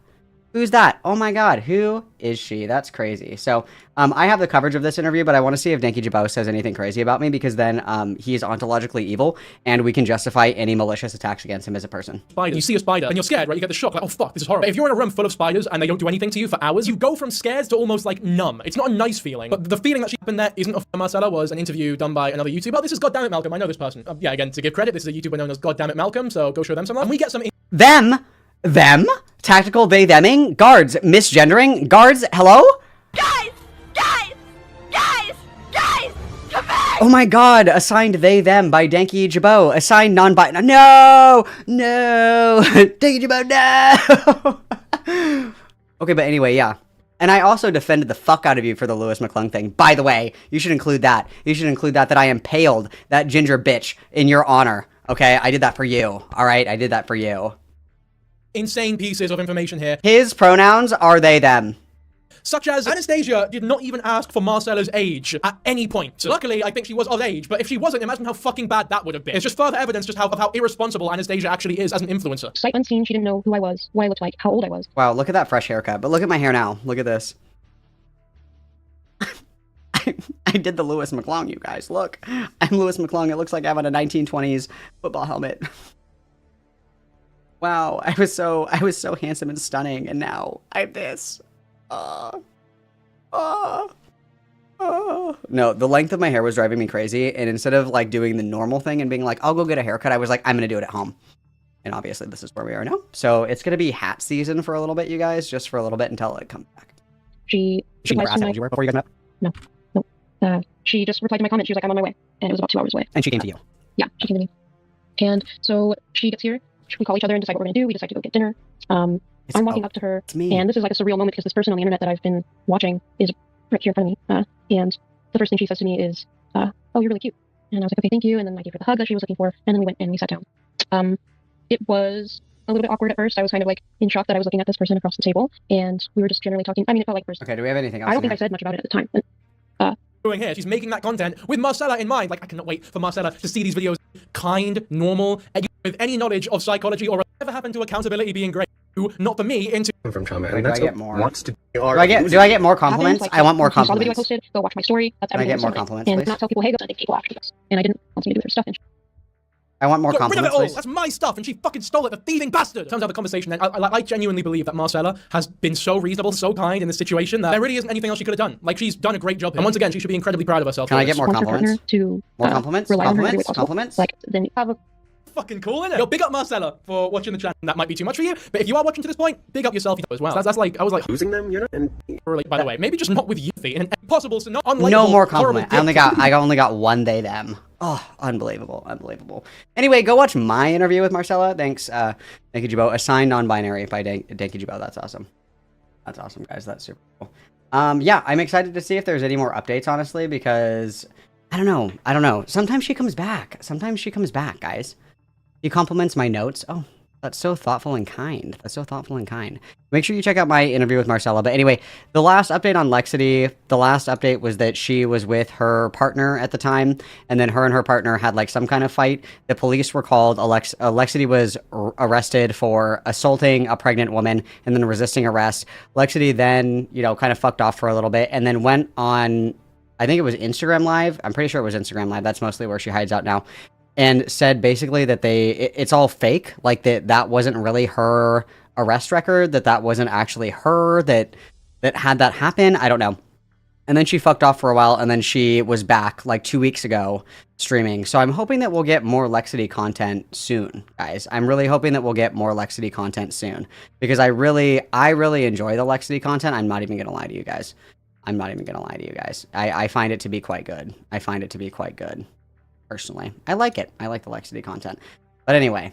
Speaker 1: Who's that? Oh my god, who is she? That's crazy. So, I have the coverage of this interview, but I want to see if Denki Jabot says anything crazy about me, because then, he's ontologically evil, and we can justify any malicious attacks against him as a person.
Speaker 2: Spider. You see a spider, and you're scared, right? You get the shock, like, oh fuck, this is horrible. But if you're in a room full of spiders, and they don't do anything to you for hours, you go from scared to almost, like, numb. It's not a nice feeling, but the feeling that she happened there isn't of Marcella, was an interview done by another YouTuber. Oh, this is Goddamnit Malcolm, I know this person. Yeah, again, to give credit, this is a YouTuber known as Goddamnit Malcolm, so go show them some love. And we get some...
Speaker 1: Them? Tactical they-theming? Guards, misgendering? Guards, hello?
Speaker 11: Guys, come back!
Speaker 1: Oh my god, assigned they-them by Denki Jabot. Assigned non-binary. No! Denki Jabot, no! Okay, but anyway, yeah. And I also defended the fuck out of you for the Lewis McClung thing. By the way, you should include that. You should include that I impaled that ginger bitch in your honor. Okay, I did that for you. Alright, I did that for you.
Speaker 2: Insane pieces of information here.
Speaker 1: His pronouns are they, them.
Speaker 2: Such as, Anastasia did not even ask for Marcella's age at any point. Luckily, I think she was of age, but if she wasn't, imagine how fucking bad that would have been. It's just further evidence just of how irresponsible Anastasia actually is as an influencer.
Speaker 12: Sight unseen, she didn't know who I was, what I looked like, how old I was.
Speaker 1: Wow, look at that fresh haircut, but look at my hair now. Look at this. I did the Lewis McClung, you guys. Look, I'm Lewis McClung. It looks like I have on a 1920s football helmet. Wow, I was so handsome and stunning, and now I have this. No, the length of my hair was driving me crazy, and instead of like doing the normal thing and being like, I'll go get a haircut, I was like, I'm gonna do it at home. And obviously this is where we are now. So it's gonna be hat season for a little bit, you guys, just for a little bit until it comes back.
Speaker 12: She
Speaker 1: never asked how old you were before you guys met?
Speaker 12: No. She just replied to my comment. She was like, I'm on my way. And it was about 2 hours away.
Speaker 1: And she came to you?
Speaker 12: Yeah, she came to me. And so she gets here. We call each other and decide what we're going to do. We decide to go get dinner. I'm walking up to her. And this is like a surreal moment because this person on the internet that I've been watching is right here in front of me. And the first thing she says to me is, oh, you're really cute. And I was like, okay, thank you. And then I gave her the hug that she was looking for. And then we went and we sat down. It was a little bit awkward at first. I was kind of like in shock that I was looking at this person across the table. And we were just generally talking. I mean, it felt like first.
Speaker 1: Okay, do we have anything else?
Speaker 12: I don't think I said much about it at the time.
Speaker 2: Doing here, she's making that content with Marcella in mind. Like, I cannot wait for Marcella to see these videos. Kind, normal, with any knowledge of psychology or whatever happened to accountability being great. Not for me into
Speaker 5: from trauma.
Speaker 1: Wait,
Speaker 5: And
Speaker 1: do
Speaker 5: that's
Speaker 1: I get
Speaker 5: what
Speaker 1: more?
Speaker 5: wants to
Speaker 1: do I get more compliments? I want more
Speaker 12: She saw the video I
Speaker 1: compliments.
Speaker 12: posted. Go watch my story. That's
Speaker 1: Can I
Speaker 12: everything.
Speaker 1: get more compliments,
Speaker 12: and
Speaker 1: please?
Speaker 12: not tell people, hey, go sending people after this. And I didn't want me to do it for stuff. And
Speaker 1: I want more
Speaker 2: got rid of it
Speaker 1: compliments,
Speaker 2: all.
Speaker 1: please.
Speaker 2: That's my stuff, and she fucking stole it, the thieving bastard. Turns out the conversation, and I genuinely believe that Marcella has been so reasonable, so kind in this situation that there really isn't anything else she could have done. Like, she's done a great job. And once again, she should be incredibly proud of herself.
Speaker 1: Can I get more
Speaker 12: wants her partner
Speaker 1: compliments?
Speaker 12: to
Speaker 1: More compliments?
Speaker 12: rely on her in every way
Speaker 1: Compliments?
Speaker 12: possible.
Speaker 1: Compliments?
Speaker 12: Like, then have a
Speaker 2: Fucking cool, innit? Yo, big up Marcella for watching the channel. That might be too much for you, but if you are watching to this point, big up yourself as well. That's like, I was like,
Speaker 5: losing them, you know? And
Speaker 2: by the way, maybe just not with you, in an impossible, so not unlikable.
Speaker 1: No more
Speaker 2: horrible
Speaker 1: compliment. I only got one they them. Oh, unbelievable, unbelievable. Anyway, go watch my interview with Marcella. Thanks, Denki Jabot. Assigned non-binary by Denki Jabot. That's awesome. That's awesome, guys. That's super cool. Yeah, I'm excited to see if there's any more updates, honestly, because I don't know. Sometimes she comes back, guys. He compliments my notes. Oh, that's so thoughtful and kind. Make sure you check out my interview with Marcella. But anyway, the last update on LEXITY, the last update was that she was with her partner at the time, and then her and her partner had like some kind of fight. The police were called. LEXITY was arrested for assaulting a pregnant woman and then resisting arrest. LEXITY then, kind of fucked off for a little bit and then went on, I think it was Instagram Live. I'm pretty sure it was Instagram Live. That's mostly where she hides out now. And said basically that it's all fake, like that wasn't really her arrest record, that wasn't actually her that had that happen. I don't know. And then she fucked off for a while, and then she was back like 2 weeks ago streaming. So I'm hoping that we'll get more LEXITY content soon, guys. I'm really hoping that we'll get more LEXITY content soon, because I really enjoy the LEXITY content. I'm not even gonna lie to you guys. I'm not even gonna lie to you guys. I find it to be quite good. I find it to be quite good, personally. I like it. I like the LEXITY content. But anyway.